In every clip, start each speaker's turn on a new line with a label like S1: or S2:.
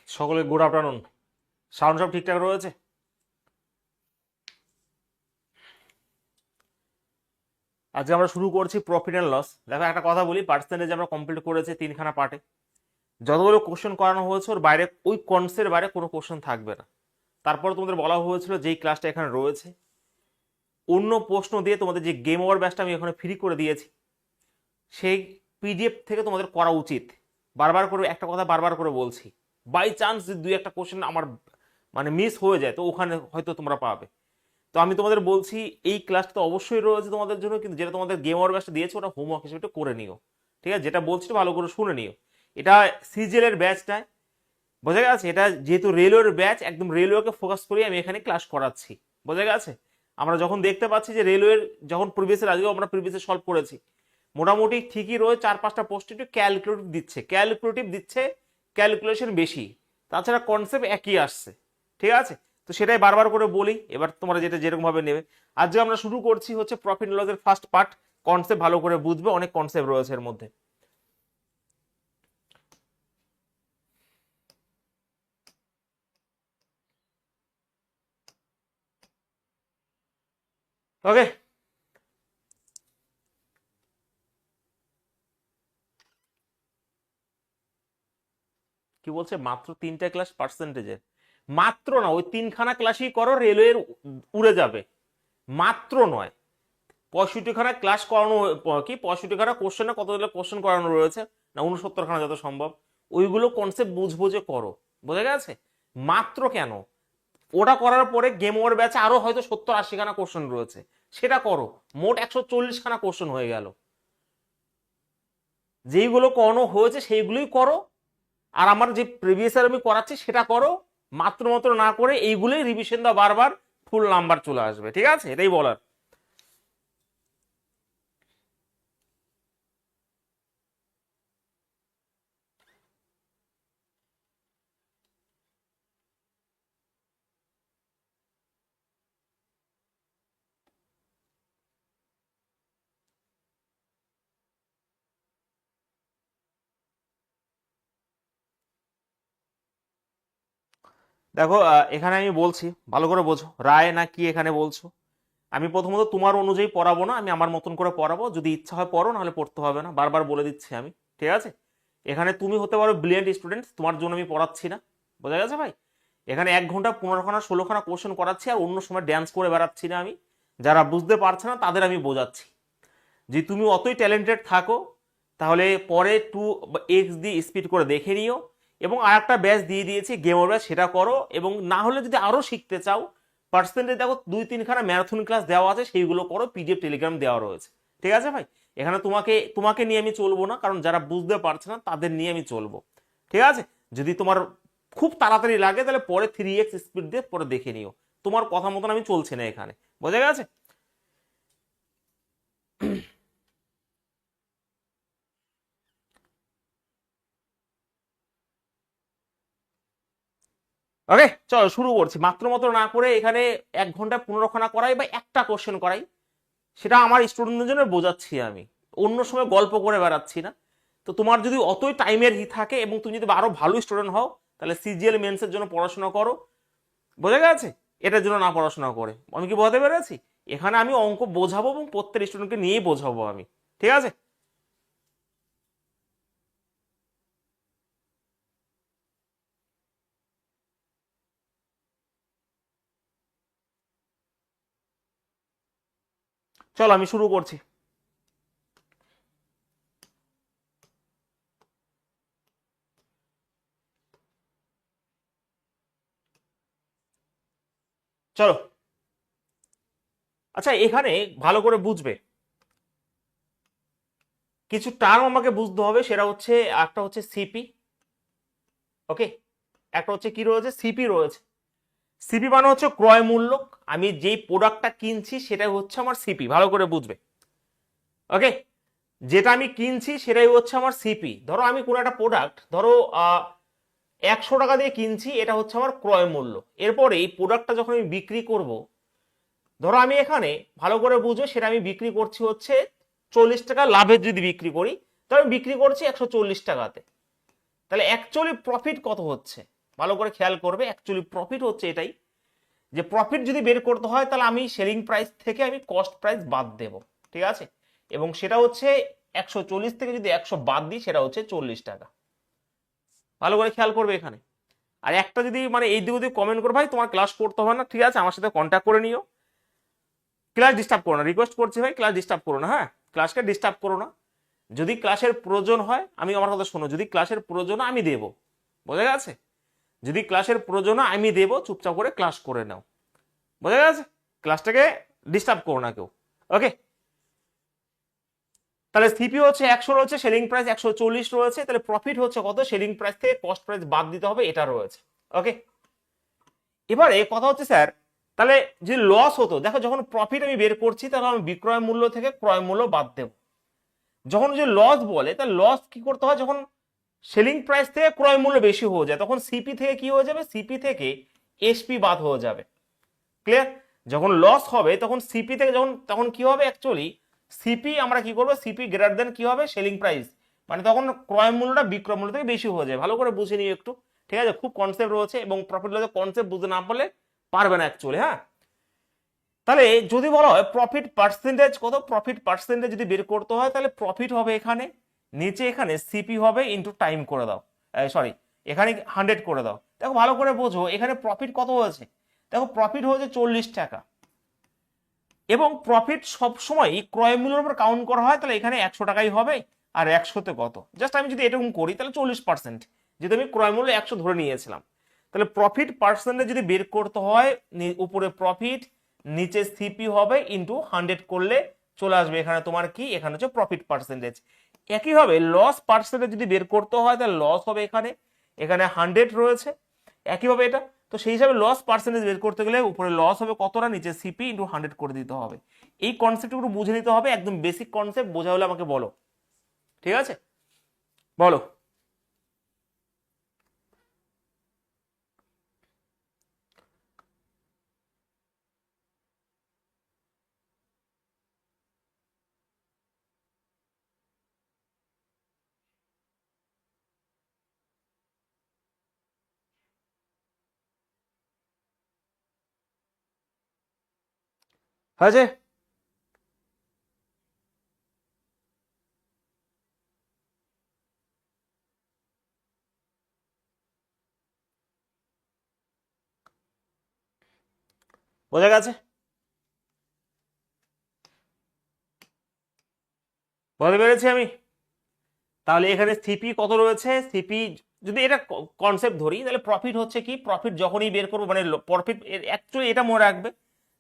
S1: সকলে good afternoon. Sound সব ঠিকঠাক রয়েছে? আজকে আমরা শুরু করছি প্রফিট অ্যান্ড লস। দেখো একটা কথা বলি, পার্সেন্টেজ আমরা কমপ্লিট করেছি 3খানা পার্টে। যতগুলো কোশ্চেন করানো হয়েছে ওর বাইরে, ওই কনসেপ্টের বাইরে কোনো কোশ্চেন থাকবে না। তারপর তোমাদের বলা হয়েছিল যেই ক্লাসটা এখানে রয়েছে অন্য প্রশ্ন দিয়ে তোমাদের যে গেম ওভার ব্যাচটা আমি এখানে ফ্রি করে দিয়েছি, সেই পিডিএফ থেকে তোমাদের করা উচিত। বারবার করে একটা কথা বারবার করে বলছি, বাই চান্স যদি দুই একটা কোশ্চেন আমার মানে মিস হয়ে যায় তো ওখানে হয়তো তোমরা পাবে। তো আমি তোমাদের বলছি এই ক্লাসটা তো অবশ্যই রয়েছে তোমাদের জন্য, কিন্তু যেটা তোমাদের গেম ওভার ব্যাচটা দিয়েছে ওটা হোমওয়ার্ক হিসেবে একটু করে নিও। ঠিক আছে, যেটা বলছি ভালো করে শুনে নিও। এটা সিজিএল এর ব্যাচটায়, বোঝা গেছে? এটা যেহেতু রেলওয়ের ব্যাচ, একদম রেলওয়েকে ফোকাস করে আমি এখানে ক্লাস করাচ্ছি, বোঝা গেছে? আমরা যখন দেখতে পাচ্ছি যে রেলওয়ের যখন প্রিভিয়াসের, আজকেও আমরা প্রিভিয়াসে সলভ করেছি, মোটামুটি ঠিকই রয়েছে, 4-5টা পোস্ট একটু ক্যালকুলেটিভ দিচ্ছে, ক্যালকুলেশন বেশি, তাছাড়া কনসেপ্ট একই আসছে। ঠিক আছে, তো সেটাই বারবার করে বলি, এবার তোমরা যেটা যেরকম ভাবে নেবে। আজকে আমরা শুরু করছি হচ্ছে প্রফিট লসের ফার্স্ট পার্ট। কনসেপ্ট ভালো করে বুঝবে, অনেক কনসেপ্ট রয়েছে এর মধ্যে। ওকে, কি বলছে মাত্র 3টা ক্লাস পার্সেন্টেজের? মাত্র না, ওই 3খানা ক্লাসই করো, রেলওয়ের উড়ে যাবে। মাত্র নয়, 65খানা ক্লাস করানো, কি 65খানা কোশ্চেনে কতগুলো কোশ্চেন করানো রয়েছে না, 69খানা যত সম্ভব, ওইগুলো কনসেপ্ট বুঝবো যে করো, বোঝা গেছে? মাত্র কেন, ওটা করার পরে গেম ওভার ব্যাচে আরো হয়তো 70-80খানা কোশ্চেন রয়েছে, সেটা করো। মোট 140খানা কোশ্চেন হয়ে গেল। যেইগুলো করানো হয়েছে সেইগুলোই করো, আর আমার যে প্রিভিয়াস ইয়ার আমি করাচ্ছি সেটা করো। মাত্র মাত্র না করে এইগুলোই রিভিশন দাও বারবার, ফুল নাম্বার চলে আসবে। ঠিক আছে, এটাই বলার। দেখো এখানে আমি বলছি, ভালো করে বোঝো, রায় না কি এখানে বলছো। আমি প্রথমত তোমার অনুযায়ী পড়াবো না, আমি আমার মতন করে পড়াবো। যদি ইচ্ছা হয় পড়ো, নাহলে পড়তে হবে না, বারবার বলে দিচ্ছি আমি। ঠিক আছে, এখানে তুমি হতে পারো ব্রিলিয়েন্ট স্টুডেন্ট, তোমার জন্য আমি পড়াচ্ছি না, বোঝা গেছে ভাই? এখানে 1 ঘন্টা 15খানা 16খানা কোশ্চেন করাচ্ছি, আর অন্য সময় ড্যান্স করে বেড়াচ্ছি না আমি। যারা বুঝতে পারছে না তাদের আমি বোঝাচ্ছি। যে তুমি অতই ট্যালেন্টেড থাকো, তাহলে পরে 2x দিয়ে স্পিড করে দেখে নিও। এবং আর একটা ব্যাচ দিয়ে দিয়েছি গেমার ব্যাচ, সেটা করো। এবং না হলে যদি আরো শিখতে চাও, পার্সেন্টেজ দেখো 2-3খানা ম্যারাথন ক্লাস দেওয়া আছে, সেইগুলো করো, পিডিএফ টেলিগ্রাম দেওয়া রয়েছে। ঠিক আছে ভাই, এখানে তোমাকে তোমাকে নিয়ে আমি চলবো না, কারণ যারা বুঝতে পারছে না তাদের নিয়ে আমি চলবো। ঠিক আছে, যদি তোমার খুব তাড়াতাড়ি লাগে তাহলে পরে 3x স্পিড দিয়ে পরে দেখে নিও। তোমার কথা মতন আমি চলছি না এখানে, বোঝা গেছে? ওকে, চলো শুরু করছি। মাত্র না করে এখানে 1 ঘন্টা 15খানা করাই বা একটা কোশ্চেন করাই, সেটা আমার স্টুডেন্টদের জন্য বোঝাচ্ছি আমি, অন্য সময় গল্প করে বেড়াচ্ছি না। তো তোমার যদি অতই টাইমের থাকে এবং তুমি যদি আরো ভালো স্টুডেন্ট হও, তাহলে সিজিএল মেন্সের জন্য পড়াশোনা করো, বোঝা গেছে? এটার জন্য না পড়াশোনা করে। আমি কি বোঝাতে পেরেছি? এখানে আমি অঙ্ক বোঝাবো এবং প্রত্যেক স্টুডেন্টকে নিয়েই বোঝাবো আমি। ঠিক আছে, চলো আমি শুরু করছি। চলো, আচ্ছা এখানে ভালো করে বুঝবে, কিছু টার্ম আমাকে বুঝতে হবে। সেটা হচ্ছে, একটা হচ্ছে সিপি, ওকে, একটা হচ্ছে কি রয়েছে, সিপি রয়েছে। সিপি মানে হচ্ছে ক্রয় মূল্য, আমি যেই প্রোডাক্টটা কিনছি সেটাই হচ্ছে আমার সিপি, ভালো করে বুঝবে। ওকে, যেটা আমি কিনছি সেটাই হচ্ছে আমার সিপি। ধরো আমি কোনো একটা প্রোডাক্ট, ধরো 100 টাকা দিয়ে কিনছি, এটা হচ্ছে আমার ক্রয় মূল্য। এরপরে এই প্রোডাক্টটা যখন আমি বিক্রি করব, ধরো আমি এখানে ভালো করে বুঝবে, সেটা আমি বিক্রি করছি হচ্ছে 40 টাকা লাভের, যদি বিক্রি করি তো আমি বিক্রি করছি 140 টাকাতে। তাহলে অ্যাকচুয়ালি প্রফিট কত হচ্ছে? ভালো করে খেয়াল করবে, অ্যাকচুয়ালি প্রফিট হচ্ছে এটাই, যে প্রফিট যদি বের করতে হয় তাহলে আমি সেলিং প্রাইস থেকে আমি কস্ট প্রাইস বাদ দেব, ঠিক আছে, এবং সেটা হচ্ছে 140 থেকে যদি 100 বাদ দিই সেটা হচ্ছে 40 টাকা। ভালো করে খেয়াল করবে এখানে। আর একটা যদি মানে এই দিকে যদি কমেন্ট করো ভাই তোমার ক্লাস করতে হবে না, ঠিক আছে, আমার সাথে কন্ট্যাক্ট করে নিও, ক্লাস ডিস্টার্ব করো না, রিকোয়েস্ট করছি ভাই ক্লাস ডিস্টার্ব করো না, হ্যাঁ ক্লাসকে ডিস্টার্ব করো না। যদি ক্লাসের প্রয়োজন হয়, আমি আমার কথা শোনো, যদি ক্লাসের প্রয়োজন আমি দেব, বোঝা গেছে, যদি ক্লাসের প্রয়োজন আমি দেব, চুপচাপ করে ক্লাস করে নাও, বোঝা গেছে, ক্লাসটাকে ডিস্টার্ব করো না কেউ। ওকে, তাহলে সিপি হচ্ছে 100 রয়েছে, সেলিং প্রাইস 140 রয়েছে, তাহলে প্রফিট হচ্ছে কত, সেলিং প্রাইস থেকে কস্ট প্রাইস বাদ দিতে হবে, এটা রয়েছে। ওকে, এবারে কথা হচ্ছে স্যার তাহলে যদি লস হতো, দেখো যখন প্রফিট আমি বের করছি তখন আমি বিক্রয় মূল্য থেকে ক্রয় মূল্য বাদ দেব। যখন যে লস বলে, তাহলে লস কি করতে হয়, যখন সেলিং প্রাইস থেকে ক্রয় মূল্য বেশি হয়ে যায় তখন সিপি থেকে কি হয়ে যাবে, সিপি থেকে এসপি বাদ হয়ে যাবে। ক্লিয়ার? যখন লস হবে তখন সিপি থেকে তখন কি হবে, অ্যাকচুয়ালি সিপি আমরা কি করবো, সিপি গ্রেটার দেন কি হবে, সেলিং প্রাইস, মানে তখন ক্রয় মূল্যটা বিক্রয় মূল্য থেকে বেশি হয়ে যায়। ভালো করে বুঝে নিও একটু, ঠিক আছে, খুব কনসেপ্ট রয়েছে এবং প্রফিট লসের কনসেপ্ট বুঝতে না পারলে পারবে না অ্যাকচুয়ালি। হ্যাঁ, তাহলে যদি বলা হয় প্রফিট পার্সেন্টেজ কত, প্রফিট পার্সেন্টেজ যদি বের করতে হয় তাহলে প্রফিট হবে এখানে নিচে, এখানে সিপি হবে ইনটু টাইম করে দাও, সরি এখানে 100 করে দাও। দেখো ভালো করে বোঝো এখানে প্রফিট কত হয়েছে, দেখো প্রফিট হয়েছে 40 টাকা, এবং প্রফিট সবসময় ক্রয় মূল্যের উপর কাউন্ট করা হয়, তাহলে এখানে 100 টাকাই হবে, আর 100তে কত, জাস্ট আমি যদি এরকম করি তাহলে 40%, যদি আমি ক্রয় মূল্য 100 ধরে নিয়েছিলাম, তাহলে প্রফিট পার্সেন্টেজ যদি বের করতে হয় উপরে প্রফিট নিচে সিপি হবে ইনটু 100 করলে চলে আসবে এখানে তোমার কি, এখানে হচ্ছে প্রফিট পার্সেন্টেজ। একইভাবে লস পার্সেন্টেজ যদি বের করতে হয় তাহলে লস হবে এখানে, এখানে 100 রয়েছে, একইভাবে এটা, তো সেই হিসাবে লস পার্সেন্টেজ বের করতে গেলে উপরে লস হবে কতটা, নিচে সিপি ইনটু 100 করে দিতে হবে। এই কনসেপ্টগুলো বুঝে নিতে হবে, একদম বেসিক কনসেপ্ট, বোঝা হলে আমাকে বলো, ঠিক আছে, বলো। হয়েছে? বোঝা গেছে? বলতে পেরেছি আমি? তাহলে এখানে সিপি কত রয়েছে, সিপি যদি এটা কনসেপ্ট ধরি তাহলে প্রফিট হচ্ছে কি, প্রফিট যখনই বের করবো মানে প্রফিট অ্যাকচুয়ালি এটা মনে রাখবে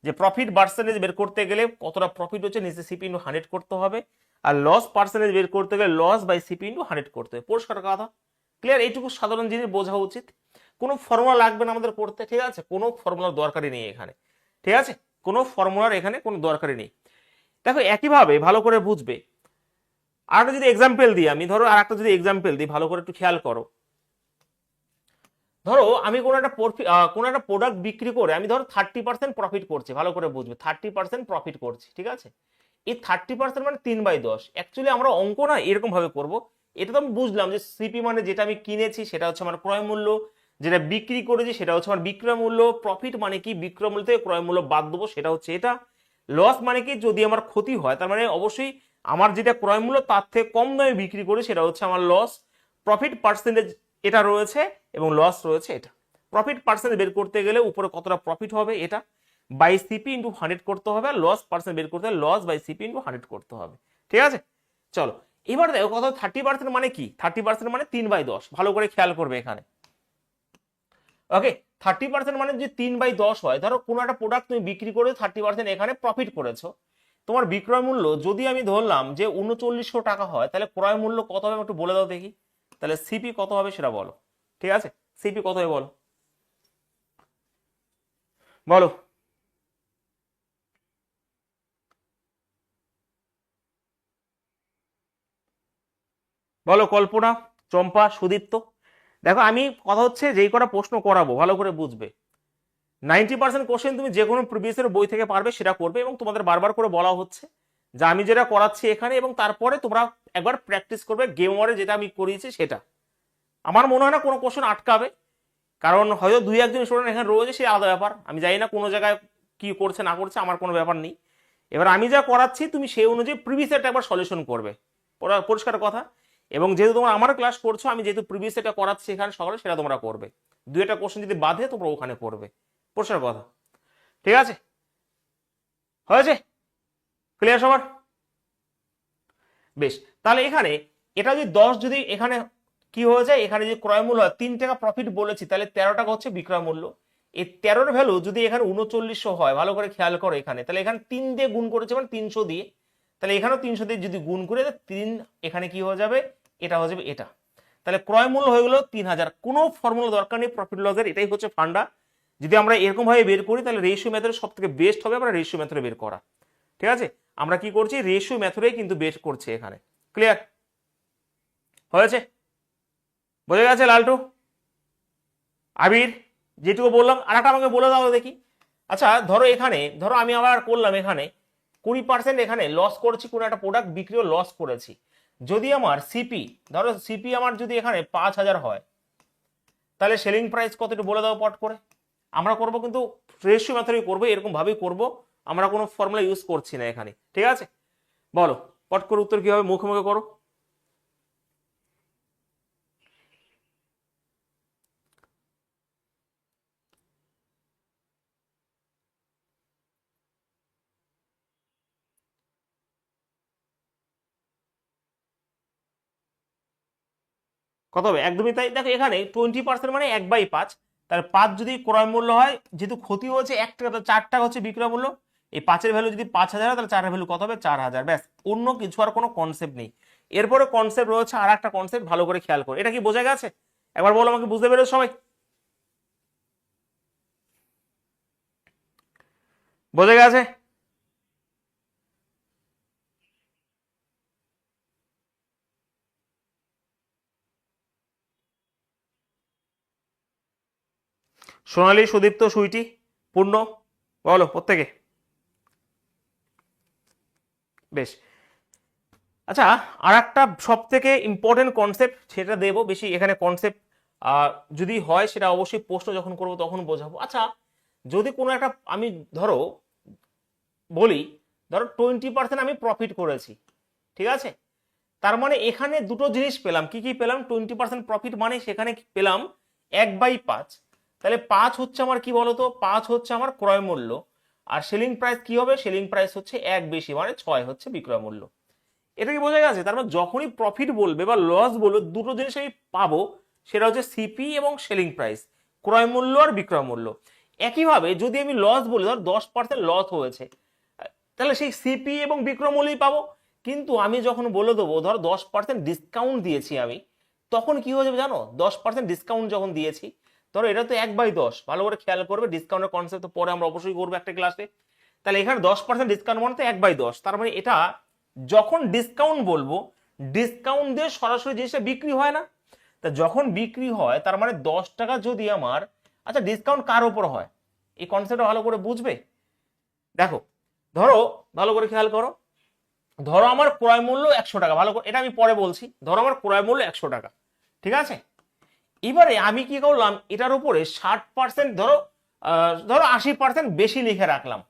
S1: যে প্রফিট পার্সেন্টেজ বের করতে গেলে কতটা প্রফিট হচ্ছে নিচে সিপি ইনটু 100 করতে হবে, আর লস পার্সেন্টেজ বের করতে গেলে লস বাই সিপি ইনটু 100 করতে হবে। পরিষ্কার কথা, ক্লিয়ার? এইটুকু সাধারণ জিনিস বোঝা উচিত, কোনো ফর্মুলা লাগবে না আমাদের পড়তে, ঠিক আছে, কোনো ফর্মুলার দরকারই নেই এখানে, ঠিক আছে, কোনো ফর্মুলার এখানে কোনো দরকারই নেই। দেখো একইভাবে ভালো করে বুঝবে, আর একটা যদি এক্সাম্পল দিই আমি, ধরো আর একটা যদি এক্সাম্পল দিই, ভালো করে একটু খেয়াল করো, ধরো আমি কোনো একটা প্রোডাক্ট বিক্রি করে আমি ধরো 30% প্রফিট করছি, ভালো করে বুঝবে 30% প্রফিট করছি, ঠিক আছে, এই 30% মানে 3/10। অ্যাকচুয়ালি আমরা অঙ্ক না এরকম ভাবে করব, এটা তো আমি বুঝলাম যে সিপি মানে যেটা আমি কিনেছি সেটা হচ্ছে আমার ক্রয় মূল্য, যেটা বিক্রি করেছি সেটা হচ্ছে আমার বিক্রয় মূল্য, প্রফিট মানে কি বিক্রয় মূল্য থেকে ক্রয় মূল্য বাদ দেবো সেটা হচ্ছে এটা, লস মানে কি যদি আমার ক্ষতি হয় তার মানে অবশ্যই আমার যেটা ক্রয় মূল্য তার থেকে কম দামে বিক্রি করে সেটা হচ্ছে আমার লস, প্রফিট পার্সেন্টেজ এটা রয়েছে এবং লস রয়েছে এটা। প্রফিট পার্সেন্টেজ বের করতে গেলে উপরে কতটা প্রফিট হবে এটা বাই সিপি ইনটু 100 করতে হবে, লস পার্সেন্ট বের করতে হলে লস বাই সিপি ইনটু 100 করতে হবে, ঠিক আছে। চলো এবার দেখো কত 30% মানে কি, 30% মানে 3/10, ভালো করে খেয়াল করবে এখানে। ওকে, 30% মানে যদি 3/10 হয়, ধরো কোনো একটা প্রোডাক্ট তুমি বিক্রি করে 30% এখানে প্রফিট করেছো, তোমার বিক্রয় মূল্য যদি আমি ধরলাম যে 3900 টাকা হয়, তাহলে ক্রয় মূল্য কত হবে একটু বলে দাও দেখি, তাহলে সিপি কত হবে সেটা বলো, ঠিক আছে, সিপি কত হবে বলো, বলো। বলো কল্পনা, চম্পা, সুদীপ্ত। দেখো আমি কথা হচ্ছে যেই কটা প্রশ্ন করাবো ভালো করে বুঝবে, 90% কোশ্চেন তুমি যে কোনো প্রিভিয়াস বই থেকে পারবে সেটা করবে, এবং তোমাদের বারবার করে বলা হচ্ছে যে আমি যেটা করাচ্ছি এখানে, এবং তারপরে তোমরা একবার প্র্যাকটিস করবে গেম ওয়ারে যেটা আমি করিয়েছি সেটা। আমার মনে হয় না কোনো কোশ্চেন আটকাবে, কারণ হয়তো দুই একজন স্টুডেন্ট এখানে রয়েছে, সে আলাদা ব্যাপার, আমি জানি না কোনো জায়গায় কি করছে না করছে, আমার কোনো ব্যাপার নেই। এবার আমি যা করাচ্ছি তুমি সেই অনুযায়ী প্রিভিয়াস সেটটা একবার সলিউশন করবে, পরিষ্কার কথা। এবং যেহেতু তোমরা আমার ক্লাস করছো, আমি যেহেতু প্রিভিয়াস সেটটা করাচ্ছি এখানে সকালে, সেটা তোমরা করবে। দুই একটা কোশ্চেন যদি বাধে তোমরা ওখানে করবে, পরিষ্কার কথা। ঠিক আছে, হয়েছে? ক্লিয়ার সবার? বেশ, তাহলে এখানে এটা যদি 10 যদি এখানে কি হয়ে যায়, এখানে যদি ক্রয় মূল্য হয় 3 টাকা প্রফিট বলেছি, তাহলে 13 টাকা হচ্ছে বিক্রয় মূল্য। এই 13-এর ভ্যালু যদি এখানে 3900 হয়, ভালো করে খেয়াল করো এখানে, তাহলে এখানে 3 দিয়ে গুণ করেছে মানে 300 দিয়ে, তাহলে এখানেও 300 দিয়ে যদি গুণ করে 3, এখানে কি হয়ে যাবে, এটা হয়ে যাবে এটা। তাহলে ক্রয় মূল্য হয়ে গেল 3000। কোনো ফর্মুলা দরকার নেই প্রফিট লসের, এটাই হচ্ছে ফান্ডা। যদি আমরা এরকম ভাবে বের করি তাহলে রেশিও মেথড সব থেকে বেস্ট হবে আমরা রেশিও মেথডে বের করা। ঠিক আছে, আমরা কি করছি, রেশিও মেথডেই কিন্তু বের করছি এখানে। ক্লিয়ার হয়েছে? বোঝা গেছে লালটু, আবির? যেটুকু বললাম আর একটা আমাকে বলে দাও দেখি। আচ্ছা ধরো এখানে, ধরো আমি আবার করলাম এখানে 20% এখানে লস করেছি, কোনো একটা প্রোডাক্ট বিক্রিও লস করেছি। যদি আমার সিপি, ধরো সিপি আমার যদি এখানে 5000 হয়, তাহলে সেলিং প্রাইস কত একটু বলে দাও পট করে। আমরা করব কিন্তু রেশিও মেথডে করবো, এরকম ভাবেই করব, আমরা কোনো ফর্মুলা ইউজ করছি না এখানে। ঠিক আছে, বলো পট করে উত্তর কি হবে, মুখে মুখে করো। কত হবে? একদমই তাই। দেখো এখানে 20% মানে 1/5, তাহলে 5 যদি ক্রয় মূল্য হয়, যেহেতু ক্ষতি হচ্ছে 1 টাকা, তো 4 টাকা হচ্ছে বিক্রয় মূল্য। এই 5-এর ভ্যালু যদি 5000 হয়, তাহলে 4-এর ভ্যালু কত হবে, 4000। ব্যাস, অন্য কিছু আর কোনো কনসেপ্ট নেই। এরপরে কনসেপ্ট রয়েছে আর একটা কনসেপ্ট, ভালো করে খেয়াল করো। এটা কি বোঝা গেছে? একবার বলো আমাকে, বুঝতে পেরেছো সবাই? বোঝা গেছে? সোনালী, সুদীপ্ত, সুইটি, পূর্ণ, বলো প্রত্যেকে। বেশ, আচ্ছা আর একটা সব থেকে ইম্পর্টেন্ট কনসেপ্ট, সেটা দেবো বেশি এখানে কনসেপ্ট যদি হয় সেটা অবশ্যই প্রশ্ন যখন করবো তখন বোঝাবো। আচ্ছা যদি কোনো একটা আমি ধরো বলি, ধরো 20% আমি প্রফিট করেছি, ঠিক আছে, তার মানে এখানে দুটো জিনিস পেলাম। কি কি পেলাম? 20% প্রফিট মানে সেখানে পেলাম 1/5। তাহলে 5 হচ্ছে আমার কি বলতো, 5 হচ্ছে আমার ক্রয় মূল্য, আর সেলিং প্রাইস কি হবে, সেলিং প্রাইস হচ্ছে 1 বেশি মানে 6 হচ্ছে বিক্রয় মূল্য। এটা কি বোঝা গেছে? তার মানে যখনই প্রফিট বলবে বা লস বলবে, দুটো জিনিস আমি পাবো, সেটা হচ্ছে সিপি এবং সেলিং প্রাইস, ক্রয় মূল্য আর বিক্রয় মূল্য। একইভাবে যদি আমি লস বলি, ধর 10% লস হয়েছে, তাহলে সেই সিপি এবং বিক্রয় মূল্যই পাবো। কিন্তু আমি যখন বলে দেবো ধর 10% ডিসকাউন্ট দিয়েছি আমি, তখন কি হয়ে যাবে জানো? 10% ডিসকাউন্ট যখন দিয়েছি, ধরো এটা তো 1/10, ভালো করে খেয়াল করবে, ডিসকাউন্টের কনসেপ্ট তো পরে আমরা অবশ্যই করবো একটা ক্লাসে। তাহলে এখানে 10% ডিসকাউন্ট মানে তো 1/10, তার মানে এটা যখন ডিসকাউন্ট বলবো, ডিসকাউন্ট দিয়ে সরাসরি জিনিসটা বিক্রি হয় না। তা যখন বিক্রি হয় তার মানে 10 টাকা যদি আমার, আচ্ছা ডিসকাউন্ট কার উপর হয়, এই কনসেপ্টটা ভালো করে বুঝবে। দেখো ধরো, ভালো করে খেয়াল করো, ধরো আমার ক্রয় মূল্য 100 টাকা, ভালো করে এটা আমি পরে বলছি, ধরো আমার ক্রয় মূল্য 100 টাকা, ঠিক আছে। এবারে আমি কি করলাম, এটার উপরে 60%, ধরো ধরো 80% বেশি লিখে রাখলাম,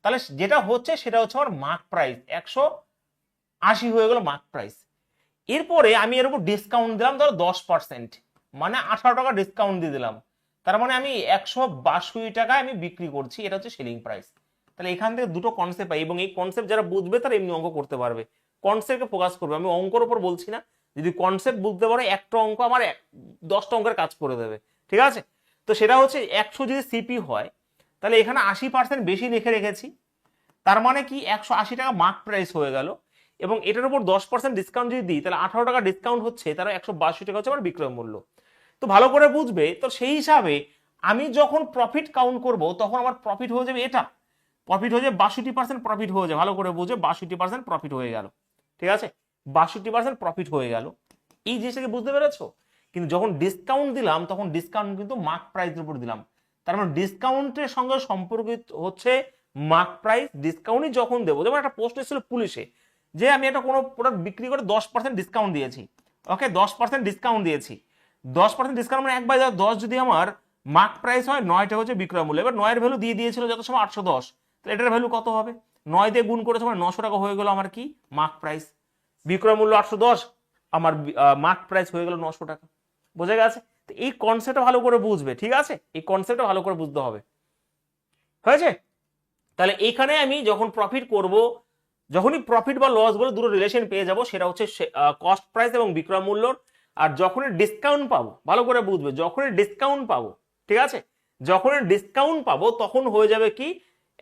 S1: তাহলে যেটা হচ্ছে সেটা হচ্ছে আমার মার্ক প্রাইস, 180 হয়ে গেল মার্ক প্রাইস। এরপরে আমি এর উপর ডিসকাউন্ট দিলাম ধরো 10%, মানে 18 টাকা ডিসকাউন্ট দিয়ে দিলাম, তার মানে আমি 162 টাকায় আমি বিক্রি করছি, এটা হচ্ছে সেলিং প্রাইস। তাহলে এখান থেকে দুটো কনসেপ্ট পাই, এবং এই কনসেপ্ট যারা বুঝবে তারা এমনি অঙ্ক করতে পারবে, কনসেপ্টকে ফোকাস করবে। আমি অঙ্কর উপর বলছি না, যদি কনসেপ্ট বুঝতে পারো একটা অঙ্ক আমার 10টা অঙ্কের কাজ করে দেবে, ঠিক আছে। তো সেটা হচ্ছে 100 যদি সিপি হয়, তাহলে এখানে 80% বেশি লিখে রেখেছি, তার মানে কি 180 টাকা মার্ক প্রাইস হয়ে গেল, এবং এটার উপর 10% ডিসকাউন্ট যদি দিই, তাহলে 18 টাকা ডিসকাউন্ট হচ্ছে, তারা 162 টাকা হচ্ছে আমার বিক্রয় মূল্য। তো ভালো করে বুঝবে, তো সেই হিসাবে আমি যখন প্রফিট কাউন্ট করব, তখন আমার প্রফিট হয়ে যাবে এটা, প্রফিট হয়ে যাবে 62% প্রফিট হয়ে যাবে, ভালো করে বুঝে 62% প্রফিট হয়ে গেল, ঠিক আছে, 62% প্রফিট হয়ে গেল। এই জিনিসটাকে বুঝতে পেরেছো? কিন্তু যখন ডিসকাউন্ট দিলাম, তখন ডিসকাউন্ট কিন্তু মার্ক প্রাইসের উপর দিলাম, তার মানে ডিসকাউন্টের সঙ্গে সম্পর্কিত হচ্ছে মার্ক প্রাইস। ডিসকাউন্টই যখন দেবো, যেমন একটা প্রশ্ন ছিল পুলিশে, যে আমি একটা কোনো প্রোডাক্ট বিক্রি করে 10% ডিসকাউন্ট দিয়েছি, ওকে 10% ডিসকাউন্ট দিয়েছি, 10% ডিসকাউন্ট মানে 1/10 যদি আমার মার্ক প্রাইস হয়, 9টা হচ্ছে বিক্রয় মূল্য। এবার 9 এর ভ্যালু দিয়ে দিয়েছিল যত সময় 810, তাহলে এটার ভ্যালু কত হবে? 9 দিয়ে গুণ করে সময় 900 টাকা হয়ে গেল আমার কি মার্ক প্রাইস। বিক্রয় মূল্য 810, আমার মার্ক প্রাইস হয়ে গেল 900 টাকা। বোঝা গেছে? তো এই কনসেপ্টটা ভালো করে বুঝবে, ঠিক আছে? এই কনসেপ্টটা ভালো করে বুঝতে হবে, হয়েছে? তাহলে এখানে আমি যখন প্রফিট করব, যখনই প্রফিট বা লস বলে দুটো রিলেশন পেয়ে যাব, সেটা হচ্ছে কস্ট প্রাইস এবং বিক্রয় মূল্যর। আর যখনই ডিসকাউন্ট পাবো, ভালো করে বুঝবে, যখনই ডিসকাউন্ট পাবো, ঠিক আছে, যখনই ডিসকাউন্ট পাবো তখন হয়ে যাবে কি,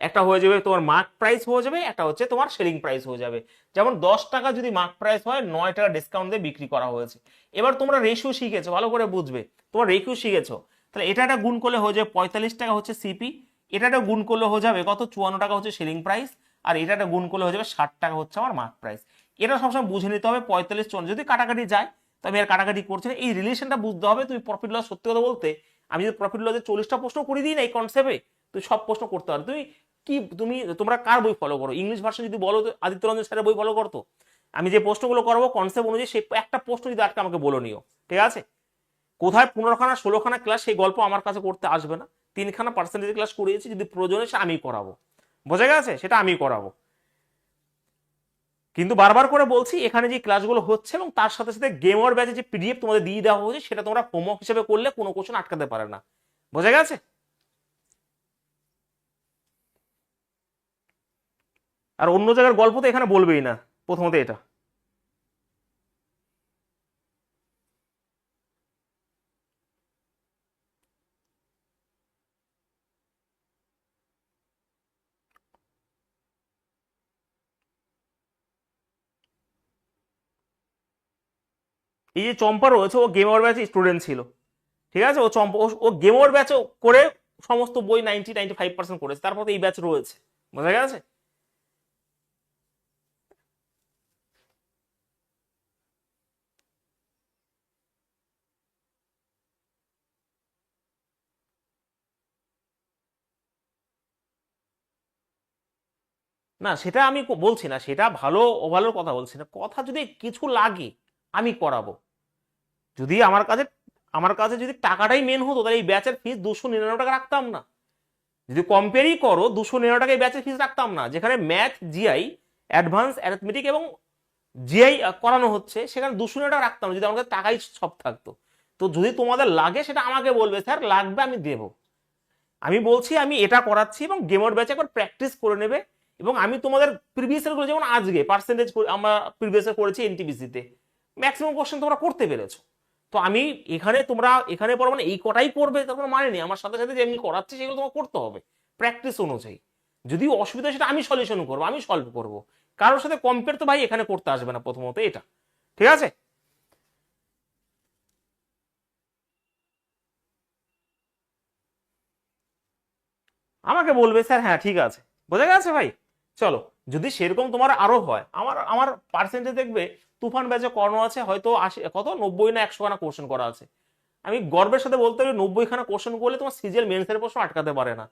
S1: একটা হয়ে যাবে তোমার মার্ক প্রাইস হয়ে যাবে, একটা হচ্ছে তোমার সেলিং প্রাইস হয়ে যাবে। যেমন 10 টাকা যদি মার্ক প্রাইস হয়, 9 টাকা ডিসকাউন্ট দিয়ে বিক্রি করা হয়েছে। এবার তোমরা রেশিও শিখেছো, ভালো করে বুঝবে, তোমার রেশিও শিখেছো। তাহলে এটা একটা গুণ করলে হয়ে যাবে 45 টাকা হচ্ছে সিপি, এটা একটা গুণ করলে হয়ে যাবে কত, 54 টাকা হচ্ছে সেলিং প্রাইস, আর এটা একটা গুণ করলে হয়ে যাবে 60 টাকা হচ্ছে আমার মার্ক প্রাইস। এটা সবসময় বুঝে নিতে হবে। 45 54 যদি কাটাকাটি যায়, তবে আর কাটাকাটি করছে না, এই রিলেশনটা বুঝতে হবে। তুমি প্রফিট লস, সত্যি কথা বলতে আমি যদি প্রফিট লসের 40টা প্রশ্ন করে দিই না এই কনসেপ্টে, তুই সব প্রশ্ন করতে পারো। তোমরা কার বই ফলো করো? ইংলিশ ভার্সন যদি বলো তো আদিত্য রঞ্জন স্যারের বই ফলো করতো। আমি যে প্রশ্নগুলো করবো কনসেপ্ট অনুযায়ী, সেই একটা প্রশ্ন যদি আজকে আমাকে বলে নিও, ঠিক আছে? কোথায় 15খানা 16খানা ক্লাস, সেই গল্প আমার কাছে করতে আসবে না। 3খানা পার্সেন্টেজ ক্লাস করিয়েছি, যদি প্রয়োজনে সে আমি করাবো। বোঝা গেছে? সেটা আমি করাবো। কিন্তু বারবার করে বলছি, এখানে যে ক্লাসগুলো হচ্ছে এবং তার সাথে সাথে গেমার ব্যাচে যে পিডিএফ তোমাদের দিয়ে দেওয়া হয়েছে, সেটা তোমরা হোমওয়ার্ক হিসেবে করলে কোনো কোশ্চেন আটকাতে পারে না। বোঝা গেছে? আর অন্য জায়গার গল্প তো এখানে বলবেই না, প্রথমত এটা। এই যে চম্পা রয়েছে, ও গেম ওভার ব্যাচে স্টুডেন্ট ছিল, ঠিক আছে? ও চম্পা, ও গেম ওভার ব্যাচে করে সমস্ত বই 90-95% করেছে, তারপর তো এই ব্যাচ রয়েছে। বোঝা গেছে? না, সেটা আমি বলছি না, সেটা ভালো ও ভালোর কথা বলছি না। কথা যদি কিছু লাগে আমি করাবো। যদি আমার কাছে যদি টাকাটাই মেন হতো, তাহলে এই ব্যাচের ফিস 299 টাকা রাখতাম না। যদি কম্পেয়ারই করো, 299 টাকা এই ব্যাচের ফিস রাখতাম না। যেখানে ম্যাথ, জিআই, অ্যাডভান্স অ্যারিথমেটিক এবং জিআই করানো হচ্ছে, সেখানে 299 টাকা রাখতাম না, যদি আমার কাছে টাকাই সব থাকতো। তো যদি তোমাদের লাগে সেটা আমাকে বলবে, স্যার লাগবে, আমি দেবো। আমি বলছি আমি এটা করাচ্ছি এবং গেমার ব্যাচে একবার প্র্যাকটিস করে নেবে। এবং আমি তোমাদের প্রিভিয়াস ইয়ার গুলো, যেমন আজকে পার্সেন্টেজ আমরা প্রিভিয়াস ইয়ার করেছি এনটিপিসিতে, ম্যাক্সিমাম কোশ্চেন তোমরা করতে পেরেছো। তো আমি এখানে পড়ো মানে এই কটাই করবে তারপর মানে নেই, আমার সাথে সাথে যেমনি করাচ্ছি সেগুলো তোমার করতে হবে প্র্যাকটিস অনুযায়ী। যদি অসুবিধা সেটা আমি সলিউশন করবো, আমি সলভ করবো। কারোর সাথে কম্পেয়ার তো ভাই এখানে করতে আসবে না, প্রথমত এটা, ঠিক আছে? আমাকে বলবে, স্যার হ্যাঁ ঠিক আছে। বোঝা গেছে ভাই? চলো, যদি সেরকম তোমার আরো হয়, আমার আমার পার্সেন্টেজ দেখবে তুফান ব্যাচে করানো আছে হয়তো 80, কত 90 না 100খানা কোশ্চেন করা আছে। আমি গর্বের সাথে বলতে পারি 90খানা কোশ্চেন করলে তোমার সিজিএল মেন্সের প্রশ্ন আটকাতে পারে না।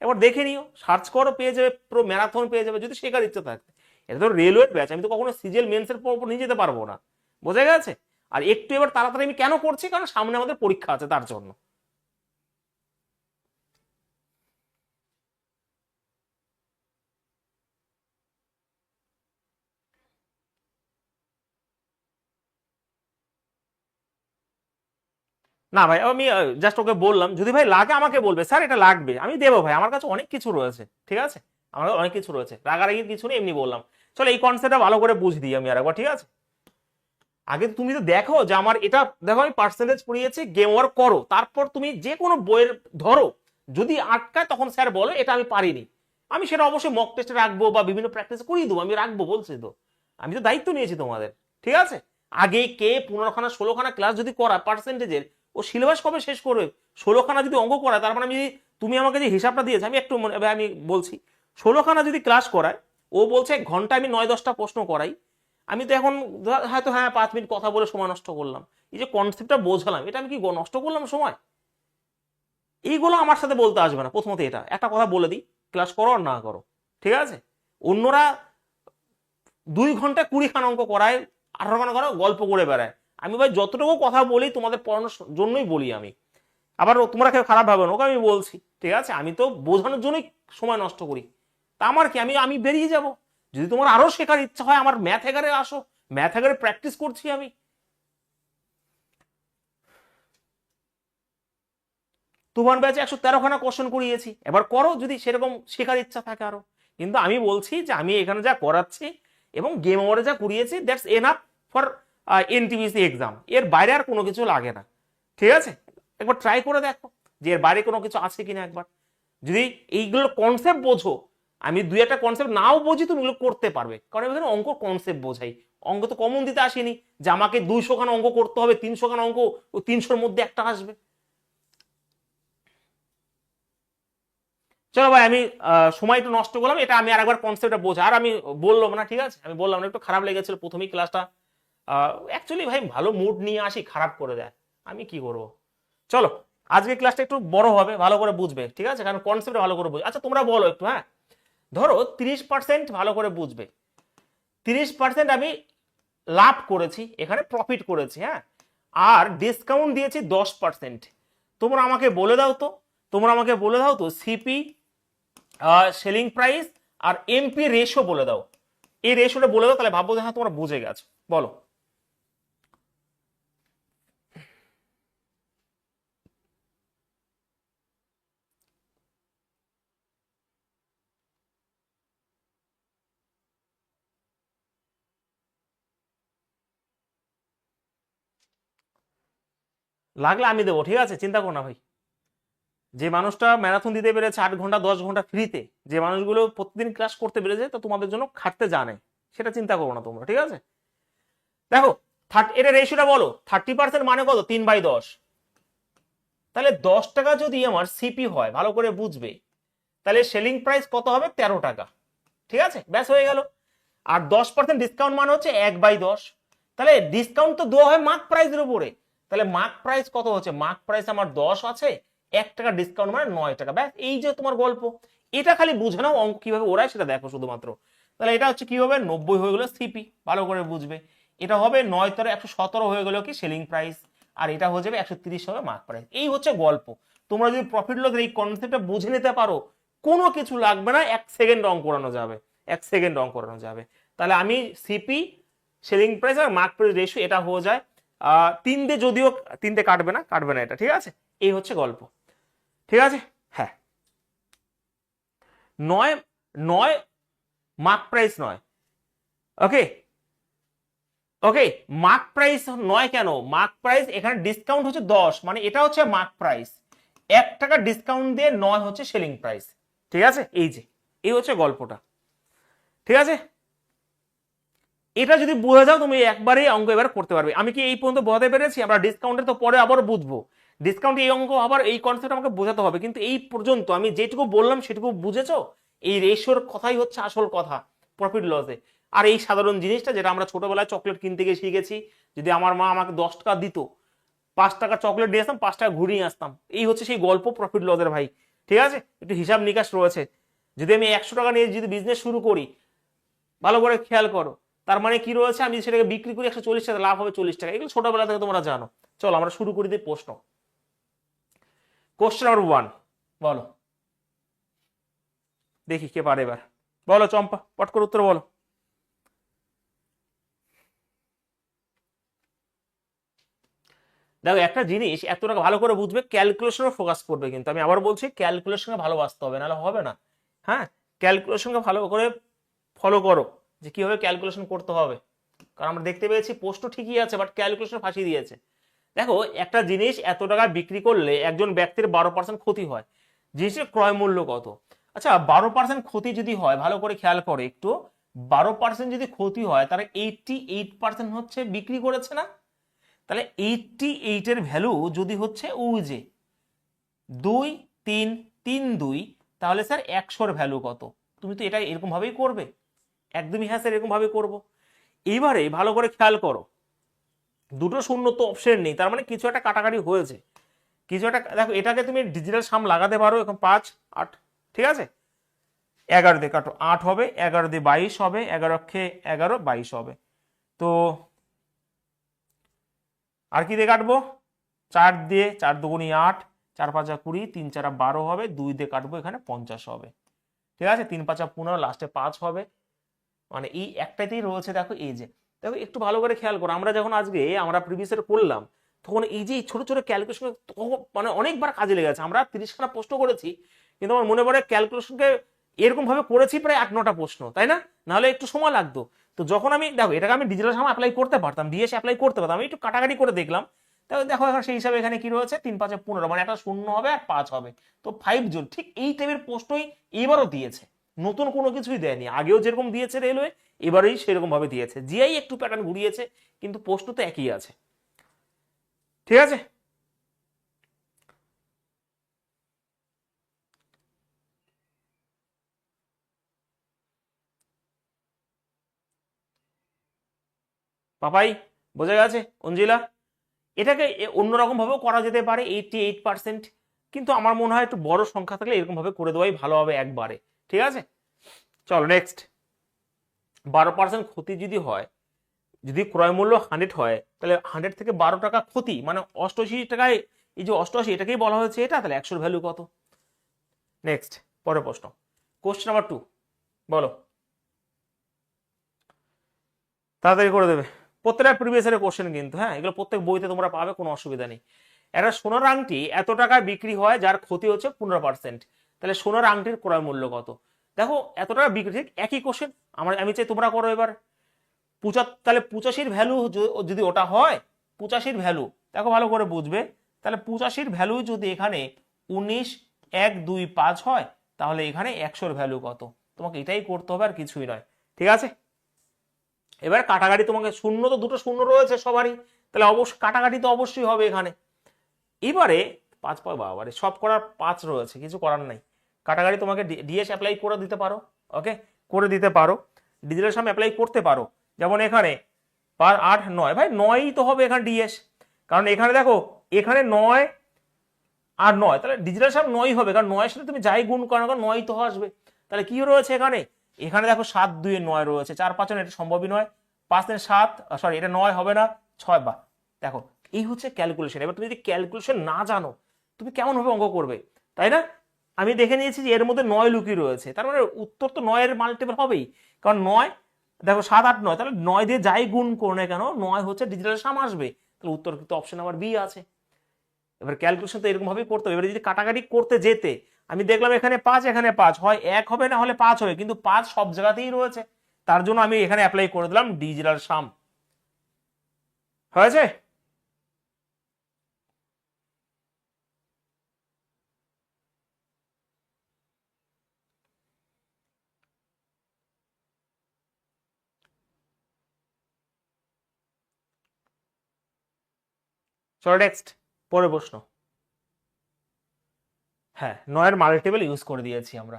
S1: এবার দেখে নিও, সার্চ করো, পেয়ে যাবে, পুরো ম্যারাথন পেয়ে যাবে যদি শেখার ইচ্ছা থাকে। এটা তো রেলওয়ে ব্যাচ, আমি তো কখনো সিজিএল মেন্সের উপর নিয়ে যেতে পারবো না। বোঝা গেছে? আর একটু এবার তাড়াতাড়ি আমি কেন করছি, কারণ সামনে আমাদের পরীক্ষা আছে, তার জন্য। না ভাই, আমি জাস্ট ওকে বললাম যদি ভাই লাগে আমাকে বলবে, স্যার এটা লাগবে, আমি দেবো ভাই, আমার কাছে অনেক কিছু রয়েছে, ঠিক আছে? আমার কাছে অনেক কিছু রয়েছে, রাগারাগির কিছু নেই, এমনি বললাম। চলো এই কনসেপ্টটা ভালো করে বুঝ দিই আমি আরেকবার, ঠিক আছে? আগে তুমি তো দেখো যে আমার এটা, দেখো আমি পার্সেন্টেজ পড়িয়েছি, গেম ওয়ার্ক করো, তারপর তুমি যে কোনো বইয়ের ধরো, যদি আটকায় তখন স্যার বলো এটা আমি পারিনি, আমি সেটা অবশ্যই মক টেস্টে রাখবো বা বিভিন্ন প্র্যাকটিস করিয়ে দেবো, আমি রাখবো, বলছি তো। আমি তো দায়িত্ব নিয়েছি তোমাদের, ঠিক আছে? আগে কে 15খানা 16খানা ক্লাস যদি করা পার্সেন্টেজের, ও সিলেবাস কবে শেষ করবে? 16খানা যদি অঙ্ক করায়, তার মানে আমি তুমি আমাকে যে হিসাবটা দিয়েছে, আমি একটু আমি বলছি, 16খানা যদি ক্লাস করায়, ও বলছে ঘন্টা আমি 9-10টা প্রশ্ন করাই, আমি তো এখন হয়তো হ্যাঁ 5 মিনিট কথা বলে সময় নষ্ট করলাম। এই যে কনসেপ্টটা বোঝালাম, এটা আমি কি নষ্ট করলাম সময়? এইগুলো আমার সাথে বলতে আসবে না, প্রথমত এটা একটা কথা বলে দিই, ক্লাস করো আর না করো, ঠিক আছে? অন্যরা 2 ঘন্টা 20খানা অঙ্ক করায়, 18খানা করায়, গল্প করে বেড়ায়। আমি ভাই যতটুকু কথা বলি তোমাদের পড়ানোর জন্যই বলি আমি, আবার তোমরা কেউ খারাপ ভাবে না, ওকে আমি বলছি ঠিক আছে, আমি তো বোঝানোর জন্যই সময় নষ্ট করি। তা আমার কি, আমি আমি বেরিয়ে যাব। যদি তোমার আরো শেখার ইচ্ছা হয় আমার ম্যাথ এগারে আসো, ম্যাথ এগারে প্র্যাকটিস করছি আমি। তোমার ব্যাচে 113খানা কোশ্চেন করিয়েছি, এবার করো যদি সেরকম শেখার ইচ্ছা থাকে আরো। কিন্তু আমি বলছি যে আমি এখানে যা করাচ্ছি এবং গেম ওভারে যা করিয়েছি that's enough for NTPC exam, এর বাইরে আর কোনো কিছু লাগে না। ঠিক আছে, একবার ট্রাই করে দেখো যে এর বাইরে কোনো কিছু আছে কিনা একবার। যদি এইগুলো কনসেপ্ট বোঝো, আমি দুই একটা কনসেপ্ট নাও বুঝি তুমি এগুলো করতে পারবে, কারণ আমি অঙ্ক কনসেপ্ট বোঝাই। অঙ্ক তো কমন দিতে আসেনি যে আমাকে 200খানা অঙ্ক করতে হবে, 300খানা অঙ্ক ও 300-র মধ্যে একটা আসবে। চলো ভাই, আমি সময় একটু নষ্ট করলাম, এটা আমি আরেকবার কনসেপ্টটা বোঝা, আর আমি বললাম না, ঠিক আছে আমি বললাম না, একটু খারাপ লেগেছিল প্রথমেই ক্লাসটা। অ্যাকচুয়ালি ভাই ভালো মুড নিয়ে আসি, খারাপ করে দেয়, আমি কি করব। চলো আজকে ক্লাসটা একটু বড় হবে, ভালো করে বুঝবে, ঠিক আছে, কারণ কনসেপ্টটা ভালো করে বুঝবে। আচ্ছা তোমরা বলো একটু, হ্যাঁ ধরো 30% ভালো করে বুঝবে, 30% আমি লাভ করেছি, এখানে প্রফিট করেছি, হ্যাঁ, আর ডিসকাউন্ট দিয়েছি 10%। তোমরা আমাকে বলে দাও তো, তোমরা আমাকে বলে দাও তো সিপি, সেলিং প্রাইস আর এমপি রেশিও বলে দাও। এই রেশিওটা বলে দাও, তাহলে ভাববো যে হ্যাঁ তোমরা বুঝে গেছো। বলো। লাগলে আমি দেবো, ঠিক আছে, চিন্তা করো না ভাই। যে মানুষটা ম্যারাথন দিতে পেরেছে 8 ঘন্টা 10 ঘন্টা ফ্রিতে, যে মানুষগুলো প্রতিদিন ক্লাস করতে পেরেছে, তো তোমাদের জন্য খাটতে জানে, সেটা চিন্তা করো না তোমরা, ঠিক আছে। দেখো এটা রেশিওটা বলো, 30% মানে কত, 3/10। তাহলে 10 টাকা যদি আমার সিপি হয়, ভালো করে বুঝবে, তাহলে সেলিং প্রাইস কত হবে, 13 টাকা। ঠিক আছে, ব্যাস হয়ে গেল। আর 10% ডিসকাউন্ট মানে হচ্ছে 1/10। তাহলে ডিসকাউন্ট তো দেওয়া হয় মার্ক প্রাইসের উপরে, তাহলে মার্ক প্রাইস কত হচ্ছে, মার্ক প্রাইস আমার 10 আছে, 1 টাকা ডিসকাউন্ট মানে 9 টাকা। ব্যাস এই যে তোমার গল্প, এটা খালি বুঝে নাও, অঙ্ক কিভাবে ওরায় সেটা দেখো শুধুমাত্র। তাহলে এটা হচ্ছে কি হবে, 90 হয়ে গেল সিপি, ভালো করে বুঝবে। এটা হবে 9 × 117 হয়ে গেল কি সেলিং প্রাইস, আর এটা হয়ে যাবে 130 হবে মার্ক প্রাইস। এই হচ্ছে গল্প। তোমরা যদি প্রফিট লসের এই কনসেপ্টটা বুঝে নিতে পারো, কোনো কিছু লাগবে না, 1 সেকেন্ড অঙ্ক করানো যাবে, 1 সেকেন্ড অঙ্ক করানো যাবে। তাহলে আমি সিপি, সেলিং প্রাইস আর মার্ক প্রাইস রেশিও এটা হয়ে যায় 3 দিয়ে, যদিও 3 কাটবে না, কাটবে না এটা, ঠিক আছে। এই হচ্ছে গল্প, ঠিক আছে। হ্যাঁ, 9 9 মার্ক প্রাইস 9। ওকে ওকে, মার্ক প্রাইস 9 কেন, মার্ক প্রাইস এখানে ডিসকাউন্ট হচ্ছে 10, মানে এটা হচ্ছে মার্ক প্রাইস, 1 টাকা ডিসকাউন্ট দিয়ে 9 হচ্ছে সেলিং প্রাইস, ঠিক আছে। এই যে এই হচ্ছে গল্পটা, ঠিক আছে। এটা যদি বোঝা যাও তুমি একবারেই অঙ্ক এবার করতে পারবে। আমি কি এই পর্যন্ত বোঝাতে পেরেছি? আমরা ডিসকাউন্টের তো পরে আবার বুঝবো, ডিসকাউন্ট এই অঙ্ক আবার এই কনসেপ্ট আমাকে বোঝাতে হবে, কিন্তু এই পর্যন্ত আমি যেটুকু বললাম সেটুকু বুঝেছো। এই রেশিওর কথাই হচ্ছে আসল কথা প্রফিট লসে। আর এই সাধারণ জিনিসটা যেটা আমরা ছোটবেলায় চকলেট কিনতে গিয়ে শিখেছি, যদি আমার মা আমাকে 10 টাকা দিত, 5 টাকা চকলেট দিয়ে আসতাম, 5 টাকা ঘুরিয়ে আসতাম। এই হচ্ছে সেই গল্প প্রফিট লসের ভাই, ঠিক আছে। একটু হিসাব নিকাশ রয়েছে। যদি আমি 100 টাকা নিয়ে যদি বিজনেস শুরু করি, ভালো করে খেয়াল করো, তার মানে কি রয়েছে, আমি সেটাকে বিক্রি করি 140 টাকা, লাভ হবে 40 টাকা। এগুলো ছোটবেলা থেকে তোমরা জানো। চলো আমরা শুরু করি দিই প্রশ্ন। কোশ্চেন নাম্বার 1, বলো দেখি কে পারে এবার। বলো চম্পা, পট করে উত্তর বলো। দেখো একটা জিনিস এত টাকা ভালো করে বুঝবে, ক্যালকুলেশনে ফোকাস করবে, কিন্তু আমি আবার বলছি ক্যালকুলেশনে ভালোবাসতে হবে, নাহলে হবে না। হ্যাঁ, ক্যালকুলেশনকে ভালো করে ফলো করো, যে কিভাবে ক্যালকুলেশন করতে হবে, কারণ আমরা দেখতে পেয়েছি পোস্ট ঠিকই আছে, বাট ক্যালকুলেশন ফাঁসিয়ে দিয়েছে। দেখো একটা জিনিস এত টাকা বিক্রি করলে একজন ব্যক্তির 12% ক্ষতি হয়, জিনিসের ক্রয় মূল্য কত? আচ্ছা 12% ক্ষতি যদি হয়, ভালো করে খেয়াল করে একটু, 12% যদি ক্ষতি হয়, তাহলে 88% হচ্ছে বিক্রি করেছে না? তাহলে 88 এর ভ্যালু যদি হচ্ছে ওই যে 2 3 3 2, তাহলে স্যার 100-র ভ্যালু কত? তুমি তো এটা এরকম ভাবেই করবে, একদমই হ্যাঁ স্যার এরকম ভাবে করবো। এইবারে ভালো করে খেয়াল করো, দুটো শূন্য তো অপশন নেই, তার মানে কিছু একটা কাটাকাটি হয়েছে, কিছু একটা। দেখো এটাকে তুমি ডিজিটাল সাম লাগাতে পারো, এখন 5 8, ঠিক আছে। 11 দিয়ে কাটো, 8 হবে, 11 দিয়ে 22 হবে, 11 অক্ষে 11, 22 হবে। তো আর কি দিয়ে কাটবো, 4 দিয়ে, 4 দুগুনি 8, 4 5 20, 3 4 12 হবে, 2 দিয়ে কাটবো এখানে 50 হবে। ঠিক আছে, 3 5 15, লাস্টে 5 হবে। মানে এই একটাতেই রয়েছে দেখো এই যে, দেখো একটু ভালো করে খেয়াল করো, আমরা যখন আজকে আমরা প্রিভিয়াস করলাম তখন এই যে ছোট ছোট ক্যালকুলেশন মানে অনেকবার কাজে লেগেছে। আমরা 30খানা প্রশ্ন করেছি, কিন্তু আমার মনে পড়ে ক্যালকুলেশনকে এরকম ভাবে করেছি প্রায় 8-9টা প্রশ্ন, তাই না? নাহলে একটু সময় লাগতো। তো যখন আমি দেখো এটাকে আমি ডিজিটাল সাম অ্যাপ্লাই করতে পারতাম, ডিএস অ্যাপ্লাই করতে পারতাম, আমি একটু কাটাকাটি করে দেখলাম। তাহলে দেখো এখন সেই হিসাবে এখানে কি রয়েছে, 3 5 15, মানে একটা 0 হবে আর 5 হবে, তো 5 জন। ঠিক এই টাইপের প্রশ্নই এবারও দিয়েছে, নতুন কোনো কিছুই দেয়নি। আগেও যেরকম দিয়েছে রেলওয়ে, এবারেই সেরকম ভাবে দিয়েছে। জিআই একটু প্যাটার্ন ঘুরিয়েছে, কিন্তু প্রশ্ন তো একই আছে। ঠিক আছে, পাপাই বোঝা গেছে? অঞ্জিলা, এটাকে অন্যরকম ভাবেও করা যেতে পারে, 88%, কিন্তু আমার মনে হয় একটু বড় সংখ্যা থাকলে এরকম ভাবে করে দেওয়াই ভালো হবে একবারে। ঠিক আছে, চলো নেক্সট। 12% ক্ষতি যদি হয়, যদি ক্রয় মূল্য 100 হয়, তাহলে 100 থেকে 12 টাকা ক্ষতি, মানে 88 টাকায়, এই যে 88 এটাকেই বলা হয়েছে এটা, তাহলে 100 ভ্যালু কত? নেক্সট, পরের প্রশ্ন, কোশ্চেন নাম্বার 2, বলো। তাড়াতাড়ি করে দেবে, প্রত্যেকটা প্রিভিয়াস ইয়ারের কোশ্চেন কিন্তু, হ্যাঁ এগুলো প্রত্যেক বইতে তোমরা পাবে, কোনো অসুবিধা নেই। একটা সোনার আংটি এত টাকায় বিক্রি হয়, যার ক্ষতি হচ্ছে 15%, তাহলে সোনার আংটির ক্রয় মূল্য কত? দেখো এত টাকা বিক্রি, ঠিক একই কোশ্চেন, আমি চাই তোমরা করো এবার। তাহলে 85 ভ্যালু যদি ওটা হয়, 85 ভ্যালু দেখো ভালো করে বুঝবে, তাহলে 85 ভ্যালু যদি এখানে 19 1 2 5 হয়, তাহলে এখানে 100 ভ্যালু কত? তোমাকে এটাই করতে হবে, আর কিছুই নয়। ঠিক আছে, এবার কাটাকাটি, তোমাকে শূন্য তো দুটো শূন্য রয়েছে সবারই, তাহলে অবশ্যই কাটাকাটি তো অবশ্যই হবে এখানে। এবারে 5 বাবারে সব করার 5 রয়েছে, কিছু করার নাই। কাটাকাটি তোমাকে ডিএস অ্যাপ্লাই করে দিতে পারো, ওকে করে দিতে পারো, ডিজিটাল সাম অ্যাপ্লাই করতে পারো। যেমন এখানে 5 8 9, ভাই 9ই তো হবে এখানে ডিএস, কারণ এখানে দেখো এখানে 9 আর 9, তাহলে ডিজিটাল সাম 9ই হবে, কারণ 9 এর সাথে তুমি যাই গুণ করো 9ই তো আসবে। তাহলে কি রয়েছে এখানে, এখানে দেখো 7 2 9 রয়েছে, 4 5 এটা সম্ভবই নয়, 5 7, সরি এটা 9 হবে না, 6 বা, দেখো এই হচ্ছে ক্যালকুলেশন। এবার তুমি যদি ক্যালকুলেশন না জানো, তুমি কেমন ভাবে অঙ্ক করবে, তাই না? আমি দেখে নিয়েছি যে এর মধ্যে 9 লুকিয়ে রয়েছে, তার মানে উত্তর তো 9 এর মাল্টিপল হবেই, কারণ 9 দেখো 7 8 9, তাহলে 9 দিয়ে যাই গুণ করো না কেন 9 হচ্ছে ডিজিটাল সাম আসবে, তাহলে উত্তর কিন্তু অপশন নাম্বার বি আছে। এবার ক্যালকুলেশন তো এরকম ভাবেই করতে হবে। এবার যদি কাটাকাটি করতে যেতে, আমি দেখলাম এখানে 5 এখানে 5, হয় 1 হবে না হলে 5 হবে, কিন্তু 5 সব জায়গাতেই রয়েছে, তার জন্য আমি এখানে অ্যাপ্লাই করে দিলাম ডিজিটাল সাম। হয়েছে? চলো নেক্সট, পরের প্রশ্ন। হ্যাঁ 9 এর মাল্টিপল ইউজ করে দিয়েছি আমরা,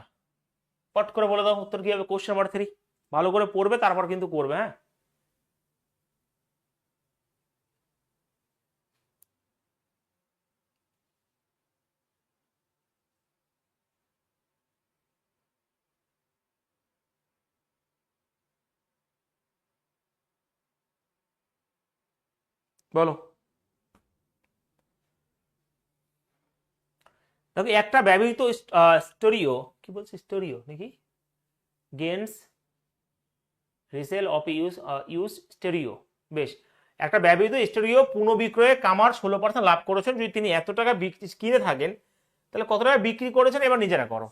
S1: পট করে বলে দাও উত্তর কি হবে? কোশ্চেন নাম্বার 3, ভালো করে পড়বে তারপর কিন্তু করবে, হ্যাঁ। বলো। দেখো একটা ব্যবহৃত স্টোরিও, কি বলছে স্টোরিও নাকি, gains resale of use stereo, বেশ, একটা ব্যবহৃত স্টেরিও পুনঃবিক্রয়ে কামার 16% লাভ করেছেন। যদি তিনি এত টাকা কিনে থাকেন, তাহলে কত টাকা বিক্রি করেছেন, এবার নিজেরা করো।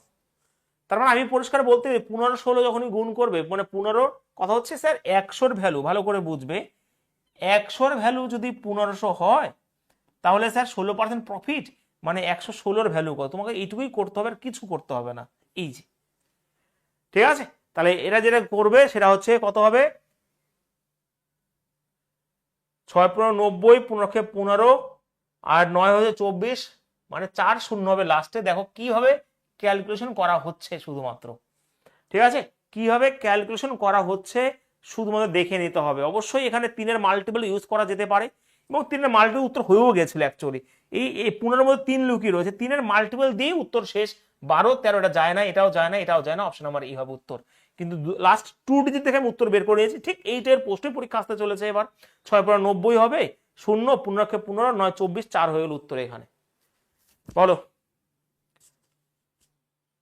S1: তার মানে আমি পরিষ্কার বলতে 15 16 যখনই গুণ করবে, মানে 15 কথা হচ্ছে স্যার 100 ভ্যালু, ভালো করে বুঝবে, 100 ভ্যালু যদি 1500 হয়, তাহলে স্যার 16% প্রফিট, মানে 116 ভ্যালু কত, তোমাকে এইটুকুই করতে হবে, আর কিছু করতে হবে না, এই যে। ঠিক আছে, তাহলে এরা যেটা করবে সেটা হচ্ছে কত হবে, 6 15 90, 15 15, আর 9 হচ্ছে 24, মানে 4 শূন্য হবে লাস্টে। দেখো কিভাবে ক্যালকুলেশন করা হচ্ছে শুধুমাত্র, ঠিক আছে, কিভাবে ক্যালকুলেশন করা হচ্ছে শুধুমাত্র দেখে নিতে হবে। অবশ্যই এখানে 3 এর মাল্টিপল ইউজ করা যেতে পারে, এবং 3 এর মাল্টিপল উত্তর হয়েও গেছিল অ্যাকচুয়ালি। এই 15 মধ্যে 3 লুকিয়ে রয়েছে, 3 এর মাল্টিপল দিয়ে উত্তর শেষ। 12 13 এটা যায় না, এটাও যায় না, এটাও যায় না, অপশন নাম্বার এই হবে উত্তর। কিন্তু লাস্ট 2 ডিজিট থেকে আমি উত্তর বের করে নিয়েছি। ঠিক এইটার প্রশ্নের পরীক্ষা আসতে চলেছে এবার, 6 15 90 হবে, শূন্য, 15 9 24, 4 হয়ে গেল উত্তর এখানে। বলো,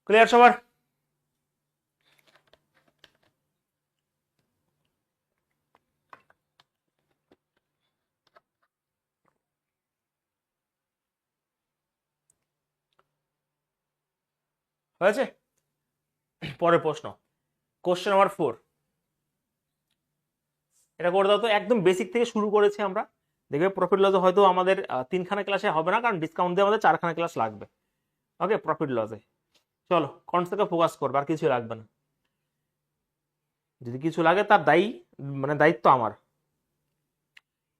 S1: ক্লিয়ার সবার? হয়েছে? পরের প্রশ্ন, কোশ্চেন নাম্বার 4, এটা করে দাও তো। একদম বেসিক থেকে শুরু করেছি আমরা, দেখবে প্রফিট লসে হয়তো আমাদের 3খানা ক্লাসে হবে না, কারণ ডিসকাউন্ট দিয়ে আমাদের 4খানা ক্লাস লাগবে। ওকে, প্রফিট লসে চলো কনসেপ্টে ফোকাস করবে, আর কিছু লাগবে না। যদি কিছু লাগে তার দায়িত্ব আমার।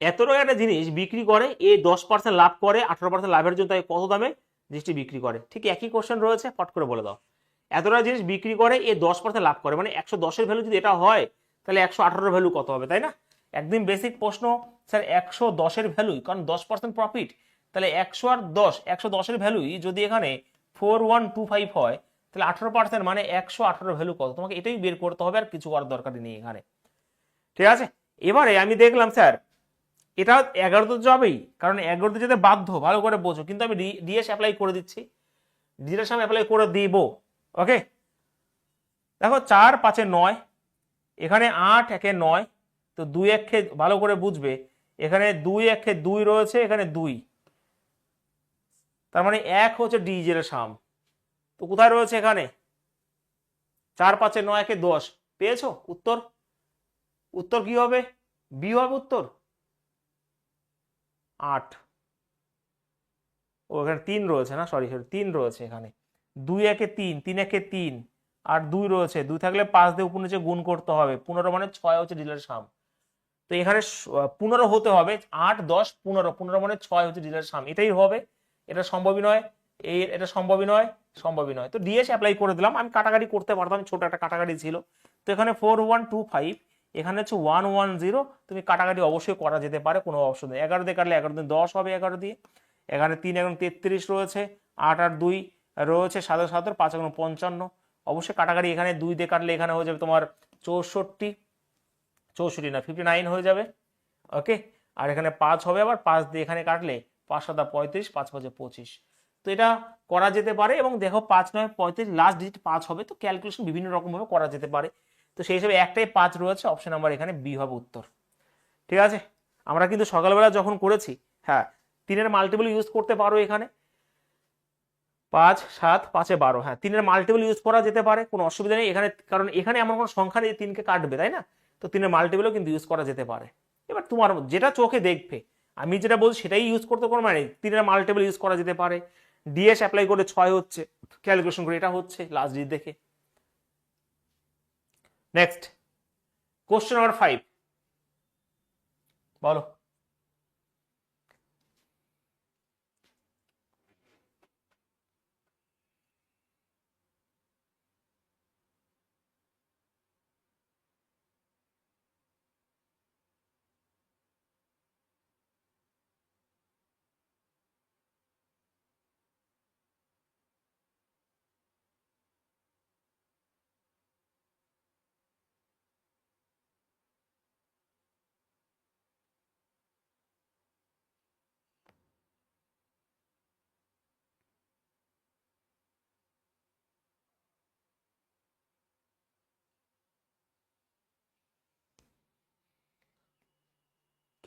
S1: এত টাকা একটা জিনিস বিক্রি করে, এ 10% লাভ করে, 18% লাভের জন্য তাই কত দামে জিনিসটি বিক্রি করে? ঠিক একই কোশ্চেন রয়েছে, ফট করে বলে দাও। এত টাকা জিনিস বিক্রি করে, এ 10% লাভ করে, মানে 110-এর ভ্যালু যদি এটা হয়, তাহলে 118-এর ভ্যালু কত হবে, তাই না? একদম বেসিক প্রশ্ন স্যার, 110-এর ভ্যালু, কারণ 10% প্রফিট, তাহলে 100 আর 10, 110-এর ভ্যালুই যদি এখানে 4125 হয়, তাহলে 18% মানে 118-এর ভ্যালু কত? তোমাকে এটাই বের করতে হবে, আর কিছু করার দরকারই নেই এখানে। ঠিক আছে, এবারে আমি দেখলাম স্যার এটা 11তে যাবেই, কারণ 11তে যেতে বাধ্য, ভালো করে বোঝো, কিন্তু আমি ডিএস অ্যাপ্লাই করে দিচ্ছি, ডিএস আমি অ্যাপ্লাই করে দিব। ওকে, দেখো 4 5 9, এখানে 8 1 9, তো 2 1 ভালো করে বুঝবে, এখানে 2 1 2 রয়েছে, এখানে 2, তার মানে 1 হচ্ছে ডিজের সাম। তো কোথায় রয়েছে? এখানে 4 5 9 1 10, পেয়েছো উত্তর? উত্তর কি হবে? বি হবে উত্তর। 8, ও এখানে 3 রয়েছে না, সরি 3 রয়েছে এখানে, 2 1 3, 3 1 3, আর 2 রয়েছে, 2 থাকলে 5 দিয়ে উপর নিচে গুণ করতে হবে, 15 মানে 6 হচ্ছে ডিলার সাম। তো এখানে 15 হতে হবে, 8 10 15, 15 মানে 6 হচ্ছে ডিলার সাম, এটাই হবে। এটা সম্ভবই নয়, এটা সম্ভবই নয়, সম্ভবই নয়। তো ডিএস অ্যাপ্লাই করে দিলাম, আমি কাটাকাটি করতে পারতাম, ছোট একটা কাটাকাটি ছিল। তো এখানে 4125, এখানে হচ্ছে 110, তুমি কাটাকাটি অবশ্যই করা যেতে পারে, কোনো অপশন নেই। 11 দিয়ে কাটলে 11 দিয়ে 10 হবে, 11 দিয়ে। এখানে 3 এবং 33 রয়েছে, 8 আর 2 রয়েছে, 7 7, 5 এবং 55, অবশ্যই কাটাকাটি। এখানে 2 দিয়ে কাটলে এখানে হয়ে যাবে তোমার 64, 64 না 59 হয়ে যাবে। ওকে, আর এখানে 5 হবে, আবার 5 দিয়ে এখানে কাটলে 5 7 35, 5 5 25। তো এটা করা যেতে পারে, এবং দেখো 5 9 35, লাস্ট ডিজিট 5 হবে, তো ক্যালকুলেশন বিভিন্ন রকম ভাবে করা যেতে পারে। তো সেই হিসেবে একটাই 5 রয়েছে, অপশন নাম্বার এখানে বি হবে উত্তর। ঠিক আছে, আমরা কিন্তু সকালবেলা যখন করেছি, হ্যাঁ 3-এর মাল্টিপল ইউজ করতে পারো এখানে, 5 7 5 12, হ্যাঁ 3-এর মাল্টিপল ইউজ করা যেতে পারে, কোনো অসুবিধা নেই এখানে, কারণ এখানে এমন কোনো সংখ্যা নেই 3কে কাটবে, তাই না? তো 3-এর মাল্টিপলও কিন্তু ইউজ করা যেতে পারে। এবার তোমার যেটা চোখে দেখবে, আমি যেটা বলছি সেটাই ইউজ করতে, কোনো মানে 3-এর মাল্টিপল ইউজ করা যেতে পারে। ডিএস অ্যাপ্লাই করে 6 হচ্ছে, ক্যালকুলেশন করে এটা হচ্ছে, লাস্ট ডিজিট দেখে। নেক্সট, কোশ্চেন নাম্বার 5, বলো।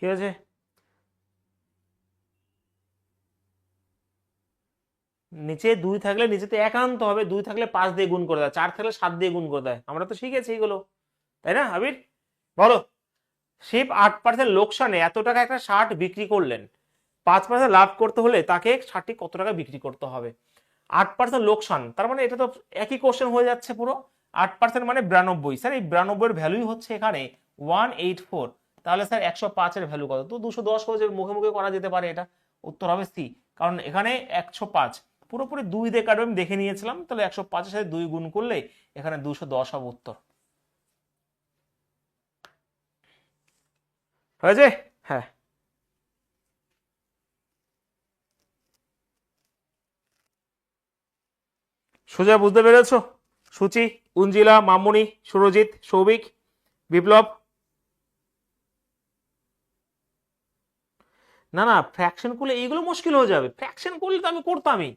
S1: কি হয়েছে? নিচে 2 থাকলে নিচেতে 1 আনতে হবে, 2 থাকলে 5 দিয়ে গুণ করে দেয়, 4 থাকলে 7 দিয়ে গুণ করে দেয়, আমরা তো শিখেছি এগুলো, তাই না আবির? বলো, শিপ 8% লোকসানে এত টাকা একটা শার্ট বিক্রি করলেন, 5% লাভ করতে হলে তাকে শার্টটি কত টাকা বিক্রি করতে হবে? 8% লোকসান, তার মানে এটা তো একই কোশ্চেন হয়ে যাচ্ছে পুরো। 8% মানে 92, স্যার এই 92-এর ভ্যালুই হচ্ছে এখানে 184, তাহলে স্যার 105-এর ভ্যালু কত? তো 210 হয়ে মুখে মুখে করা যেতে পারে, এটা উত্তর হবে সি, কারণ এখানে 105 পুরোপুরি 2 দিয়ে কাটবে, আমি দেখে নিয়েছিলাম, তাহলে 105-এর সাথে 2 গুণ করলে এখানে 210 হবে উত্তর। হয়েছে? হ্যাঁ, সোজা বুঝতে পেরেছো? সুচি, উঞ্জিলা, মামুনি, সুরজিৎ, সৌভিক, বিপ্লব, না না, ফ্র্যাকশন করলে এইগুলো মুশকিল হয়ে যাবে, ফ্র্যাকশন করলে তো আমি করতামই,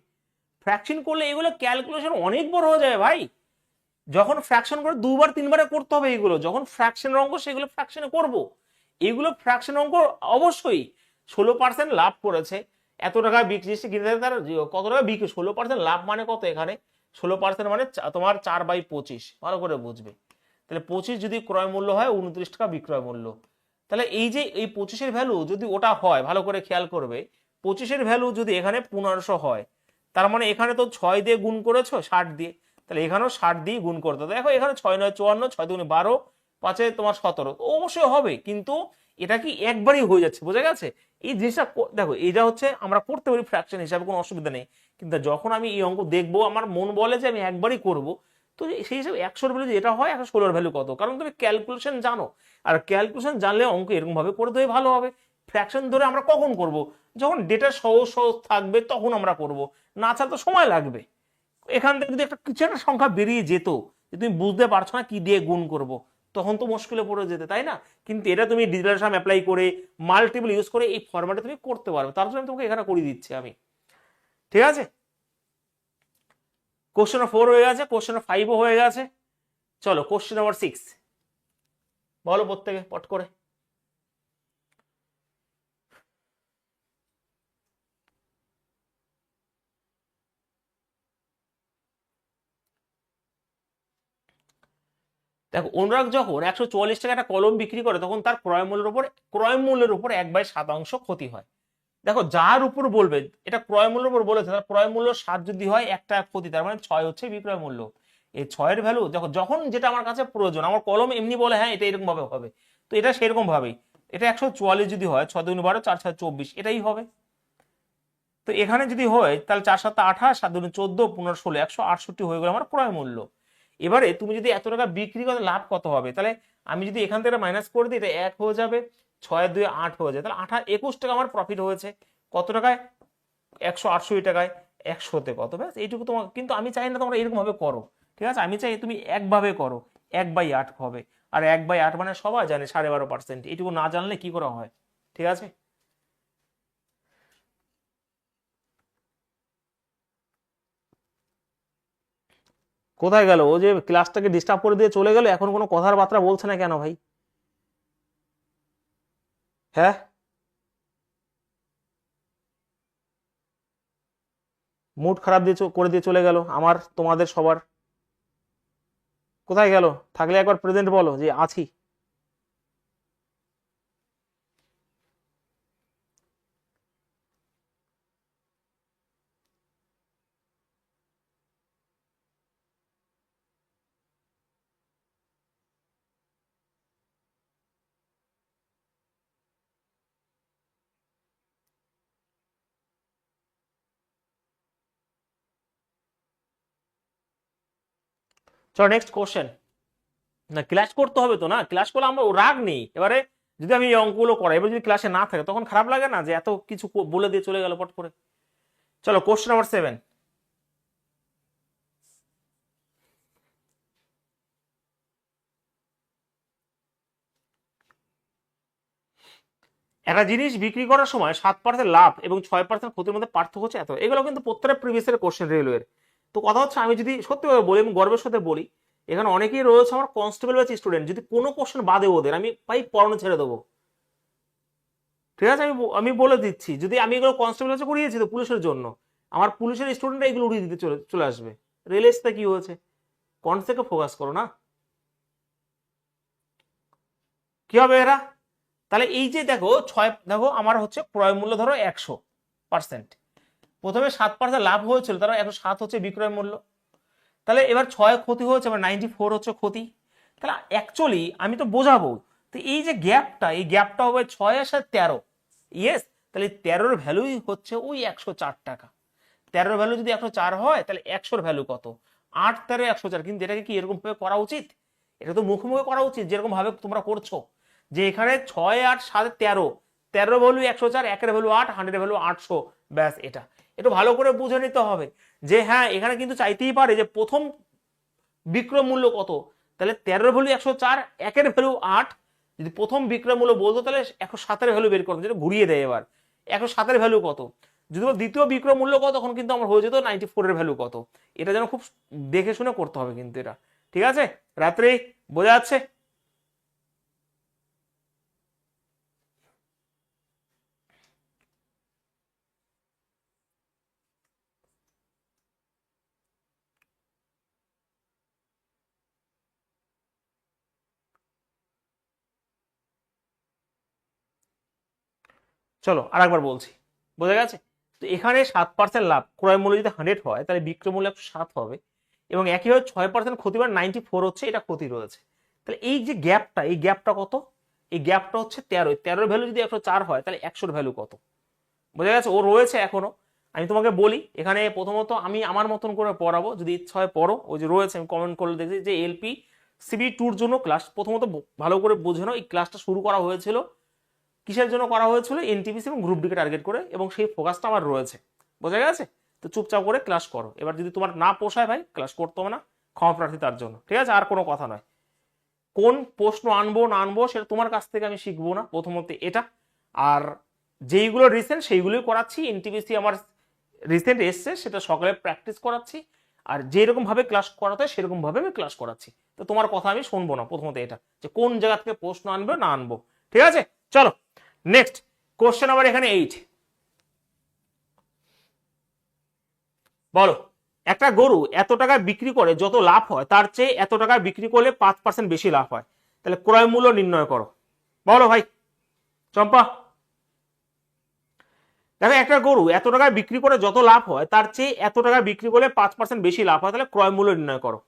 S1: ফ্র্যাকশন করলে এগুলো ক্যালকুলেশন অনেক বড় হয়ে যাবে ভাই। যখন ফ্র্যাকশন করে দুবার তিনবারে করতে হবে এগুলো, যখন ফ্র্যাকশনের অঙ্ক সেগুলো ফ্র্যাকশনে করব, এগুলো ফ্র্যাকশন অঙ্ক অবশ্যই। 16% লাভ করেছে, এত টাকা বিক্রি কিনতে তার কত টাকা বিক্রি, 16% লাভ মানে কত এখানে, 16% মানে তোমার 4/25, ভালো করে বুঝবে। তাহলে 25 যদি ক্রয় মূল্য হয় 29 টাকা বিক্রয় মূল্য, তাহলে এই যে এই 25-এর ভ্যালু যদি ওটা হয়, ভালো করে খেয়াল করবে, 25-এর ভ্যালু যদি এখানে 1500 হয়, তার মানে এখানে তো 6 দিয়ে গুণ করেছো 60 দিয়ে, তাহলে এখানেও 60 দিয়ে গুণ করতে হবে। দেখো এখানে 6 9 54, 6 2 12, 5 তোমার 17, অবশ্যই হবে, কিন্তু এটা কি একবারই হয়ে যাচ্ছে, বোঝা গেছে? এই জিনিসটা দেখো, এটা হচ্ছে আমরা করতে পারি ফ্র্যাকশন হিসাবে, কোনো অসুবিধা নেই, কিন্তু যখন আমি এই অঙ্ক দেখবো আমার মন বলে যে আমি একবারই করব, তো সেই হিসাবে 100-এর ভ্যালু যেটা হয় 116-এর ভ্যালু কত, কারণ তুমি ক্যালকুলেশন জানো, আর ক্যালকুলেশন জানলে অঙ্ক এরকম ভাবে করে দেবে ভালো হবে। ফ্র্যাকশন ধরে আমরা কখন করব, যখন ডেটা সহজ সহজ থাকবে তখন আমরা করব, না ছাড়া তো সময় লাগবে। এখান থেকে যদি একটা কিছু একটা সংখ্যা বেরিয়ে যেত যে তুমি বুঝতে পারছো না কি দিয়ে গুণ করব, তখন তো মুশকিলে পড়ে যেতে, তাই না? কিন্তু এটা তুমি ডিজিটাল সাম অ্যাপ্লাই করে মাল্টিপল ইউজ করে এই ফরম্যাটে তুমি করতে পারবে, তার জন্য আমি তোমাকে এখানে করে দিচ্ছি আমি, ঠিক আছে? কোশ্চেন 4 হয়ে গেছে, কোশ্চেন 5ও হয়ে গেছে। চলো কোশ্চেন নাম্বার 6 বলো প্রত্যেকে পট করে। দেখো, অনুরাগ যখন 144 টাকা একটা কলম বিক্রি করে তখন তার ক্রয় মূল্যের উপর 1/7 ক্ষতি হয়। দেখো যার উপর বলবে, এটা ক্রয় মূল্যের উপর বলেছে, তার ক্রয় মূল্য 7 যদি হয় 1 টাকা ক্ষতি, তার মানে 6 হচ্ছে বিক্রয় মূল্য। এই 6-এর ভ্যালু দেখো, যখন যেটা আমার কাছে প্রয়োজন, আমার কলম এমনি বলে হ্যাঁ এটা এরকম ভাবে হবে, তো এটা সেরকম ভাবেই, এটা 144 যদি হয় 6 2 12, 4 6 24, এটাই হবে। তো এখানে যদি হয় তাহলে 4 7 28, 7 2 14, 15 16, 168 হয়ে গেল আমার ক্রয় মূল্য। এবারে তুমি যদি এত টাকা বিক্রি করে লাভ কত হবে, তাহলে আমি যদি এখান থেকে মাইনাস করে দিই, এটা 1 হয়ে যাবে, 6 2 8 হয়ে যায়, তাহলে 21 টাকা আমার প্রফিট হয়েছে। কত টাকায়? 168 টাকায়। 100-তে কত, ব্যাস এইটুকু তোমার। কিন্তু আমি চাই না তোমরা এরকম ভাবে করো, ঠিক আছে? আমি চাই তুমি একভাবে করো, 1/8 হবে, আর 1/8 মানে সবাই জানে 12.5%, এইটুকু না জানলে কি করে হয়, ঠিক আছে? কোথায় গেল ও, যে ক্লাসটাকে ডিস্টার্ব করে দিয়ে চলে গেল, এখন কোনো কথার বার্তা বলছে না কেন ভাই? হ্যাঁ, মুড খারাপ দিয়ে করে দিয়ে চলে গেল আমার তোমাদের সবার। কোথায় গেল? থাকলে একবার প্রেজেন্ট বলো যে আছি। চলো নেক্সট কোশ্চেন। না, ক্লাস করতে হবে তো, না ক্লাস করলে আমরা রাগ নেই। এবারে যদি আমি এই অঙ্কগুলো করাই, এবার যদি ক্লাসে না থাকে তখন খারাপ লাগে না যে এত কিছু বলে দিয়ে চলে গেল পট করে। চলো কোশ্চেন নাম্বার 7। একটা জিনিস বিক্রি করার সময় 7% লাভ এবং 6% ক্ষতির মধ্যে পার্থক্য হচ্ছে এত। এগুলো কিন্তু প্রত্যেকটা প্রিভিয়াস কোশ্চেন রেলওয়ের। তো কথা হচ্ছে, আমি যদি সত্যি করে বলি, আমি গর্বের সাথে বলি, এখানে অনেকেই রয়েছে আমার কনস্টেবল ব্যাচ স্টুডেন্ট, যদি কোনো কোশ্চেন বাদে ওদের, আমি ভাই পড়ানো ছেড়ে দেবো, ঠিক আছে? আমি বলে দিচ্ছি, যদি আমি এগুলো কনস্টেবল ব্যাচে করিয়েছি তো পুলিশের জন্য, আমার পুলিশের স্টুডেন্টরা এগুলো উড়িয়ে দিতে চলে চলে আসবে। রেলেসটা কি হয়েছে, কনসেপ্টে ফোকাস করো না, কি হবে এরা? তাহলে এই যে দেখো 6, দেখো আমার হচ্ছে ক্রয় মূল্য ধরো 100%, প্রথমে 7% লাভ হয়েছিল, তারা 107 হচ্ছে বিক্রয় মূল্য। তাহলে এবার 6 ক্ষতি হয়েছে, এবার 94 হচ্ছে ক্ষতি। তাহলে অ্যাকচুয়ালি আমি তো বোঝাবো, তো এই যে গ্যাপটা, এই গ্যাপটা হবে 6 আর 13, ইয়েস। তাহলে 13-এর ভ্যালুই হচ্ছে ওই 104 টাকা। 13-এর ভ্যালু যদি 104 হয়, তাহলে 100-এর ভ্যালু কত? 8 13 104। কিন্তু এটাকে কি এরকম ভাবে করা উচিত? এটা তো মুখোমুখি করা উচিত, যেরকম ভাবে তোমরা করছো, যে এখানে 6 8 7 13, 13 ভ্যালু 104, 1-এর ভ্যালু 8, 100-এর ভ্যালু 800, ব্যাস। এটা একটু ভালো করে বুঝে নিতে হবে যে হ্যাঁ, এখানে কিন্তু চাইতেই পারে যে প্রথম বিক্রয় মূল্য কত, তাহলে 13-এর ভ্যালু 104, 1-এর ভ্যালু 8, যদি প্রথম বিক্রয় মূল্য বলতো তাহলে 107-এর ভ্যালু বের করতো, যেটা ঘুরিয়ে দেয় এবার। 107 এর ভ্যালু কত, যদি দ্বিতীয় বিক্রয় মূল্য কত, তখন কিন্তু আমার হয়ে যেত 94 এর ভ্যালু কত। এটা যেন খুব দেখে শুনে করতে হবে কিন্তু এটা, ঠিক আছে? রাত্রে বোঝা যাচ্ছে? চলো আরেকবার বলছি, বোঝা গেছে? তো এখানে 7% লাভ, ক্রয় মূল্য যদি 100 হয় তাহলে বিক্রয় মূল্য 107 হবে, এবং একইভাবে 6% ক্ষতি মানে 94 হচ্ছে, এটা ক্ষতি রয়েছে। তাহলে এই যে গ্যাপটা, এই গ্যাপটা কত? এই গ্যাপটা হচ্ছে 13, 13 ভ্যালু যদি 104 হয় তাহলে 100 ভ্যালু কত? বোঝা গেছে? ও রয়েছে এখনো। আমি তোমাকে বলি, এখানে প্রথমত আমি আমার মতন করে পড়াবো, যদি ইচ্ছা হয় পড়ো, ওই যে রয়েছে আমি কমেন্ট করলে দেখছি যে এলপি সিবি টুর জন্য ক্লাস। প্রথমত ভালো করে বোঝে নাও, এই ক্লাসটা শুরু করা হয়েছিল কিসের জন্য করা হয়েছিল? এনটিপিসি এবং গ্রুপ ডিকে টার্গেট করে, এবং সেই ফোকাসটা আমার রয়েছে। বোঝা গেছে? তো চুপচাপ করে ক্লাস করো। এবার যদি তোমার না পোষায় ভাই, ক্লাস করতে হবে না, ক্ষমা প্রার্থী তার জন্য, ঠিক আছে? আর কোনো কথা নয়। কোন প্রশ্ন আনবো না আনবো সেটা তোমার কাছ থেকে আমি শিখবো না, প্রথমত এটা। আর যেইগুলো রিসেন্ট সেইগুলোই করাচ্ছি, এনটিপিসি আমার রিসেন্ট এসছে সেটা সকালে প্র্যাকটিস করাচ্ছি, আর যেরকম ভাবে ক্লাস করাতে হয় সেরকম ভাবে আমি ক্লাস করাচ্ছি। তো তোমার কথা আমি শুনবো না, প্রথমত এটা, যে কোন জায়গা থেকে প্রশ্ন আনবে না আনবো, ঠিক আছে? চলো নেক্সট কোশ্চেন নাম্বার এখানে 8। বলো, একটা গরু এত টাকায় বিক্রি করে যত লাভ হয় তার চেয়ে এত টাকায় বিক্রি করলে 5% বেশি লাভ হয়, তাহলে ক্রয় মূল্য নির্ণয় করো। বলো ভাই চম্পা। দেখো, একটা গরু এত টাকায় বিক্রি করে যত লাভ হয় তার চেয়ে এত টাকায় বিক্রি করলে 5% বেশি লাভ হয়, তাহলে ক্রয় মূল্য নির্ণয় করো।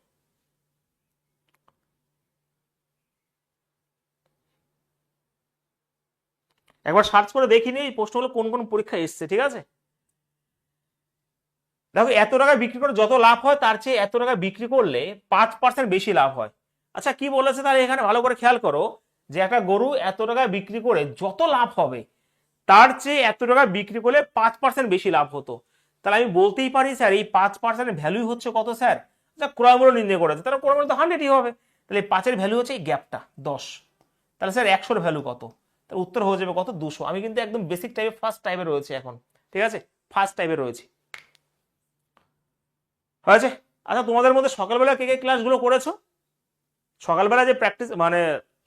S1: একবার সার্চ করে দেখিনি এই প্রশ্নগুলো কোন কোন পরীক্ষা এসছে, ঠিক আছে? দেখো, এত টাকায় বিক্রি করে যত লাভ হয় তার চেয়ে এত টাকায় বিক্রি করলে 5% বেশি লাভ হয়। আচ্ছা, কি বলেছে তাহলে এখানে ভালো করে খেয়াল করো, যে একটা গরু এত টাকায় বিক্রি করে যত লাভ হবে তার চেয়ে এত টাকায় বিক্রি করলে 5% বেশি লাভ হতো। তাহলে আমি বলতেই পারি স্যার এই 5% ভ্যালু হচ্ছে কত স্যার? আচ্ছা, ক্রয় মূল্য নির্ণয় করেছে, তাহলে ক্রয় মূল্য তো 100ই হবে। তাহলে এই 5-এর ভ্যালু হচ্ছে এই গ্যাপটা 10। তাহলে স্যার 100-র ভ্যালু কত? তাহলে উত্তর হয়ে যাবে কত? 200। আমি কিন্তু একদম বেসিক টাইপে ফার্স্ট টাইপে রয়েছে এখন, ঠিক আছে? ফার্স্ট টাইপে রয়েছে, হয়েছে? আচ্ছা, তোমাদের মধ্যে সকালবেলা কে কে ক্লাসগুলো করেছো? সকালবেলা যে প্র্যাকটিস মানে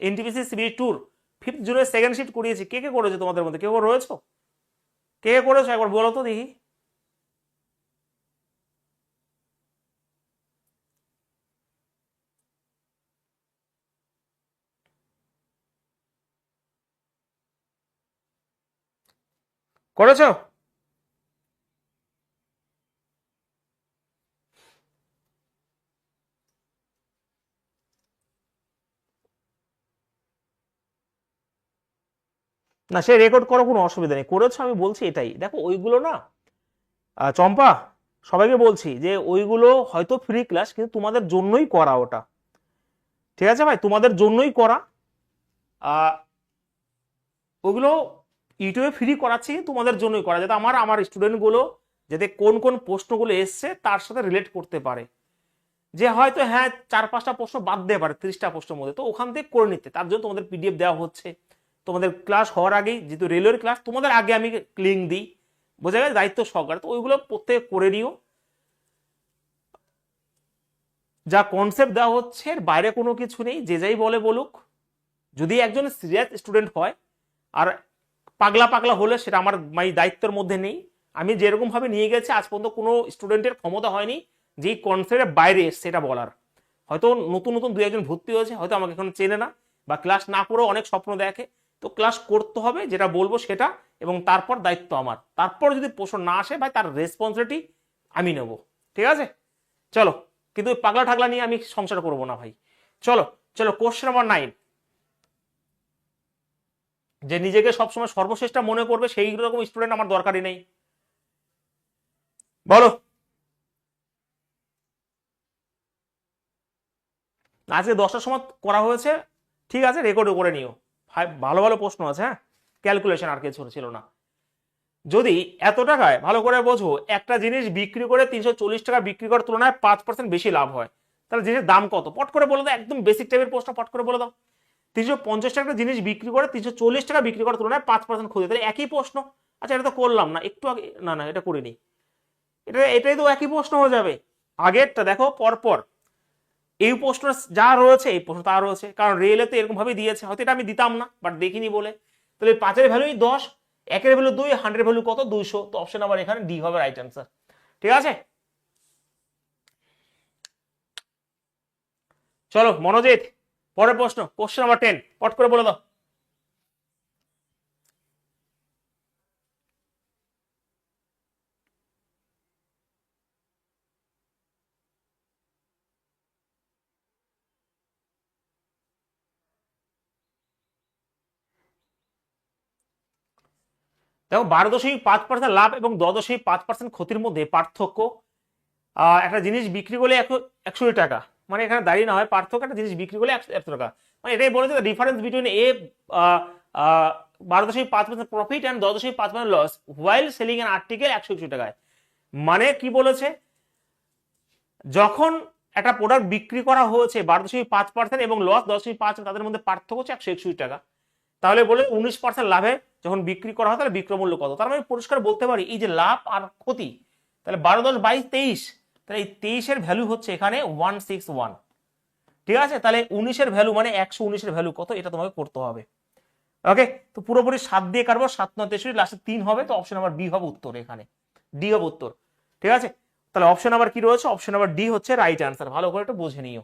S1: এনটিপিসি সিবি টুর 5th জুনের সেকেন্ড শিট করিয়েছি, কে কে করেছো তোমাদের মধ্যে? কেউ রয়েছো? কে কে করেছো একবার বলো তো দেখি। করেছো? না, সে রেকর্ড করো, কোনো অসুবিধা নেই, করেছো, আমি বলছি এটাই। দেখো ওইগুলো না, চম্পা, সবাইকে বলছি যে ওইগুলো হয়তো ফ্রি ক্লাস, কিন্তু তোমাদের জন্যই করা ওটা, ঠিক আছে ভাই? তোমাদের জন্যই করা। ওগুলো ইউটিউবে ফ্রি করাচ্ছি, তোমাদের জন্যই করা, যাতে আমার স্টুডেন্টগুলো যাতে কোন কোন প্রশ্নগুলো এসছে তার সাথে রিলেট করতে পারে। যে হয়তো হ্যাঁ 4-5টা প্রশ্ন বাদ দিতে পারে 30টা প্রশ্নের মধ্যে, তো ওখান থেকে করে নিতে, তার জন্য তোমাদের পিডিএফ দেওয়া হচ্ছে। তোমাদের ক্লাস হওয়ার আগেই, যেহেতু রেলওয়ের ক্লাস, তোমাদের আগে আমি লিঙ্ক দিই, বোঝা গেছে? দায়িত্ব সহকারে, তো ওইগুলো প্রত্যেকে করে নিও। যা কনসেপ্ট দেওয়া হচ্ছে এর বাইরে কোনো কিছু নেই, যে যাই বলে বলুক। যদি একজন সিরিয়াস স্টুডেন্ট হয়, আর পাগলা পাগলা হলে সেটা আমার দায়িত্বের মধ্যে নেই। আমি যেরকম ভাবে নিয়ে গেছি আজ পর্যন্ত কোনো স্টুডেন্টের ক্ষমতা হয়নি যে কনসেপ্টের বাইরে এসছে এটা বলার। হয়তো নতুন নতুন 2-1 ভর্তি হয়েছে, হয়তো আমাকে এখন চেনে না, বা ক্লাস না করেও অনেক স্বপ্ন দেখে। তো ক্লাস করতে হবে, যেটা বলবো সেটা, এবং তারপর দায়িত্ব আমার। তারপর যদি প্রশ্ন না আসে ভাই, তার রেসপন্সিবিলিটি আমি নেব, ঠিক আছে? চলো, কিন্তু পাগলা ঠাগলা নিয়ে আমি সংসার করবো না ভাই। চলো চলো, কোশ্চেন নাম্বার 9। যে নিজেকে সবসময় সর্বশ্রেষ্ঠ মনে করবে সেই রকম স্টুডেন্ট আমার দরকারই নেই। বলো। আজকে 10টার সময় করা হয়েছে, ঠিক আছে? রেকর্ড করে নিও। ভালো ভালো প্রশ্ন আছে, হ্যাঁ, ক্যালকুলেশন আর কিছু ছিল না। যদি এত টাকায়, ভালো করে বোঝো, একটা জিনিস বিক্রি করে 340 টাকা বিক্রি করার তুলনায় 5% বেশি লাভ হয়, তাহলে জিনিসের দাম কত? পট করে বলে দাও, একদম বেসিক টাইপের প্রশ্ন, পট করে বলে দাও। 350 টাকা জিনিস বিক্রি করে 340 টাকা বিক্রি করার তুলনায় 5% ক্ষতি, তাহলে একই প্রশ্ন। আচ্ছা এটা তো করলাম না, একটু আগে না এটা করিনি, এটাই তো একই প্রশ্ন হয়ে যাবে। আগেরটা দেখো পরপর, এই প্রশ্ন যা রয়েছে এই প্রশ্ন তা রয়েছে, কারণ রিয়েলে তো এরকম ভাবে দিয়েছে, হয়তো এটা আমি দিতাম না বাট দেখিনি বলে। তাহলে 5-এর ভ্যালুই 10, 1-এর ভ্যালু 2, 100-এর ভ্যালু কত 200, তো অপশন নাম্বার এখানে ডি হবে রাইট অ্যান্সার। ঠিক আছে, চলো মনোজিৎ পরের প্রশ্ন, কোশ্চেন নাম্বার 10 পট করে বলে দাও। দেখো 12.5% লাভ এবং 10.5% ক্ষতির মধ্যে পার্থক্য, একটা জিনিস বিক্রি করলে 100 টাকা, মানে এখানে দাঁড়িয়ে না হয় পার্থক্য, একটা জিনিস বিক্রি করলে 100 টাকা, মানে এটাই বলেছে difference between a 12.5% profit and 10.5% loss while selling an article 121 টাকায়। মানে কি বলেছে, যখন একটা প্রোডাক্ট বিক্রি করা হয়েছে 12.5% এবং লস 10.5, তাদের মধ্যে পার্থক্য হচ্ছে 161 টাকা, তাহলে বলে 19% লাভে যখন বিক্রি করা হয় তাহলে বিক্রয় মূল্য কত। তার মানে পরিষ্কার বলতে পারি এই যে লাভ আর ক্ষতি, তাহলে 12, 10, 22, 23, তাহলে এই 23-এর ভ্যালু হচ্ছে এখানে 161। ঠিক আছে, তাহলে 19-এর ভ্যালু মানে 119-এর ভ্যালু কত এটা তোমাকে করতে হবে। ওকে, তো পুরোপুরি 7 দিয়ে কাটবো, 7, 9, 63, লাস্টে 3 হবে, তো অপশন নাম্বার বি হবে উত্তর, এখানে ডি হবে উত্তর। ঠিক আছে, তাহলে অপশন নাম্বার কি রয়েছে, অপশন নাম্বার ডি হচ্ছে রাইট অ্যান্সার, ভালো করে একটু বুঝে নিও।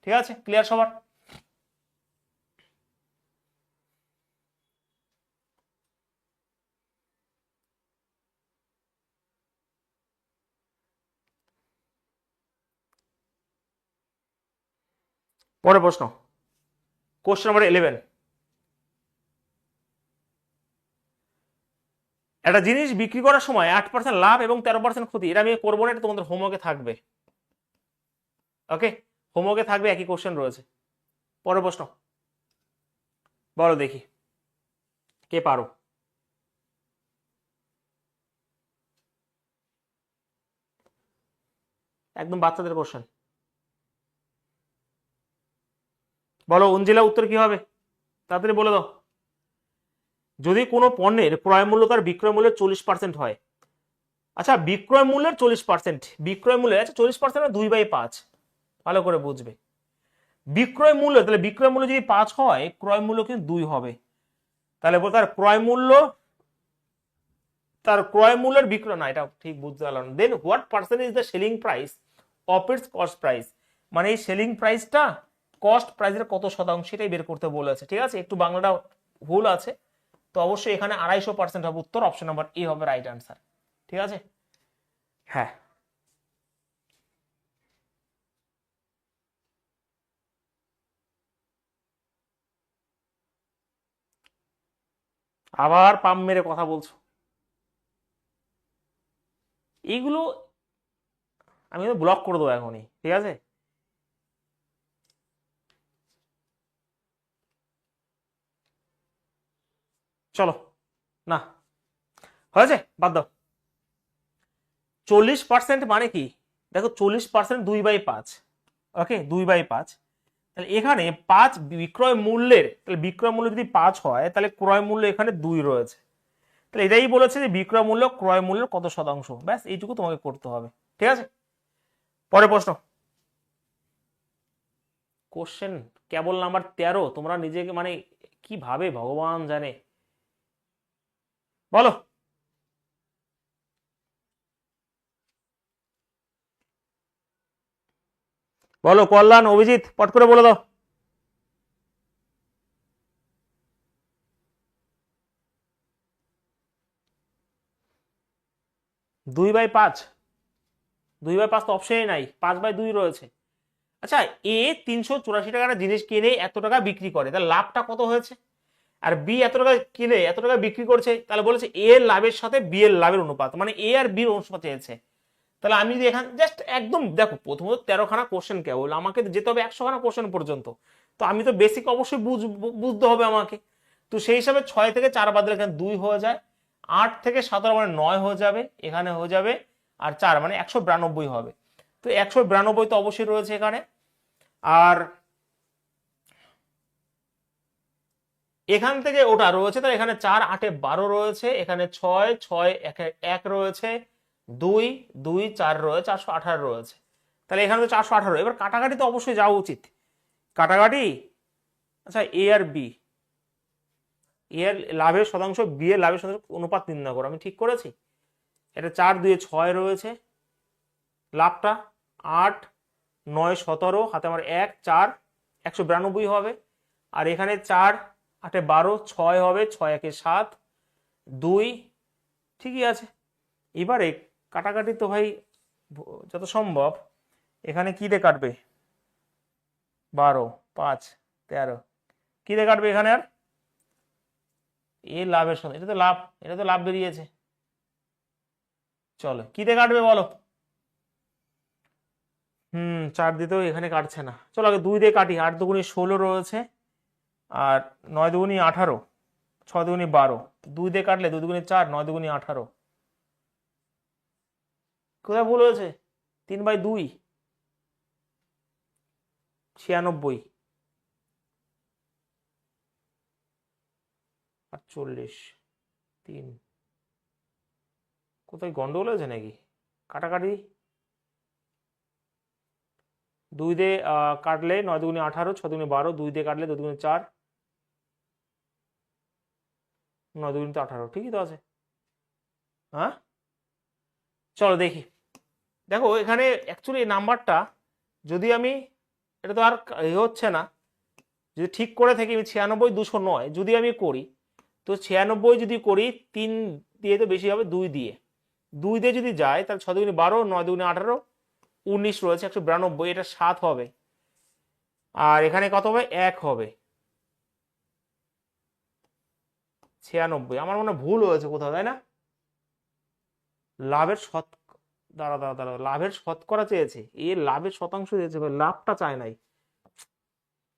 S1: ঠিক আছে, ক্লিয়ার সবার? পরের প্রশ্ন, কোশ্চেন নাম্বার 11, একটা জিনিস বিক্রি করার সময় 8% লাভ এবং 13% ক্ষতি, এটা আমি করবো না, এটা তোমাদের হোমওয়ার্কে থাকবে। ওকে, হোমওয়ার্কে থাকবে, একই কোশ্চেন রয়েছে। পরের প্রশ্ন বলো দেখি কে পারো। একদম বাচ্চাদের কোশ্চেন, বলো অঞ্জিলা উত্তর কি হবে, তাড়াতাড়ি বলে দাও। যদি কোনো পণ্যের ক্রয় মূল্য তার বিক্রয় মূল্যের 40% হয়, আচ্ছা বিক্রয় মূল্যের 40%, বিক্রয় মূল্যের, আচ্ছা 40% 2/5, ভালো করে বুঝবে। বিক্রয় মূল্য, তাহলে বিক্রয় মূল্য যদি 5 হয়, ক্রয় মূল্য কিন্তু 2 হবে, তাহলে তার ক্রয় মূল্য, তার ক্রয় মূল্যের বিক্রয়, না এটা ঠিক বুঝতে পারলাম। Then what percent is the selling price of its cost price, মানে এই সেলিং প্রাইসটা কস্ট প্রাইসের কত শতাংশ সেটাই বের করতে বলেছে। ঠিক আছে, একটু বাংলাটা ভুল আছে, তো অবশ্যই এখানে 250% হবে উত্তর, অপশন নাম্বার এ হবে রাইট অ্যান্সার। ঠিক আছে, হ্যাঁ আবার পাম মেরে কথা বলছো, এইগুলো আমি কিন্তু ব্লক করে দেবো এখনই। ঠিক আছে, চলো না হয়েছে, বাদ দাও। 40% মানে কি, দেখো 40% 2/5, ওকে 2/5, তাহলে এখানে 5 বিক্রয় মূল্যের, তাহলে বিক্রয় মূল্য যদি 5 হয় তাহলে ক্রয় মূল্য এখানে 2 রয়েছে, তাহলে এটাই বলেছে যে বিক্রয় মূল্য ক্রয় মূল্যের কত শতাংশ, ব্যাস এইটুকু তোমাকে করতে হবে। ঠিক আছে, পরের প্রশ্ন, কোশ্চেন কেবল নাম্বার 13, তোমরা নিজেকে মানে কি ভাবে ভগবান জানে, বলো। বলো কল্যাণ, অভিজিৎ পট করে বলে দাও। 2/5, 2/5 তো অপশনই নাই, 5/2 রয়েছে। আচ্ছা এ 384 টাকার জিনিস কিনে এত টাকা বিক্রি করে, তাহলে লাভটা কত হয়েছে, আর বি এত টাকা কিনে এত টাকা বিক্রি করছে, তাহলে বলেছে এ এর লাভের সাথে বি এর লাভের অনুপাত, মানে এ আর বির অনুপাত চেয়েছে। তাহলে আমি যদি এখানে জাস্ট একদম দেখো, প্রথমত 13খানা কোশ্চেন কেবল, আমাকে যেতে হবে 100খানা কোশ্চেন পর্যন্ত, তো আমি তো বেসিক অবশ্যই বুঝতে হবে আমাকে, তো সেই হিসাবে 6 থেকে 4 বাদ দিলে এখানে 2 হয়ে যায়, 8 থেকে 17 মানে 9 হয়ে যাবে, এখানে হয়ে যাবে, আর 4 মানে 192 হবে, তো 192 তো অবশ্যই রয়েছে এখানে। আর এখান থেকে ওটা রয়েছে, তাহলে এখানে 4 8 12 রয়েছে, এখানে 6 6 1 রয়েছে, 2 2 4 রয়েছে, 418 রয়েছে। তাহলে এখানে তো 418। এবার কাটাকাটি তো অবশ্যই যাওয়া উচিত, কাটাকাটি। আচ্ছা, এ আর বি, এ এর লাভের শতাংশ, বি এর লাভের শতাংশ অনুপাত নির্ণয় করো। আমি ঠিক করেছি। এটা 4 2 6 রয়েছে, লাভটা 8 9 17, হাতে আমার 1 4 192 হবে। আর এখানে 4 8 12 6 হবে, 6 1 7 2, ঠিকই আছে। এবারে কাটাকাটি তো ভাই যত সম্ভব এখানে কি দিয়ে কাটবে, 12 5 13, কি দিয়ে কাটবে এখানে? আর এ লাভের সঙ্গে, এটা তো লাভ, এটা তো লাভ বেরিয়েছে। চলো কি দিয়ে কাটবে বলো? 4 দিতেও এখানে কাটছে না। চলো আগে 2 দিয়ে কাটি। 8 দুগুণি 16 রয়েছে, আর 9 দুগুণি 18, 6 দুগুণি 12, 2 দিয়ে কাটলে 2 দুগুণি 4, 9 দুগুণি 18। কোথায় ভুল হয়েছে? 3/2, 96, 48, 3। কোথায় গন্ডগোল হয়েছে নাকি? কাটাকাটি 2 দিয়ে কাটলে 9 দুগুণি 18, 6 দুগুণি 12, 2 দিয়ে কাটলে 2 দুগুণি 4, 9 দুগুণি 18, ঠিকই তো আছে। হ্যাঁ, চলো দেখি। দেখো এখানে অ্যাকচুয়ালি এই নাম্বারটা যদি আমি, এটা তো আর হচ্ছে না, যদি ঠিক করে থাকি আমি 96 209 যদি আমি করি, তো 96 যদি করি 3 দিয়ে তো বেশি হবে, 2 দিয়ে যদি যায় তাহলে 6 দুগুণি 12, 9 দুগুণি 18, 19 রয়েছে, 192, এটা 7 হবে। আর এখানে কত হবে? 1 হবে। 96, আমার মনে ভুল হয়েছে কোথাও, তাই না? লাভের দাঁড়া দাঁড়া দাঁড়া, লাভের শতকরা চেয়েছে, এর লাভের শতাংশ চেয়েছে, লাভটা চায় নাই,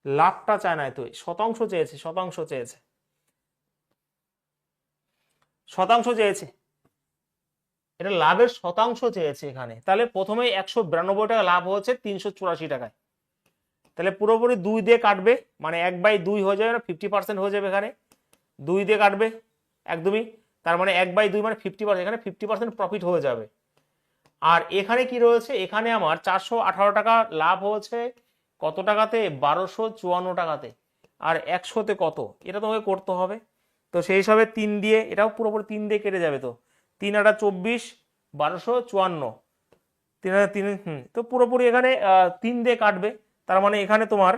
S1: লাভটা চায় নাই, তো শতাংশ চেয়েছে, শতাংশ চেয়েছে, শতাংশ চেয়েছে, এটা লাভের শতাংশ চেয়েছে এখানে। তাহলে প্রথমে 192 টাকা লাভ হচ্ছে 384 টাকায়। তাহলে পুরোপুরি 2 দিয়ে কাটবে, মানে 1/2 হয়ে যাবে না, 50% হয়ে যাবে এখানে। 2 দিয়ে কাটবে একদমই, তার মানে 1/2 মানে 50%, এখানে 50% প্রফিট হয়ে যাবে। আর এখানে কি রয়েছে? এখানে আমার 418 টাকা লাভ হয়েছে কত টাকাতে? 1254 টাকাতে। আর 100তে কত, এটা তোমাকে করতে হবে। তো সেই হিসাবে 3 দিয়ে, এটাও পুরোপুরি 3 দিয়ে কেটে যাবে। তো 3 8 24, 1254, 3 3, তো পুরোপুরি এখানে 3 দিয়ে কাটবে। তার মানে এখানে তোমার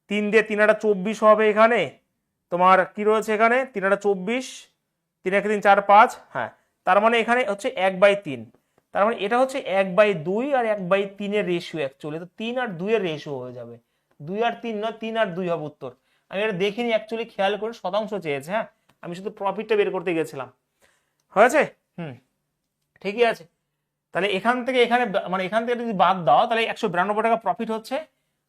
S1: 3 দিয়ে 3 8 24 হবে। এখানে তোমার কি রয়েছে? এখানে 3 8 24, 3 1 3 4 5, হ্যাঁ, তার মানে এখানে হচ্ছে 1/3। তার মানে এটা হচ্ছে 1/2 আর 1/3 এর রেশিও অ্যাকচুয়ালি। তো 3 আর 2 এর রেশিও হয়ে যাবে, 2 আর 3 নয়, 3 আর 2 হবে উত্তর। আমি এটা দেখিনি অ্যাকচুয়ালি, খেয়াল করে শতাংশ চেয়েছে। হ্যাঁ, আমি শুধু প্রফিটটা বের করতে গেছিলাম। হয়েছে? ঠিকই আছে। তাহলে এখান থেকে এখানে, মানে এখান থেকে যদি বাদ দাও তাহলে 192 টাকা প্রফিট হচ্ছে,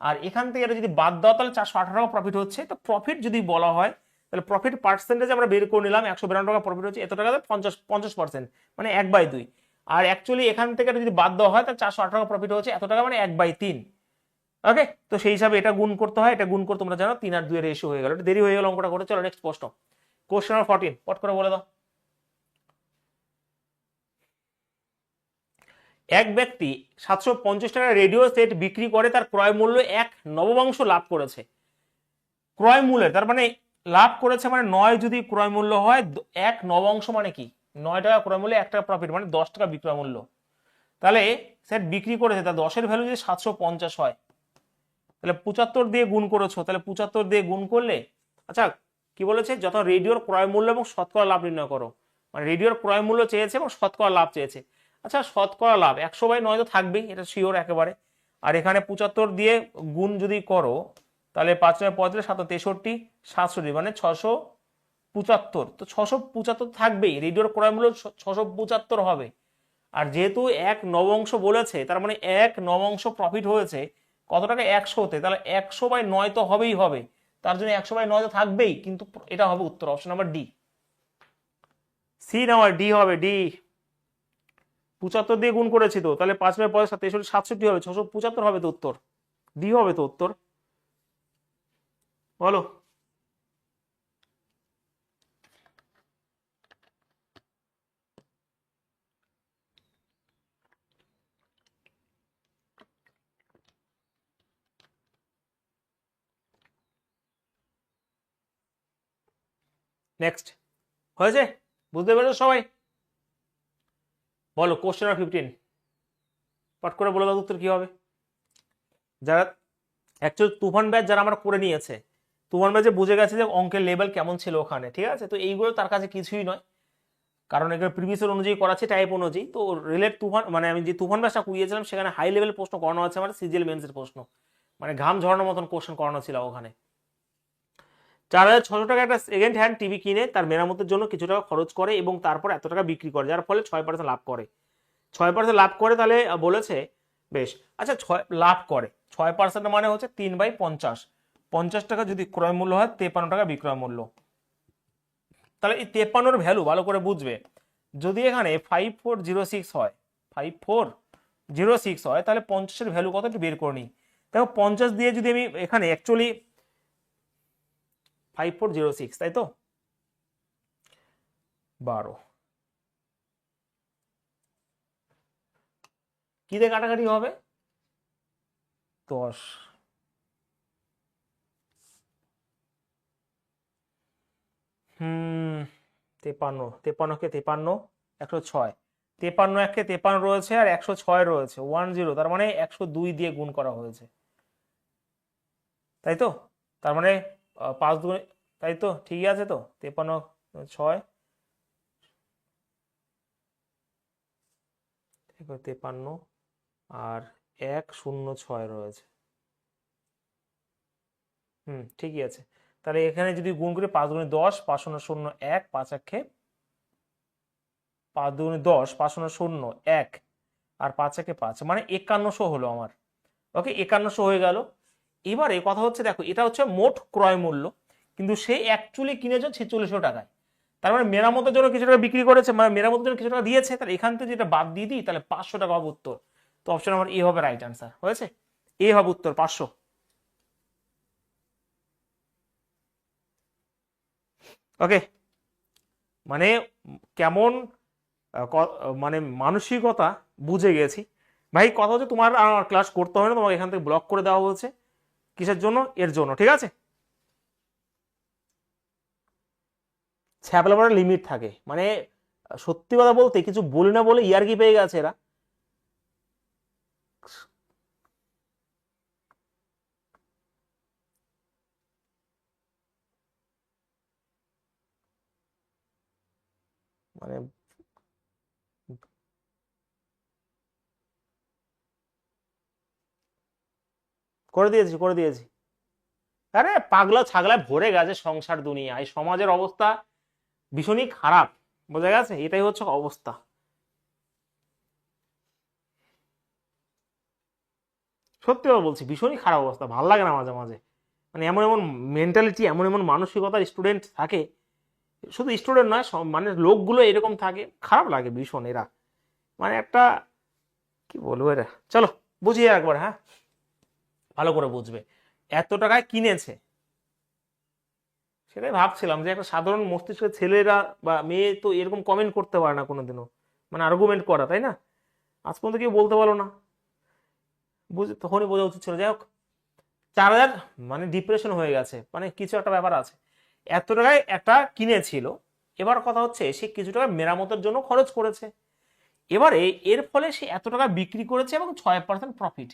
S1: আর এখান থেকে এটা যদি বাদ দাও তাহলে 418 টাকা প্রফিট হচ্ছে। তো প্রফিট যদি বলা হয় তাহলে প্রফিট পার্সেন্টেজ আমরা বের করে নিলাম, 192 টাকা প্রফিট হচ্ছে, এত টাকাতে 50%, মানে 1/2। আর অ্যাকচুয়ালি এখান থেকে যদি বাদ দেওয়া হয় তাহলে 408 টাকা প্রফিট হচ্ছে, এত টাকা মানে 1/3। ওকে, তো সেই হিসাবে এটা গুণ করতে হয়, এটা গুণ করে তোমরা জানো 3 আর 2 এর রেশিও হয়ে গেল। এটা দেরি হয়ে গেল অঙ্কটা করে। চলো নেক্সট প্রশ্ন, কোশ্চেন নাম্বার 14, পট করে বলে দাও। এক ব্যক্তি 750 টাকা রেডিও সেট বিক্রি করে তার ক্রয় মূল্য 1 নবমাংশ লাভ করেছে। ক্রয় মূল্যের, তার মানে লাভ করেছে মানে 9 যদি ক্রয় মূল্য হয়, 1 নবাংশ মানে কি? 9 টাকা ক্রয় মূল্যে 1 টাকা প্রফিট, মানে 10 টাকা বিক্রয় মূল্য। তাহলে সেট বিক্রি করেছে, তার 10 এর ভ্যালু যদি 750 হয়, তাহলে 75 দিয়ে গুণ করেছো, তাহলে 75 দিয়ে গুণ করলে, আচ্ছা কি বলেছে? যত রেডিওর ক্রয় মূল্য এবং শতকরা লাভ নির্ণয় করো। মানে রেডিওর ক্রয় মূল্য চেয়েছে এবং শতকরা লাভ চেয়েছে। আচ্ছা, শতকরা লাভ 100/9 তো থাকবেই, এটা শিওর একেবারে। আর এখানে 75 দিয়ে গুণ যদি করো তাহলে 5 9 35 7 63 67, মানে 675। তো 675 থাকবেই, রেডিওর ক্রয় মূল্য 675 হবে। আর যেহেতু 1 নবাংশ বলেছে, তার মানে 1 নবাংশ প্রফিট হয়েছে কত টাকা? 100তে। তাহলে 100/9 তো হবেই হবে, তার জন্য 100/9 তো থাকবেই, কিন্তু এটা হবে উত্তর, অপশন নাম্বার ডি। সি না, ডি হবে, ডি। 75 দিয়ে গুণ করেছি তো, তাহলে 5 9 65 63 67 হবে, 675 হবে তো উত্তর, ডি হবে তো উত্তর। বলো। নেক্সট হয়েছে, বুঝতে পেরেছো সবাই? বলো কোশ্চেন নাম্বার 15, পট করে বলে দাও উত্তর কি হবে। যারা অ্যাকচুয়ালি তুফান ব্যাচ যারা আমরা করে নিয়েছে, তুফান ব্যাচে বুঝে গেছে যে অঙ্কের লেভেল কেমন ছিল ওখানে, ঠিক আছে? তো এইগুলো তার কাছে কিছুই নয়, কারণ এগুলো প্রিভিয়াস অনুযায়ী করাচ্ছে, টাইপ অনুযায়ী। তো রিলেট তুফান মানে আমি যে তুফান ব্যাচটা করিয়েছিলাম সেখানে হাই লেভেল প্রশ্ন করানো আছে, আমার সিজিএল মেন্সের প্রশ্ন, মানে ঘাম ঝরানোর মতন কোশ্চেন করানো ছিল ওখানে। 4,600 টাকা একটা সেকেন্ড হ্যান্ড টিভি কিনে তার মেরামতের জন্য কিছু টাকা খরচ করে এবং তারপর এত টাকা বিক্রি করে, যার ফলে 6% লাভ করে। 6% লাভ করে, তাহলে বলেছে বেশ। আচ্ছা, 6 লাভ করে, 6% মানে হচ্ছে 3/50, 50 টাকা যদি ক্রয় মূল্য হয়, 53 টাকা বিক্রয় মূল্য। তাহলে এই 53-র ভ্যালু ভালো করে বুঝবে। যদি এখানে 5406 হয়, 5406 হয়, তাহলে 50-এর ভ্যালু কত একটু বের করে নিই। দেখো 50 দিয়ে যদি আমি এখানে অ্যাকচুয়ালি 5406, তাই তো 12 কি দিয়ে কাটাকাটি হবে, 10, হুম 53, 53 কে 53, 106, 53 একে 53 রয়েছে আর 106 রয়েছে, 10, তার মানে 102 দিয়ে গুণ করা হয়েছে, তাই তো? তার মানে 5 দুগুণে, তাই তো ঠিকই আছে তো, 53 6 53 আর 106 রয়েছে, ঠিকই আছে। তাহলে এখানে যদি গুণ করি 5 দুগুণে 10, 5 শূন্য শূন্য 1, 5 একে 5 দুগুণে 10, 5 শূন্য শূন্য 1 আর 5 একে 5, মানে 5100 হলো আমার। ওকে, 5100 হয়ে গেল। এবারে কথা হচ্ছে, দেখো এটা হচ্ছে মোট ক্রয় মূল্য, কিন্তু সে অ্যাকচুয়ালি কিনেছে 4600 টাকায়, তার মানে মেরামতের জন্য কিছু টাকা বিক্রি করেছে, মানে মেরামতের জন্য কিছু টাকা দিয়েছে, তাহলে এখান থেকে যেটা বাদ দিয়ে দিই তাহলে 500 টাকা হবে উত্তর। তো অপশন আমার এ হবে রাইট আনসার, হয়েছে? এ হবে উত্তর, 500। ওকে, মানে কেমন মানে মানসিকতা বুঝে গেছি। ভাই কথা হচ্ছে তোমার আর ক্লাস করতে হবে না, তোমাকে এখান থেকে ব্লক করে দেওয়া হয়েছে, কিসের জন্য? এর জন্য, ঠিক আছে? ছ্যাবলা পড়ার লিমিট থাকে, মানে সত্যি কথা বলতে কিছু বলি না বলে ইয়ার্কি পেয়ে গেছে এরা। মানে করে দিয়েছি, করে দিয়েছি। আরে পাগলা ছাগলায় ভরে গেছে সংসার দুনিয়া, এই সমাজের অবস্থা ভীষণই খারাপ, বোঝা গেছে? এটাই হচ্ছে অবস্থা। সত্যি কথা বলছি, ভীষণই খারাপ অবস্থা, ভাল লাগে না মাঝে মাঝে। মানে এমন এমন মেন্টালিটি, এমন এমন মানসিকতার স্টুডেন্ট থাকে, শুধু স্টুডেন্ট নয়, মানে লোকগুলো এরকম থাকে, খারাপ লাগে ভীষণ এরা, মানে একটা কি বলবো এরা। চলো বুঝিয়ে একবার, হ্যাঁ ভালো করে বুঝবে। এত টাকায় কিনেছে, সেটাই ভাবছিলাম যে একটা সাধারণ মস্তিষ্কের ছেলেরা বা মেয়ে তো এরকম কমেন্ট করতে পারে না কোনোদিনও, মানে আর্গুমেন্ট করা, তাই না? আজ পর্যন্ত কেউ বলতে পারলো না, বুঝে তখনই বোঝা উচিত ছিল। যাই হোক, 4,000, মানে ডিপ্রেশন হয়ে গেছে, মানে কিছু একটা ব্যাপার আছে। এত টাকায় একটা কিনেছিল, এবার কথা হচ্ছে সে কিছু টাকা মেরামতের জন্য খরচ করেছে, এবারে এর ফলে সে এত টাকা বিক্রি করেছে এবং 6% প্রফিট।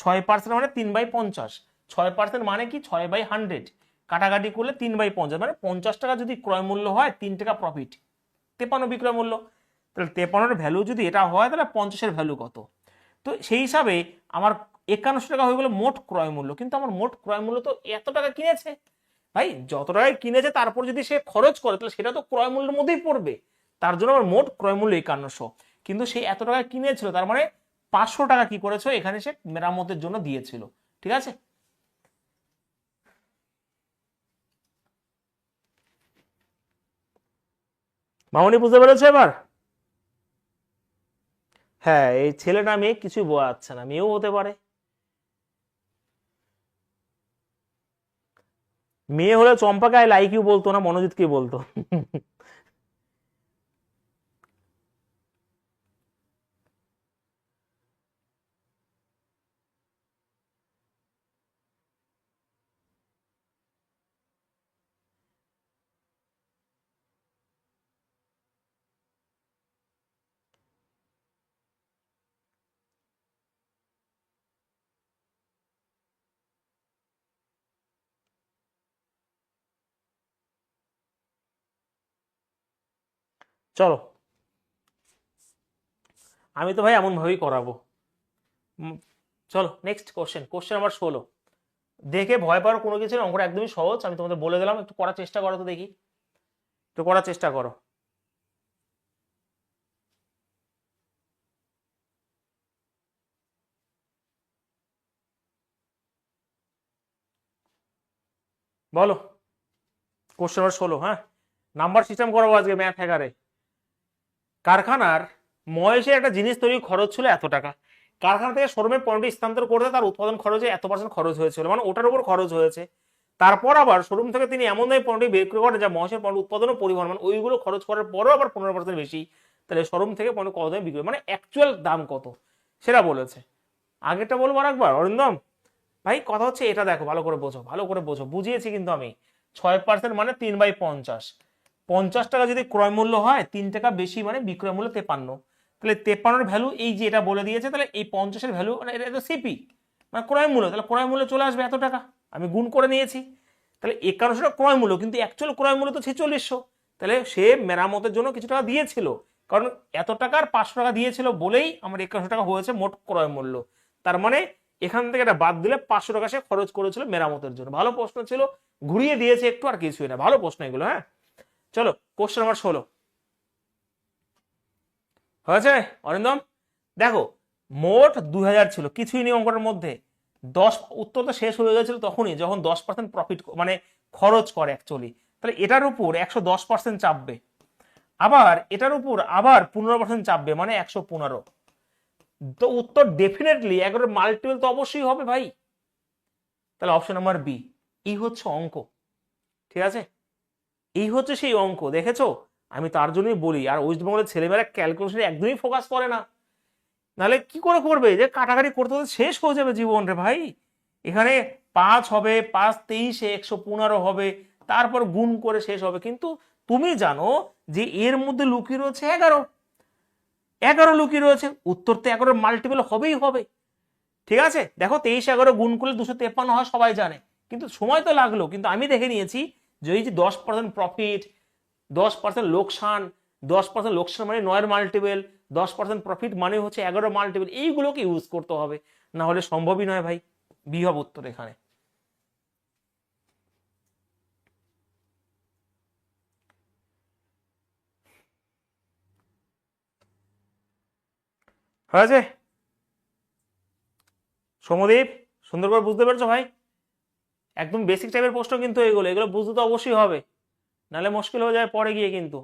S1: 6% মানে 3/50, 6% মানে কি 6/100, কাটাকাটি করলে 3/50, মানে 50 টাকা যদি ক্রয় মূল্য হয়, 3 টাকা প্রফিট, 53 বিক্রয় মূল্য। তাহলে 53-এর ভ্যালু যদি এটা হয়, তাহলে 50-এর ভ্যালু কত? তো সেই হিসাবে আমার 5100 টাকা হয়ে গেলো মোট ক্রয় মূল্য, কিন্তু আমার মোট ক্রয় মূল্য তো এত টাকা কিনেছে। ভাই যত টাকায় কিনেছে তারপর যদি সে খরচ করে, তাহলে সেটা তো ক্রয় মূল্যের মধ্যেই পড়বে, তার জন্য আমার মোট ক্রয় মূল্য 5100। কিন্তু সে এত টাকা কিনেছিল, তার মানে 500 টাকা কি করেছে এখানে সে মেরামতের জন্য দিয়েছিল, ঠিক আছে? মামনি বুঝতে পেরেছো এবার? হ্যাঁ, এই ছেলেটা মেয়ে কিছুই বোঝা যাচ্ছে না, মেয়েও হতে পারে। মেয়ে হলে চম্পাকে আই লাইক ইউ বলতো না, মনোজিৎকে বলতো। চলো, আমি তো ভাই এমন ভাবেই করাবো। চলো নেক্সট কোশ্চেন, কোশ্চেন নাম্বার 16। দেখে ভয় পাওয়ার কোনো কিছু নেই, অঙ্কটা একদমই সহজ, আমি তোমাদের বলে দিলাম, একটু করার চেষ্টা করো তো দেখি, একটু করার চেষ্টা করো। বলো, কোশ্চেন নাম্বার 16। হ্যাঁ, নাম্বার সিস্টেম করবো আজকে ম্যাথ হ্যাকারে। কারখানার মহেশের একটা জিনিস তৈরি খরচ ছিল এত টাকা, কারখানা থেকে শোরুমে পণ্যটি স্থানান্তর করতে তার উৎপাদন খরচে এত % খরচ হয়েছিল, মানে ওটার উপর খরচ হয়েছে। তারপর আবার শোরুম থেকে তিনি এমন দামে পণ্যটি বিক্রি করেন যা মহেশের পণ্য উৎপাদন ও পরিবহন, মানে ওইগুলো খরচ করার পরেও আবার 15% বেশি। তাহলে শোরুম থেকে পণ্য কত দামে বিক্রি, মানে অ্যাকচুয়াল দাম কত সেটা বলেছে। আগেরটা বলবো আরেকবার অরিন্দম ভাই, কথা হচ্ছে এটা দেখো, ভালো করে বোঝো, ভালো করে বোঝো, বুঝিয়েছি কিন্তু আমি। 6% মানে 3/50, 50 টাকা যদি ক্রয় মূল্য হয়, 3 টাকা বেশি মানে বিক্রয় মূল্য 53। তাহলে 53-এর ভ্যালু এই যে এটা বলে দিয়েছে, তাহলে এই 50-এর ভ্যালু মানে এটা তো সিপি, মানে ক্রয় মূল্য, তাহলে ক্রয় মূল্য চলে আসবে এত টাকা, আমি গুণ করে নিয়েছি। তাহলে 5100 টাকা ক্রয় মূল্য, কিন্তু অ্যাকচুয়াল ক্রয় মূল্য তো 4600। তাহলে সে মেরামতের জন্য কিছু টাকা দিয়েছিল, কারণ এত টাকার 500 টাকা দিয়েছিল বলেই আমার 5100 টাকা হয়েছে মোট ক্রয় মূল্য। তার মানে এখান থেকে এটা বাদ দিলে 500 টাকা সে খরচ করেছিল মেরামতের জন্য। ভালো প্রশ্ন ছিল, ঘুরিয়ে দিয়েছে একটু, আর কিছুই না, ভালো প্রশ্ন এগুলো। হ্যাঁ চলো, কোশ্চেন নাম্বার 16 হয়েছে অরিন্দম। দেখো, মোট 2000 ছিল, কিছুই নেই অঙ্কটার মধ্যে। 10 উত্তর তো শেষ হয়ে গেছিল তখনই, যখন 10% প্রফিট মানে খরচ করে অ্যাকচুয়ালি। তাহলে এটার উপর 110% চাপবে, আবার এটার উপর আবার 15% চাপবে, মানে 115। তো উত্তর ডেফিনেটলি 11 মাল্টিপল তো অবশ্যই হবে ভাই। তাহলে অপশন নাম্বার বি, এই হচ্ছে অঙ্ক। ঠিক আছে, এই হচ্ছে সেই অঙ্ক, দেখেছো? আমি তার জন্যই বলি, আর ওয়েস্ট বেঙ্গলের ছেলেমেয়েরা ক্যালকুলেশনে একদমই ফোকাস করে না, নাহলে কি করে করবে, যে কাটাকাটি করতে করতে শেষ হয়ে যাবে জীবন রে ভাই। এখানে 5 হবে, 5 23 115 হবে, তারপর গুণ করে শেষ হবে। কিন্তু তুমি জানো যে এর মধ্যে লুকিয়ে রয়েছে 11, 11 লুকিয়ে রয়েছে, উত্তর তো 11 মাল্টিপল হবেই হবে। ঠিক আছে, দেখো 23 11 গুণ করলে 253 হয়, সবাই জানে, কিন্তু সময় তো লাগলো। কিন্তু আমি দেখে নিয়েছি যে এই যে 10% প্রফিট, 10% লোকসান, 10% লোকসান মানে 9 মাল্টিপল, 10% প্রফিট মানে হচ্ছে 11 মাল্টিপল, এইগুলোকে ইউজ করতে হবে, না হলে সম্ভবই নয় ভাই। বি হবে উত্তর এখানে। হয়েছে সৌমদীপ, সুন্দর করে বুঝতে পেরেছো ভাই? একদম বেসিক টাইপের প্রশ্ন কিন্তু এগুলো, এগুলো বুঝতে তো অবশ্যই হবে, নাহলে মুশকিল হয়ে যায় পরে গিয়ে কিন্তু।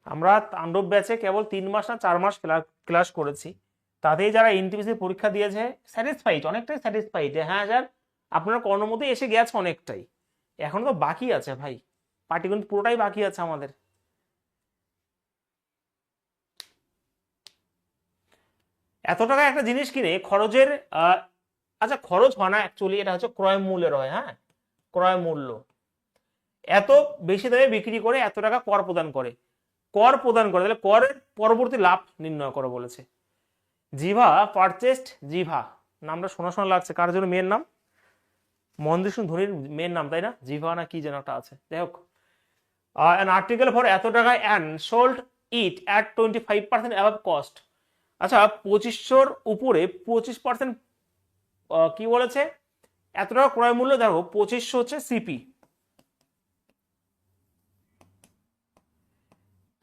S1: আমরা তাণ্ডব ব্যাচে কেবল 3 মাস না 4 মাস ক্লাস করেছি, তাতেই যারা এনটিপিসি পরীক্ষা দিয়েছে স্যাটিসফাইড, অনেকটাই স্যাটিসফাইড। হ্যাঁ স্যার, আপনার কর্ণের মধ্যে এসে গেছে অনেকটাই, এখন তো বাকি আছে ভাই, পাটিগণিত পুরোটাই বাকি আছে আমাদের। এত টাকা একটা জিনিস কিনে খরচের আচ্ছা খরচ হয় না অ্যাকচুয়ালি, এটা হচ্ছে ক্রয় মূল্যের হয়। হ্যাঁ, ক্রয় মূল্য, এত বেশি দামে বিক্রি করে এত টাকা কর প্রদান করে, কর প্রদান করে, তাহলে করের পরবর্তী লাভ নির্ণয় করো বলেছে। জিভা পারচেস্ট, জিভা নামটা শোনা শোনা লাগছে, কার জন্য মেয়ের নাম? মহেন্দ্র সিং ধোনির মেয়ের নাম তাই না, জিভা না কি যেন একটা আছে, যাই হোক। অ্যান আর্টিকেল ফর এত টাকায় and sold it at 25% above cost. আচ্ছা 2500-র উপরে 25% কি বলেছে, এত টাকা ক্রয় মূল্য, দেখো 2500 হচ্ছে সিপি,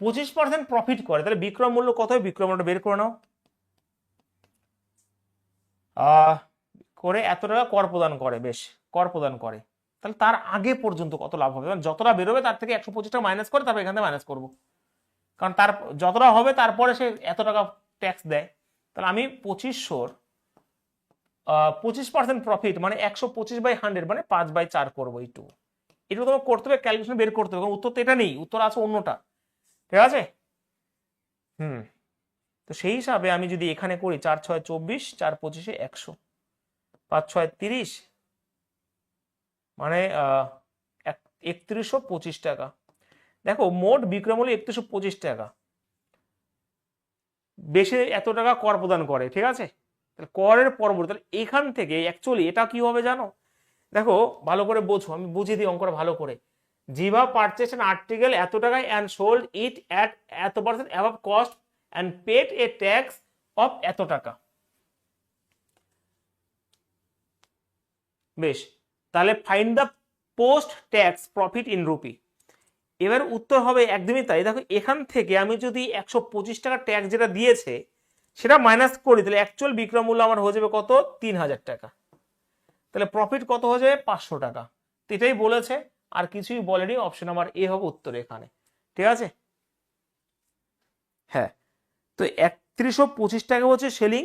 S1: 25% প্রফিট করে, তাহলে বিক্রয় মূল্য কত হয়, বিক্রয় মূল্যটা বের করে নাও। করে এত টাকা কর প্রদান করে, বেশ কর প্রদান করে, তাহলে তার আগে পর্যন্ত কত লাভ হবে, মানে যতটা বেরোবে তার থেকে 125 টাকা মাইনাস করে তারপর এখান থেকে মাইনাস করবো, কারণ তার যতটা হবে তারপরে সে এত টাকা ট্যাক্স দেয়। তাহলে আমি 2500-র 25% প্রফিট মানে 125/100 মানে 5/4 করবো। এইটু এটা তোমার করতে হবে, ক্যালকুলেশন বের করতে হবে, কারণ উত্তর তো এটা নেই, উত্তর আছে অন্যটা। ঠিক আছে, হুম। তো সেই হিসাবে আমি যদি এখানে করি 4 6 24, 4 25 100, 5 6 30, মানে 3125 টাকা। দেখো মোট বিক্রয় মূল্য 3125 টাকা, বেশি এত টাকা কর প্রদান করে, ঠিক আছে। করের পরবর্তী তাহলে এখান থেকে অ্যাকচুয়ালি এটা কি হবে জানো, দেখো ভালো করে বোঝো, আমি বুঝিয়ে দিই অঙ্কটা ভালো করে। জিভা পারচেস অ্যান আর্টিকেল এত টাকায় অ্যান্ড সোল্ড ইট অ্যাট এত percent above cost and paid a tax of এত টাকা। বেশ, তাহলে find the post tax profit in rupee. এবার উত্তর হবে একদমই তাই। দেখো এখান থেকে আমি যদি 125 টাকা ট্যাক্স যেটা দিয়েছে সেটা মাইনাস করি, তাহলে অ্যাকচুয়াল বিক্রয় মূল্য আমার হয়ে যাবে কত, 3000 টাকা। তাহলে প্রফিট কত হয়ে যাবে, 500 টাকা। তো এটাই বলেছে, আর কিছুই বলেনি। অপশন নাম্বার এ হবে উত্তর এখানে, ঠিক আছে। হ্যাঁ, তো 3125 টাকা হচ্ছে সেলিং।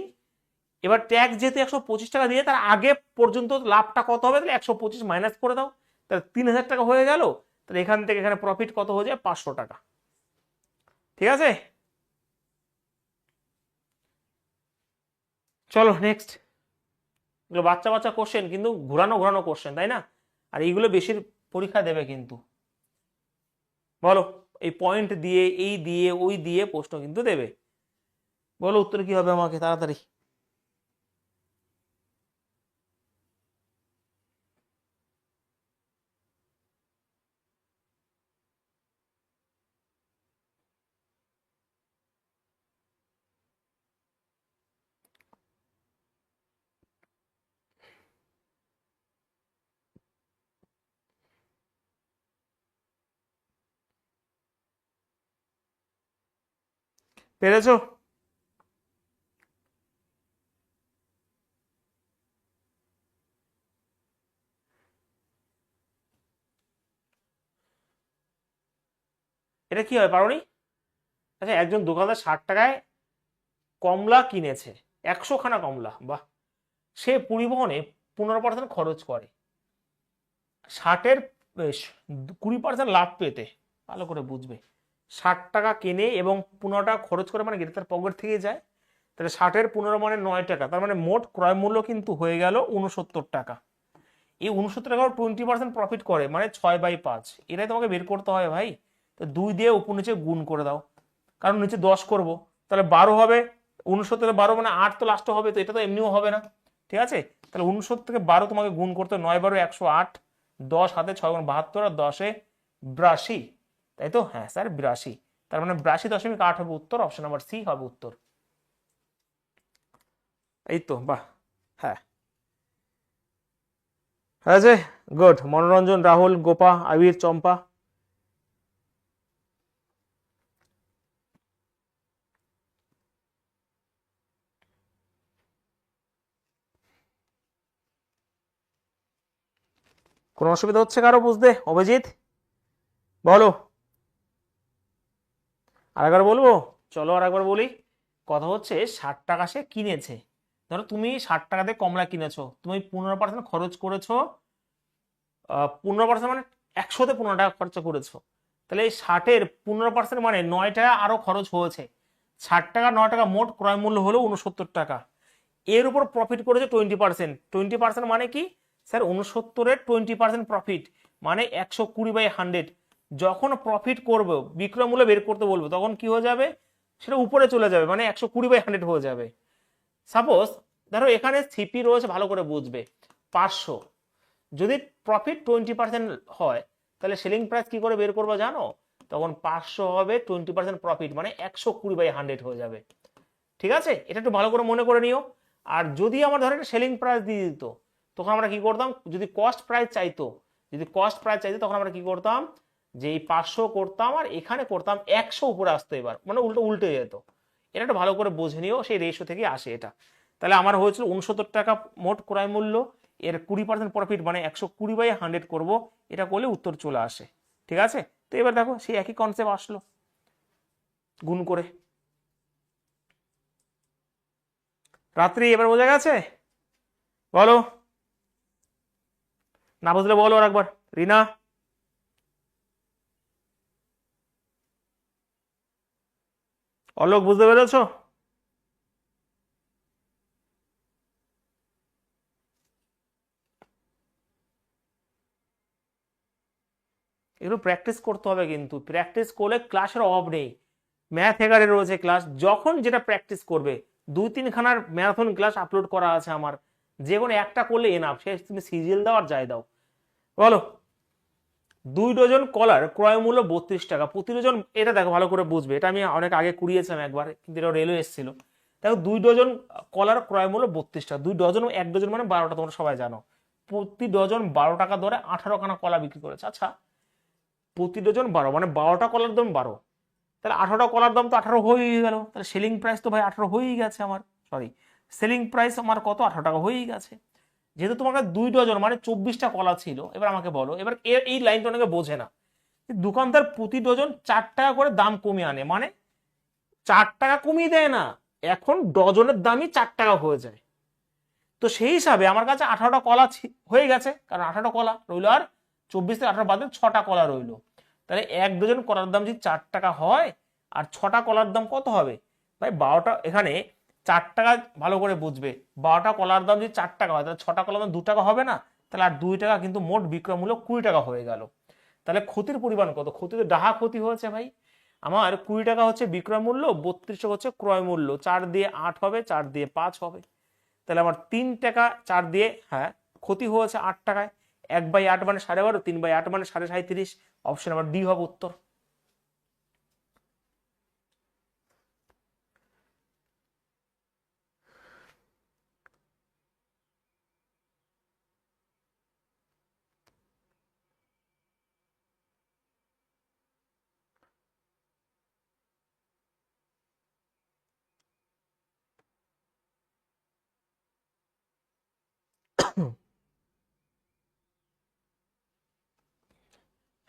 S1: এবার ট্যাক্স যেহেতু 125 টাকা দিয়ে, তার আগে পর্যন্ত লাভটা কত হবে, তাহলে 125 মাইনাস করে দাও, তাহলে 3000 টাকা হয়ে গেল। তাহলে এখান থেকে এখানে প্রফিট কত হয়ে যায়, 500 টাকা, ঠিক আছে। চলো নেক্সট। এগুলো বাচ্চা বাচ্চা কোশ্চেন, কিন্তু ঘোরানো ঘোরানো কোশ্চেন, তাই না? আর এইগুলো বেশির পরীক্ষা দেবে কিন্তু। বলো, এই পয়েন্ট দিয়ে, এই দিয়ে, ওই দিয়ে প্রশ্ন কিন্তু দেবে। বলো উত্তর কি হবে আমাকে তাড়াতাড়ি। পেরেছো? এটা কি হয়, পারোনি? আচ্ছা, একজন দোকানদার 60 টাকায় কমলা কিনেছে, 100 খানা কমলা, বাহ। সে পরিবহনে 15% খরচ করে, 60-এর 20% লাভ পেতে। ভালো করে বুঝবে, 60 টাকা কেনে এবং 15 টাকা খরচ করে, মানে তার পকেট থেকে যায়। তাহলে 60-এর 15 মানে 9 টাকা, তার মানে মোট ক্রয় মূল্য কিন্তু হয়ে গেল 69 টাকা। এই 69 টাকা 20% প্রফিট করে, মানে 6/5। এটাই তোমাকে বের করতে হয় ভাই। তো 2 দিয়ে উপর নিচে গুণ করে দাও, কারণ নিচে 10 করব, তাহলে 12 হবে। 69-12 মানে 8 তো লাস্টে হবে, তো এটা তো এমনিও হবে না, ঠিক আছে। তাহলে 69-12 তোমাকে গুণ করতে, 9-12 108, 10 হাতে 6 72, আর 10-এ 82, তাই তো? হ্যাঁ স্যার, 82। তার মানে 82.8 হবে উত্তর। অপশন নাম্বার সি হবে উত্তর। এই তো, বাহ। হ্যাঁ, আছে। গুড। মনোরঞ্জন, রাহুল, গোপা, আবির, চম্পা। কোনো অসুবিধা হচ্ছে কারো বুঝতে? অভিজিৎ বলো। আরেকবার বলবো? চলো আরেকবার বলি। কথা হচ্ছে 60 টাকা সে কিনেছে। ধরো তুমি 60 টাকাতে কমলা কিনেছো, তুমি 15% খরচ করেছো। 15% মানে 100-তে 15 টাকা খরচা করেছো। তাহলে এই 60-এর 15% মানে 9 টাকা আরো খরচ হয়েছে। 60 টাকা 9 টাকা মোট ক্রয় মূল্য হলো 69 টাকা। এর উপর প্রফিট করেছে 20%। 20% মানে কি স্যার, 69-এর 20% প্রফিট মানে 120/100। যখন প্রফিট করবো, বিক্রয় মূল্য বের করতে বলবো, তখন কি হয়ে যাবে, সেটা উপরে চলে যাবে, মানে 120/100 হয়ে যাবে। সাপোজ ধরো এখানে সিপি রয়েছে, ভালো করে বুঝবে, 500। যদি প্রফিট 20% হয়, তাহলে সেলিং প্রাইস কি করে বের করবো জানো? তখন 500 হবে 20% প্রফিট, মানে 120/100 হয়ে যাবে, ঠিক আছে। এটা একটু ভালো করে মনে করে নিও। আর যদি আমার ধরো একটা সেলিং প্রাইস দিয়ে দিত, তখন আমরা কি করতাম, যদি কস্ট প্রাইস চাইতো, তখন আমরা কি করতাম, যে এই 500 করতাম আর এখানে করতাম 100 উপরে আসতো, এবার মানে উল্টো উল্টে যেত। এটা একটু ভালো করে বুঝে নিও, সেই রেশিও থেকে আসে এটা। তাহলে আমার হয়েছিল 69 টাকা মোট ক্রয় মূল্য, এর 20% প্রফিট মানে 120/100 করব, এটা করলে উত্তর চলে আসে, ঠিক আছে। তো এবার দেখো সেই একই কনসেপ্ট আসলো গুণ করে। রাত্রি এবার বোঝা গেছে? বলো, না বুঝলে বলো আর একবার। রিনা, অলোক, বুঝতে পেরেছো? এগুলো প্র্যাকটিস করতে হবে, কিন্তু প্র্যাকটিস করলে ক্লাসের অভাব নেই। ম্যাথ এগারে রয়েছে ক্লাস, যখন যেটা প্র্যাকটিস করবে। 2-3খানার ম্যারাথন ক্লাস আপলোড করা আছে আমার, যে কোনো একটা করলে এনাফ। সে তুমি সিজিএল দাও আর যাই দাও। বলো, 2 ডজন কলার ক্রয় মূল্য 32 টাকা প্রতি ডজন। এটা দেখো ভালো করে বুঝবে, এটা আমি অনেক আগে কুড়িয়েছিলাম একবার, কিন্তু এটা রেলওয়ে এসেছিল। দেখো 2 ডজন কলার ক্রয় মূল্য 32 টাকা। 2 ডজন, 1 ডজন মানে 12টা, তোমরা সবাই জানো। প্রতি ডজন 12 টাকা ধরে 18খানা কলা বিক্রি করেছে। আচ্ছা, প্রতি ডজন 12 মানে 12টা কলার দাম 12, তাহলে 18টা কলার দাম তো 18 হয়েই গেল। তাহলে সেলিং প্রাইস তো ভাই 18 হয়েই গেছে আমার, সরি সেলিং প্রাইস আমার কত, 18 টাকা হয়েই গেছে। যেহেতু তোমার কাছে 2 ডজন মানে 24টা কলা ছিল। এবার আমাকে বলো, এবার এই লাইনটা অনেকে বোঝে না, দোকানদার প্রতি ডজন 4 টাকা করে দাম কমিয়ে আনে, মানে 4 টাকা কমিয়ে দেয় না, এখন ডজনের দামই 4 টাকা হয়ে যায়। তো সেই হিসাবে আমার কাছে 18টা কলা হয়ে গেছে, কারণ 18টা কলা রইলো, আর 24 থেকে 18 বাদে 6টা কলা রইলো। তাহলে 1 ডজন কলার দাম যদি 4 টাকা হয়, আর 6টা কলার দাম কত হবে ভাই, 12টা, এখানে 4 টাকা, ভালো করে বুঝবে, 12টা কলার দাম যদি 4 টাকা হয়, তাহলে 6টা কলার দাম 2 টাকা হবে না? তাহলে আর 2 টাকা, কিন্তু মোট বিক্রয় মূল্য 20 টাকা হয়ে গেল। তাহলে ক্ষতির পরিমাণ কত? ক্ষতি তো ডাহা ক্ষতি হয়েছে ভাই। আমার 20 টাকা হচ্ছে বিক্রয় মূল্য, 32 টাকা হচ্ছে ক্রয় মূল্য। 4 দিয়ে 8 হবে, 4 দিয়ে 5 হবে। তাহলে আমার 3 টাকা 4 দিয়ে, হ্যাঁ, ক্ষতি হয়েছে 8 টাকায়। 1/8 মানে 12.5, 3/8 মানে 37.5। অপশন আমার ডি হবে উত্তর।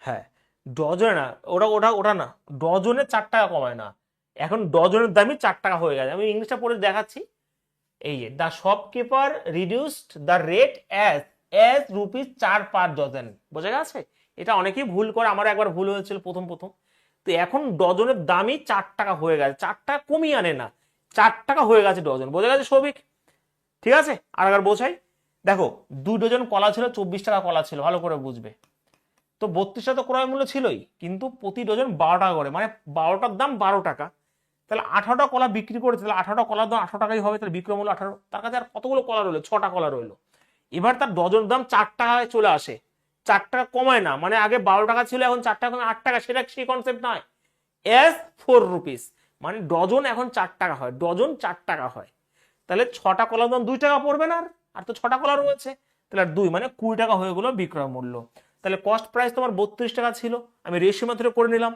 S1: হ্যাঁ, ডজনে না, ওটা ওটা ওটা না, ডজনে 4 টাকা কমায় না, এখন ডজনের দামই 4 টাকা হয়ে গেছে। আমি ইংলিশটা পড়ে দেখাচ্ছি। এই যে, the shopkeeper reduced the rate as ₹4 per dozen. বোঝা গেছে? এটা অনেকেই ভুল করে, আমার একবার ভুল হয়েছিল প্রথম প্রথম। তো এখন ডজনের দামই 4 টাকা হয়ে গেছে, 4 টাকা কমিয়ে আনে না, 4 টাকা হয়ে গেছে ডজন। বোঝা গেছে সৌভিক? ঠিক আছে, আর একবার বোঝাই। দেখো, 2 ডজন কলা ছিল, 24 টাকা কলা ছিল, ভালো করে বুঝবে। তো 32 তো ক্রয় মূল্য ছিলই, কিন্তু প্রতি ডজন 12 টাকা করে, মানে 12টার দাম 12 টাকা। তাহলে 18টা কলা বিক্রি করেছে, তাহলে 18টা কলার দাম 18 টাকাই হবে। তাহলে বিক্রয় মূল্য 18। তার কাছে আর কতগুলো কলা রইলো? 6টা কলা রইলো। এবার তার ডজন দাম 4 টাকায় চলে আসে, 4 টাকা কমায় না, মানে আগে 12 টাকা ছিল, এখন 4 টাকা কমে 8 টাকা। সেটা সেই কনসেপ্ট নয়, এস 4 রুপিস, মানে ডজন এখন 4 টাকা হয়, ডজন 4 টাকা হয়। তাহলে 6টা কলার দাম 2 টাকা পড়বে না, আর তো 6টা কলা রয়েছে, তাহলে 2 মানে 20 টাকা হয়ে গেল বিক্রয় মূল্য। তাহলে কস্ট প্রাইস তোমার 32 টাকা ছিল, আমি রেশিও মেথডে করে নিলাম।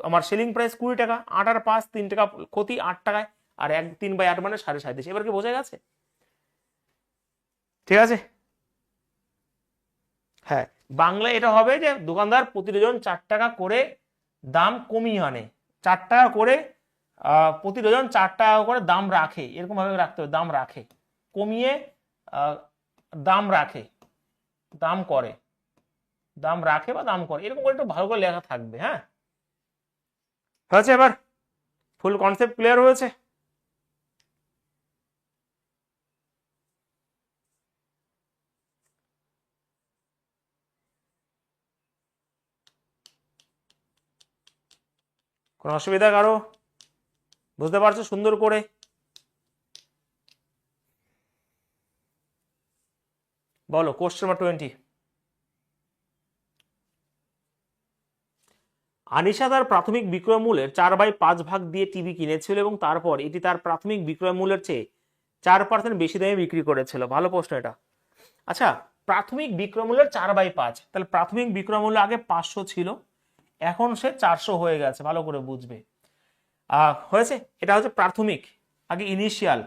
S1: আমার সেলিং প্রাইস 20 টাকা, 8 আর 5 3 টাকা ক্ষতি 8 টাকায়, আর 3/8 মানে 37.5। এবার কি বোঝা গেছে? ঠিক আছে, হ্যাঁ, বাংলা এটা হবে যে দোকানদার প্রতি ডজন 4 টাকা করে দাম কমিয়ে আনে, 4 টাকা করে, প্রতি ডজন 4 টাকা করে দাম রাখে, এরকম ভাবে রাখতে হবে, দাম রাখে, কমিয়ে দাম রাখে, দাম করে, দাম রাখে বা দাম করে, এরকম করে একটু ভালো করে লেখা থাকবে। হ্যাঁ, হয়েছে? এবার ফুল কনসেপ্ট ক্লিয়ার হয়েছে? কোনো অসুবিধা কারো? বুঝতে পারছো সুন্দর করে? বলো, কোশ্চেন নাম্বার 20। আনিশা তার প্রাথমিক বিক্রয় মূল্যের 4/5 ভাগ দিয়ে টিভি কিনেছিল, এবং তারপর এটি তার প্রাথমিক বিক্রয় মূল্যের চেয়ে 4% বেশি দামে বিক্রি করেছিল। ভালো প্রশ্ন এটা। আচ্ছা, প্রাথমিক বিক্রয় মূল্যের 4/5, তাহলে প্রাথমিক বিক্রয় মূল্য আগে 500 ছিল, এখন সে 400 হয়ে গেছে। ভালো করে বুঝবে। হয়েছে? এটা হচ্ছে প্রাথমিক, আগে ইনিশিয়াল,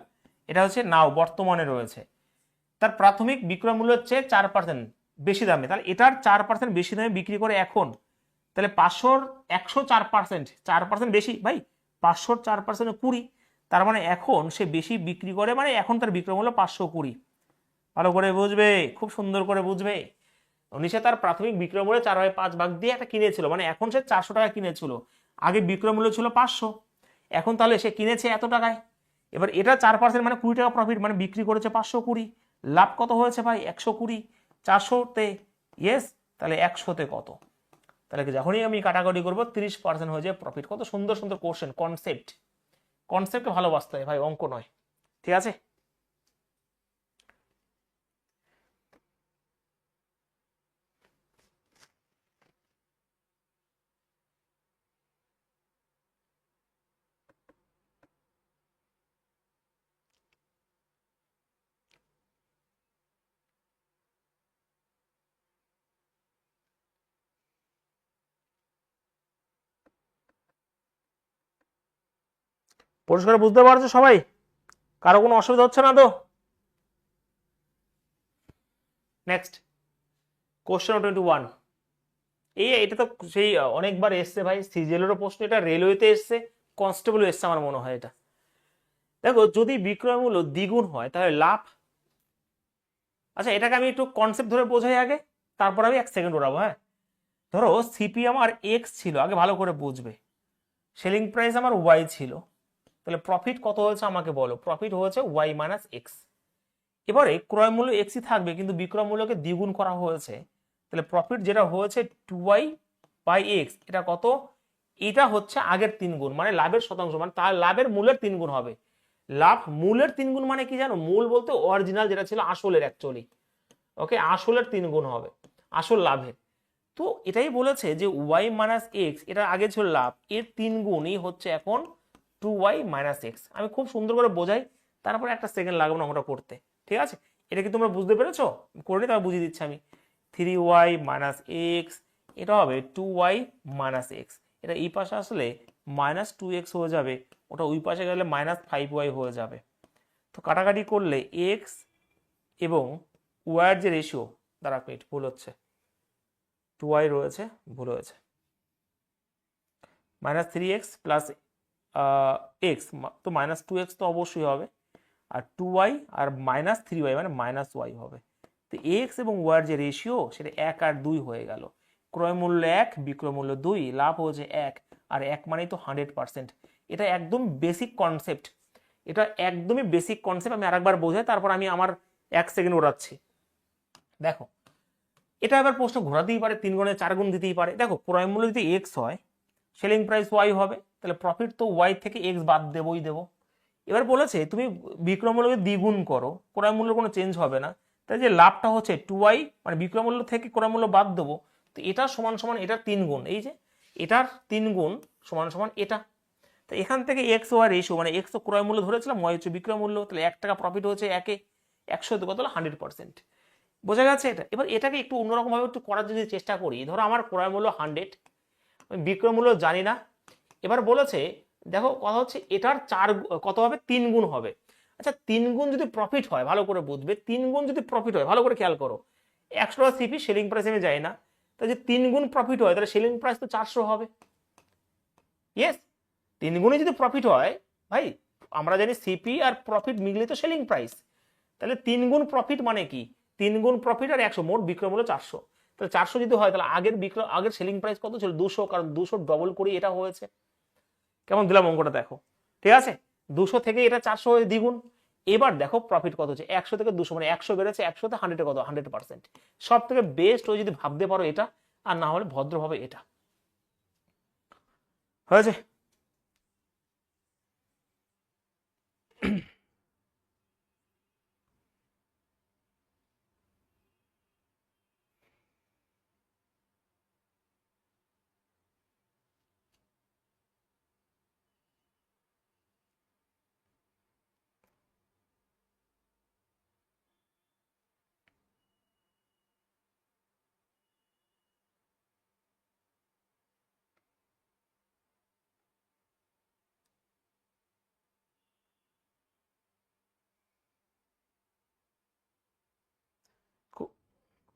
S1: এটা হচ্ছে নাও, বর্তমানে রয়েছে। তার প্রাথমিক বিক্রয় মূল্যের চেয়ে 4% বেশি দামে, তাহলে এটার 4% বেশি দামে বিক্রি করে এখন। তাহলে 500-র 100 4%, 4% বেশি ভাই, 500-র 4% 20, তার মানে এখন সে বেশি বিক্রি করে, মানে এখন তার বিক্রয় মূল্য 520। ভালো করে বুঝবে, খুব সুন্দর করে বুঝবে। নিশা তার প্রাথমিক বিক্রয় মূল্য 4/5 ভাগ দিয়ে একটা কিনেছিল, মানে এখন সে 400 টাকা কিনেছিল, আগে বিক্রয় মূল্য ছিল 500, এখন তাহলে সে কিনেছে এত টাকায়। এবার এটা 4% মানে 20 টাকা প্রফিট, মানে বিক্রি করেছে 520, লাভ কত হয়েছে ভাই? 120। 400-তে ইয়েস, তাহলে 100-তে কত? তাহলে কি যখনই আমি কাটাকাটি করবো 30% হয়ে যায় প্রফিট। কত সুন্দর সুন্দর কোশ্চেন, কনসেপ্টকে ভালোবাসতে হয় ভাই, অঙ্ক নয়। ঠিক আছে, পরিষ্কার বুঝতে পারছো সবাই? কারো কোনো অসুবিধা হচ্ছে না তো? Next question 21। এটা তো সেই অনেকবার এসছে ভাই, সিজিএলেরও প্রশ্ন, এটা রেলওয়েতে এসছে, কনস্টেবলও এসছে আমার মনে হয় এটা। দেখো যদি বিক্রয় মূল্য দ্বিগুণ হয় তাহলে লাভ, আচ্ছা এটাকে আমি একটু কনসেপ্ট ধরে বোঝাই আগে, তারপর আমি 1 সেকেন্ড ওড়াবো। হ্যাঁ, ধরো সিপি আমার এক্স ছিল, আগে ভালো করে বুঝবে, সেলিং প্রাইস আমার ওয়াই ছিল, তাহলে প্রফিট কত হয়েছে আমাকে বলো। প্রফিট হয়েছে ওয়াই মাইনাস এক্স। এবারে ক্রয় মূল্য এক্সই থাকবে কিন্তু বিক্রয় মূল্যকে দ্বিগুণ করা হয়েছে, তাহলে প্রফিট যেটা হয়েছে 2y বাই এক্স, এটা কত? এটা হচ্ছে আগের 3 গুণ, মানে লাভের শতাংশ, মানে তার লাভের মূলের 3 গুণ হবে। লাভ মূলের 3 গুণ মানে কি জানো? মূল বলতে অরিজিনাল যেটা ছিল আসলের, অ্যাকচুয়ালি ওকে, আসলের 3 গুণ হবে আসল লাভের। তো এটাই বলেছে যে ওয়াই মাইনাস এক্স, এটা আগে ছিল লাভ, এর 3 গুণই হচ্ছে এখন 2y মাইনাস এক্স। আমি খুব সুন্দর করে বোঝাই, তারপরে 1 সেকেন্ড লাগবে না আমরা করতে। ঠিক আছে, এটা কি তোমরা বুঝতে পেরেছো? করে তারপর বুঝিয়ে দিচ্ছি আমি। 3y মাইনাস এক্স, এটা হবে 2y মাইনাস এক্স। এটা এই পাশে আসলে মাইনাস 2x হয়ে যাবে, ওটা ওই পাশে গেলে মাইনাস 5y হয়ে যাবে। তো কাটাকাটি করলে এক্স এবং ওয়াইয়ের যে রেশিও, দাঁড়া মিনিট, ভুল হচ্ছে, 2y রয়েছে, ভুল হয়েছে, মাইনাস 3x প্লাস এক্স, তো মাইনাস 2x তো অবশ্যই হবে, আর 2y আর মাইনাস 3y মানে মাইনাস ওয়াই হবে। তো এক্স এবং ওয়াইয়ের যে রেশিও সেটা 1 আর 2 হয়ে গেল। ক্রয় মূল্য 1, বিক্রয় মূল্য 2, লাভ হচ্ছে 1, আর 1 মানেই তো 100%। এটা একদম বেসিক কনসেপ্ট, এটা একদমই বেসিক কনসেপ্ট। আমি আরেকবার বোঝাই, তারপর আমি আমার 1 সেকেন্ড ওড়াচ্ছি। দেখো এটা এবার প্রশ্ন ঘোরাতেই পারে, 3 গুণে 4 গুণ দিতেই পারে। দেখো ক্রয় মূল্য যদি এক্স হয়, সেলিং প্রাইস ওয়াই হবে, তাহলে প্রফিট তো ওয়াই থেকে এক্স বাদ দেবই দেবো। এবার বলেছে তুমি বিক্রয় মূল্যকে দ্বিগুণ করো, ক্রয় মূল্য কোনো চেঞ্জ হবে না, তাই যে লাভটা হচ্ছে 2y, মানে বিক্রয় মূল্য থেকে ক্রয় মূল্য বাদ দেবো, তো এটা সমান সমান এটার 3 গুণ, এই যে এটার 3 গুণ সমান সমান এটা। তো এখান থেকে এক্স ওয়াই রেশিও, মানে এক্স তো ক্রয় মূল্য ধরেছিলাম, ওয়াই হচ্ছে বিক্রয় মূল্য, তাহলে 1 টাকা প্রফিট হচ্ছে 100 কত হলো 100%। বোঝা গেছে এটা? এবার এটাকে একটু অন্যরকম ভাবে একটু করার যদি চেষ্টা করি, ধরো আমার ক্রয় মূল্য 100, আমি বিক্রয় মূল্য জানি না। এবার বলেছে দেখো কথা হচ্ছে এটার 4 কত হবে, 3 গুণ হবে। আচ্ছা 3 গুণ যদি প্রফিট হয়, ভালো করে বুঝবে, 3 গুণ যদি প্রফিট হয়, ভালো করে খেয়াল করো, 100 টাকা সিপি, সেলিং প্রাইস আমি যাই না, তাই যে 3 গুণ প্রফিট হয় তাহলে সেলিং প্রাইস তো 400 হবে। ইয়েস, 3 গুণে যদি প্রফিট হয় ভাই, আমরা জানি সিপি আর প্রফিট মিললে তো সেলিং প্রাইস, তাহলে 3 গুণ প্রফিট মানে কি, 3 গুণ প্রফিট আর 100, মোট বিক্রয় মূল্য 400। তাহলে 400 যদি হয় তাহলে আগের সেলিং প্রাইস কত ছিল? 200, কারণ 200 ডবল করে এটা হয়েছে। কেমন দিলাম অঙ্কটা দেখো? ঠিক আছে, 200 থেকে এটা 400 হয়ে দ্বিগুণ। এবার দেখো প্রফিট কত হচ্ছে, 100 থেকে 200, মানে 100 বেড়েছে, 100তে 100 কত, 100%। সব থেকে বেস্ট ওই যদি ভাবতে পারো এটা, আর না হলে ভদ্রভাবে এটা হয়েছে।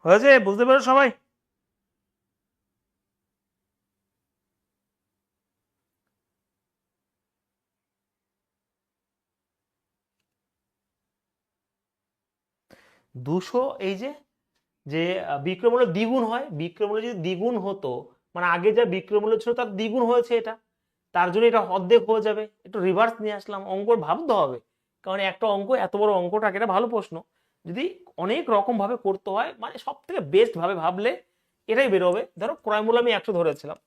S1: হয়েছে, বুঝতে পেরেছো সবাই? দুশো, এই যে যে বিক্রয় মূল্য দ্বিগুণ হয়, বিক্রয় মূল্য যদি দ্বিগুণ হতো, মানে আগে যা বিক্রয় মূল্য ছিল তার দ্বিগুণ হয়েছে এটা, তার জন্য এটা অর্ধেক হয়ে যাবে। একটু রিভার্স নিয়ে আসলাম, অঙ্ক ভাবতে হবে, কারণ একটা অঙ্ক, এত বড় অঙ্কটাকে, এটা ভালো প্রশ্ন, যদি অনেক রকম ভাবে করতে হয়, মানে সব থেকে বেস্ট ভাবে ভাবলে এটাই বেরোবে। ধরো ক্রয় মূল্য আমি 100 ধরেছিলাম,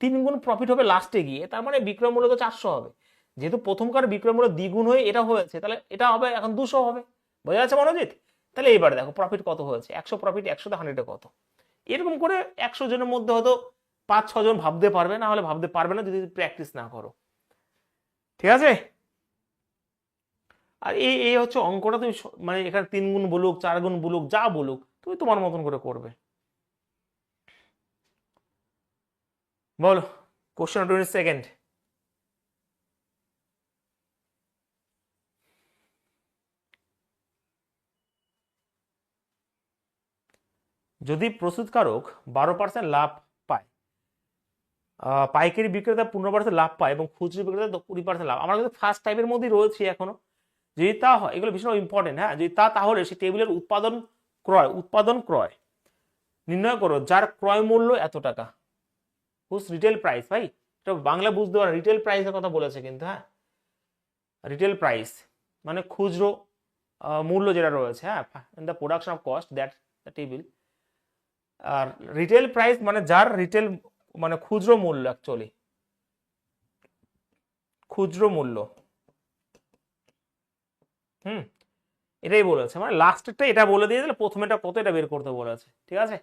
S1: 3 গুণ প্রফিট হবে লাস্টে গিয়ে, তার মানে বিক্রয় মূল্য তো 400 হবে। যেহেতু প্রথমকার বিক্রয় মূল্য দ্বিগুণ হয়ে এটা হয়েছে, তাহলে এটা হবে এখন 200 হবে। বোঝা যাচ্ছে মনোজিৎ? তাহলে এইবার দেখো প্রফিট কত হয়েছে, 100 প্রফিট 100 100 কত। এরকম করে 100 জনের মধ্যে হয়তো 5-6 জন ভাবতে পারবে, না হলে ভাবতে পারবে না যদি প্র্যাকটিস না করো। ঠিক আছে? আর এই এই হচ্ছে অঙ্কটা। তুমি মানে এখানে 3 গুণ বলুক, 4 গুণ বলুক, যা বলুক তুমি তোমার মতন করে করবে। বলো কোশ্চেন 22 যদি প্রস্তুতকারক 12% লাভ পায়, পাইকারি বিক্রেতা 15% লাভ পায় এবং খুচরো বিক্রেতা 20% লাভ। আমরা কিন্তু ফার্স্ট টাইপের মধ্যেই রয়েছি এখনো। যদি তা হয়, এগুলো ভীষণ ইম্পর্টেন্ট, হ্যাঁ, যদি তা, তাহলে সেই টেবিলের উৎপাদন ক্রয় নির্ণয় করো যার ক্রয় মূল্য এত টাকা। হুস রিটেল প্রাইস, ভাই এটা বাংলা বুঝতে পারে, রিটেল প্রাইসের কথা বলেছে কিন্তু, হ্যাঁ, রিটেল প্রাইস মানে খুচরো মূল্য যেটা রয়েছে, হ্যাঁ, in the production of cost that the table. আর রিটেল প্রাইস মানে যার রিটেল মানে খুচরো মূল্য, অ্যাকচুয়ালি খুচরো মূল্য। এটাই বলেছে, মানে লাস্টেরটা এটা বলে দিয়ে দিলে প্রথমেটা কত এটা বের করতে বলেছে। ঠিক আছে?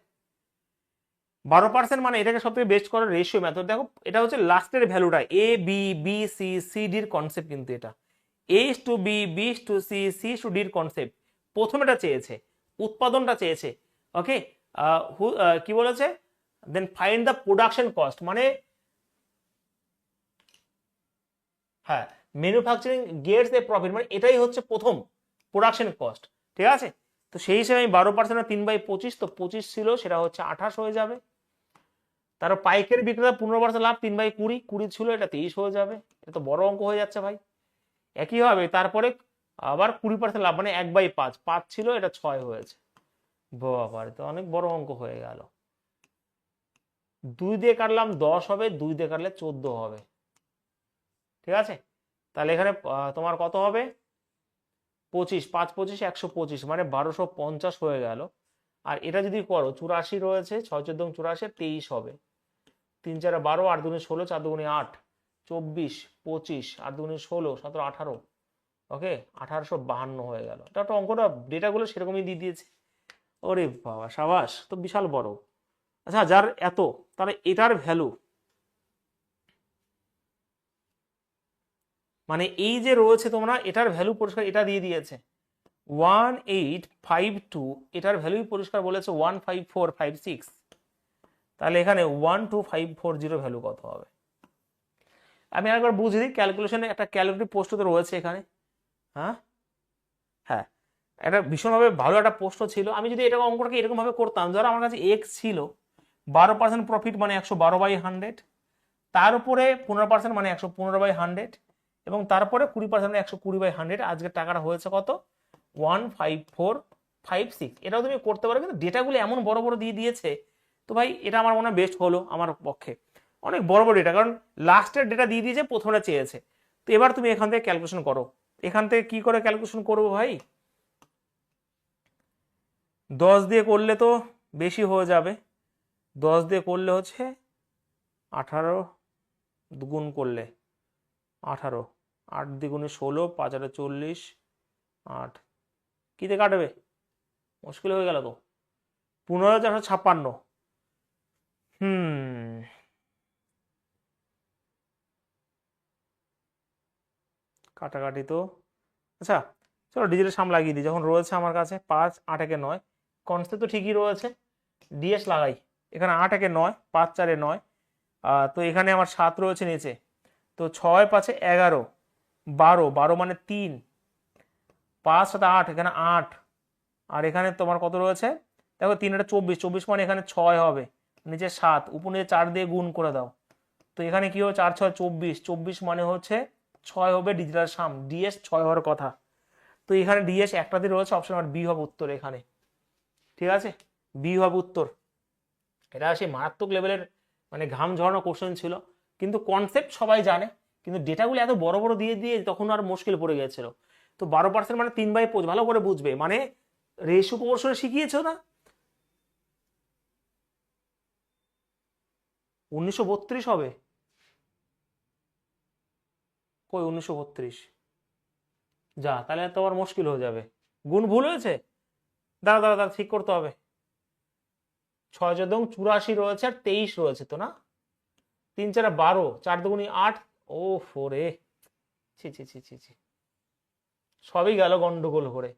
S1: 12% মানে এটাকে সব থেকে বেস্ট করার রেশিও মেথড। দেখো এটা হচ্ছে লাস্টের ভ্যালুটা, A B B C C ডির কনসেপ্ট, কিন্তু এটা A to B B to C C to ডির কনসেপ্ট। প্রথমেটা চেয়েছে, উৎপাদনটা চেয়েছে। ওকে, কি বলেছে, then find the production cost, মানে হ্যাঁ ম্যানুফ্যাকচারিং গেটস এ প্রফিট, মানে এটাই হচ্ছে প্রথম প্রোডাকশন কস্ট। ঠিক আছে? তো সেই হিসেবে আমি 12% 3/25, তো 25 ছিল, সেটা হচ্ছে 28 হয়ে যাবে। তারপর পাইকারি বিক্রেতা 15% লাভ, 3/20, 20 ছিল, এটা 23 হয়ে যাবে। এটা তো বড় অঙ্ক হয়ে যাচ্ছে ভাই। একই হবে তারপরে আবার 20% লাভ, মানে 1/5, 5 ছিল, এটা 6 হয়েছে। বাবা, তো অনেক বড় অঙ্ক হয়ে গেল। 2 দিয়ে কাটলাম 10 হবে, 2 দিয়ে কাটলে 14 হবে। ঠিক আছে? তাহলে এখানে তোমার কত হবে, 25, 5 25 125, মানে 1250 হয়ে গেল। আর এটা যদি করো 84 রয়েছে, 6 14 84, 23 হবে। 3 4 12, 8 2 16, 4 2 8, 24 25, 8 2 16, 17 18, ওকে 1852 হয়ে গেল। এটা তো অঙ্কটা ডেটাগুলো সেরকমই দিয়ে দিয়েছে। ওরে বাবা, সাবাস, তো বিশাল বড়। আচ্ছা, যার এত, তাহলে এটার ভ্যালু, মানে এই যে রয়েছে তোমরা, এটার ভ্যালু পরিষ্কার এটা দিয়ে দিয়েছে 1852, এটার ভ্যালু পরিষ্কার বলেছে 15456। তাহলে এখানে 12540 ভ্যালু কত হবে? আমি একবার বুঝিয়ে দিই, ক্যালকুলেশনে একটা ক্যালকুলেটর পোস্ট তো রয়েছে এখানে। হ্যাঁ হ্যাঁ, এটা ভীষণভাবে ভালো একটা পোস্ট ছিল। আমি যদি এটা অঙ্কটাকে এরকম ভাবে করতাম, ধরো আমার কাছে এক্স ছিল, 12% প্রফিট মানে 112/100, তার উপরে 15% মানে 115/100, এবং তারপরে 20% মানে 120/100। আজকের টাকাটা হয়েছে কত, 15456। এটাও তুমি করতে পারো, কিন্তু ডেটাগুলো এমন বড় বড় দিয়ে দিয়েছে, তো ভাই এটা আমার মনে হয় বেস্ট হলো আমার পক্ষে। অনেক বড় বড় ডেটা, কারণ লাস্টের ডেটা দিয়ে দিয়েছে, প্রথমটা চেয়েছে। তো এবার তুমি এখান থেকে ক্যালকুলেশন করো। এখান থেকে কি করে ক্যালকুলেশন করবো ভাই, 10 দিয়ে করলে তো বেশি হয়ে যাবে। 10 দিয়ে করলে হচ্ছে 18, গুণ করলে 18, 8 দ্বিগুণে 16, 5 8 40, 8 কিতে কাটবে, মুশকিল হয়ে গেল তো। 15456। কাটাকাটি তো, আচ্ছা চলো ডিজিটাল সাম লাগিয়ে দিই, যখন রয়েছে আমার কাছে 5 8 একে 9, কনসেপ্ট তো ঠিকই রয়েছে। ডিএস লাগাই, এখানে 8 একে 9, 5 4 9, তো এখানে আমার 7 রয়েছে নিচে, তো 6 5 11, 12, 12 মানে 3, 5 7 8, এখানে 8, আর এখানে তোমার কত রয়েছে, দেখো 3 এটা 24, 24 মানে এখানে 6 হবে, নিচে 7, উপর নিচে 4 দিয়ে গুণ করে দাও। তো এখানে কি হবে, 4 6 24, 24 মানে হচ্ছে 6 হবে ডিজিটাল সাম, ডিএস 6 হওয়ার কথা। তো এখানে ডিএস একটা দিয়ে রয়েছে, অপশন নাম্বার বি হবে উত্তর এখানে। ঠিক আছে, বি হবে উত্তর। এটা সেই মারাত্মক লেভেলের মানে ঘাম ঝরানো কোশ্চেন ছিল, কিন্তু কনসেপ্ট সবাই জানে, কিন্তু ডেটাগুলো এত বড় বড় দিয়ে দিয়ে তখন আর মুশকিল পড়ে গেছিল। তো 12% মানে 3/5, ভালো করে বুঝবে, মানে রেশিও প্রপোর্শনে শিখিয়েছো না, 1932 হবে? কই 1932? যা, তাহলে তো আবার মুশকিল হয়ে যাবে। গুণ ভুল হয়েছে। দাঁড়া দাঁড়া দাঁড়া, ঠিক করতে হবে। 6 × 84 রয়েছে আর 23 রয়েছে তো না? 3 4 12, 4 2 8। ও ফোরে, ছি ছি ছি ছি ছি, সবই গেল গন্ডগোল করে।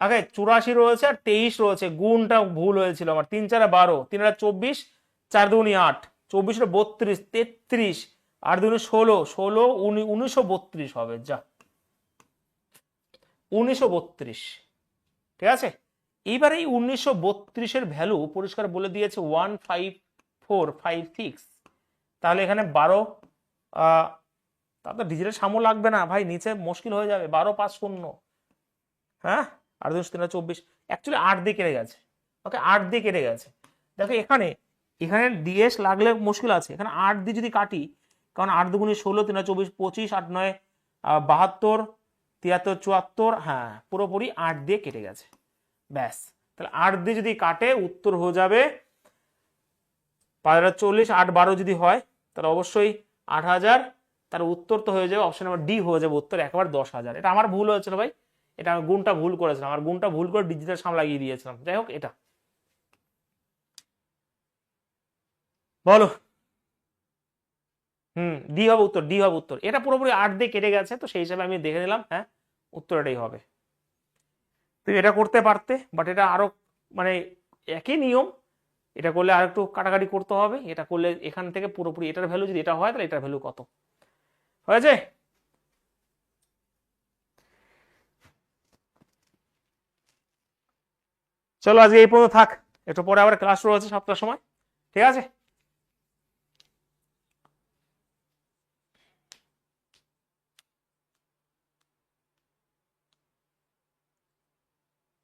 S1: আগে 84 রয়েছে আর 23 রয়েছে, গুণটা ভুল হয়েছিল আমার। 3 4 12, 3 8 24, 4 2 8, 24 32, 33, 8 2 16, 16 1932 হবে। যা, 1932। ঠিক আছে, এইবার এই 1932-এর ভ্যালু পরিষ্কার বলে দিয়েছে 15456। তাহলে এখানে 12, তাহলে ডিজিটের সামো লাগবে না ভাই, নিচে মুশকিল হয়ে যাবে। 12 5 0, হ্যাঁ, আর 2 3 24, অ্যাকচুয়ালি 8 দিয়ে কেটে গেছে। ওকে, 8 দিয়ে কেটে গেছে। দেখো এখানে এখানে ডিএস লাগলে মুশকিল আছে, এখানে 8 দিয়ে যদি কাটি, কারণ 8 2 16, 3 24 25, 8 9 72, 73 74, হ্যাঁ পুরোপুরি 8 দিয়ে কেটে গেছে। ব্যাস, তাহলে 8 দিয়ে যদি কাটে উত্তর হয়ে যাবে 5040। 8 12 যদি হয় তাহলে অবশ্যই 8000। তার উত্তর তো হয়ে যাবে অপশন নাম্বার ডি, হয়ে যাবে উত্তর একবার 10,000। এটা আমার ভুল হয়েছিল ভাই, এটা আমি গুণটা ভুল করেছিলাম, আমার গুণটা ভুল করে ডিজিটাল সাম লাগিয়ে দিয়েছিলাম। যাই হোক, এটা বলো। ডি হবে উত্তর, ডি হবে উত্তর। এটা পুরোপুরি 8 দিয়ে কেটে গেছে, তো সেই হিসাবে আমি দেখে নিলাম, হ্যাঁ উত্তর এটাই হবে। তুমি এটা করতে পারতে, বাট এটা আরো মানে একই নিয়ম, এটা করলে আর একটু কাটাকাটি করতে হবে। এটা করলে এখান থেকে পুরোপুরি এটার ভ্যালু যদি এটা হয় তাহলে এটার ভ্যালু কত হয়েছে। চলো আজকে এই পর্যন্ত থাক, একটু পরে আবার ক্লাস শুরু হচ্ছে 7টার সময়। ঠিক আছে,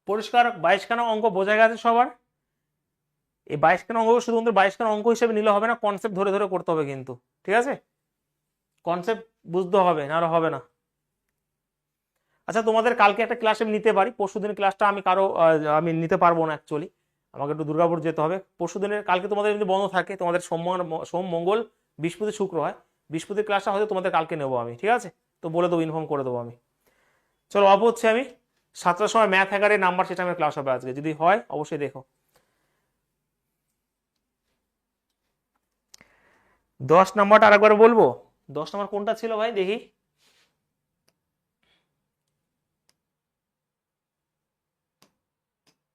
S1: পরিষ্কার? 22খানা অঙ্ক বোঝা গেছে সবার? এই 22খানা অঙ্ক শুধুমাত্র 22খানা অঙ্ক হিসেবে নিলে হবে না, কনসেপ্ট ধরে ধরে করতে হবে কিন্তু। ঠিক আছে, কনসেপ্ট বুঝতে হবে, না হবে না। আচ্ছা, তোমাদের কালকে একটা ক্লাস আমি নিতে পারি, পরশুদিন ক্লাসটা আমি নিতে পারবো না অ্যাকচুয়ালি, আমাকে একটু দুর্গাপুর যেতে হবে। পরশুদিনের কালকে তোমাদের যদি বন্ধ থাকে, তোমাদের সোম মঙ্গল বৃহস্পতি শুক্র হয়, বৃহস্পতির ক্লাসটা হয়তো তোমাদের কালকে নেবো আমি। ঠিক আছে, তো বলে দেবো, ইনফর্ম করে দেবো আমি। চলো, অফ হচ্ছে আমি। 7টার সময় ম্যাথ হ্যাকারের নাম্বার সেটা আমার ক্লাস হবে আজকে, যদি হয় অবশ্যই দেখো। 10 নাম্বারটা আরেকবার বলবো। 10 নাম্বার কোনটা ছিল ভাই, দেখি।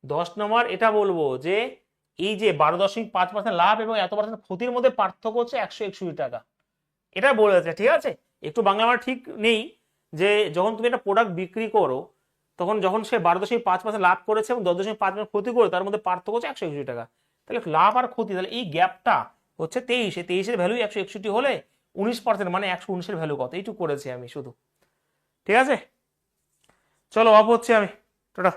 S1: 10 নম্বর এটা বলবো যে এই যে 12.5% লাভ এবং এত % ক্ষতির মধ্যে পার্থক্য হচ্ছে 161 টাকা, এটা বলেছে। ঠিক আছে, একটু বাংলা আমার ঠিক নেই, যে যখন তুমি একটা প্রোডাক্ট বিক্রি করো, তখন যখন সে 12.5% লাভ করেছে এবং 10.5% ক্ষতি করে, তার মধ্যে পার্থক্য হচ্ছে 161 টাকা। তাহলে লাভ আর ক্ষতি, তাহলে এই গ্যাপটা হচ্ছে 23-এর ভ্যালু 161 হলে 19% মানে 119-এর ভ্যালু কত, এইটুকু করেছি আমি শুধু। ঠিক আছে, চলো অফ হচ্ছে আমি, টাটা।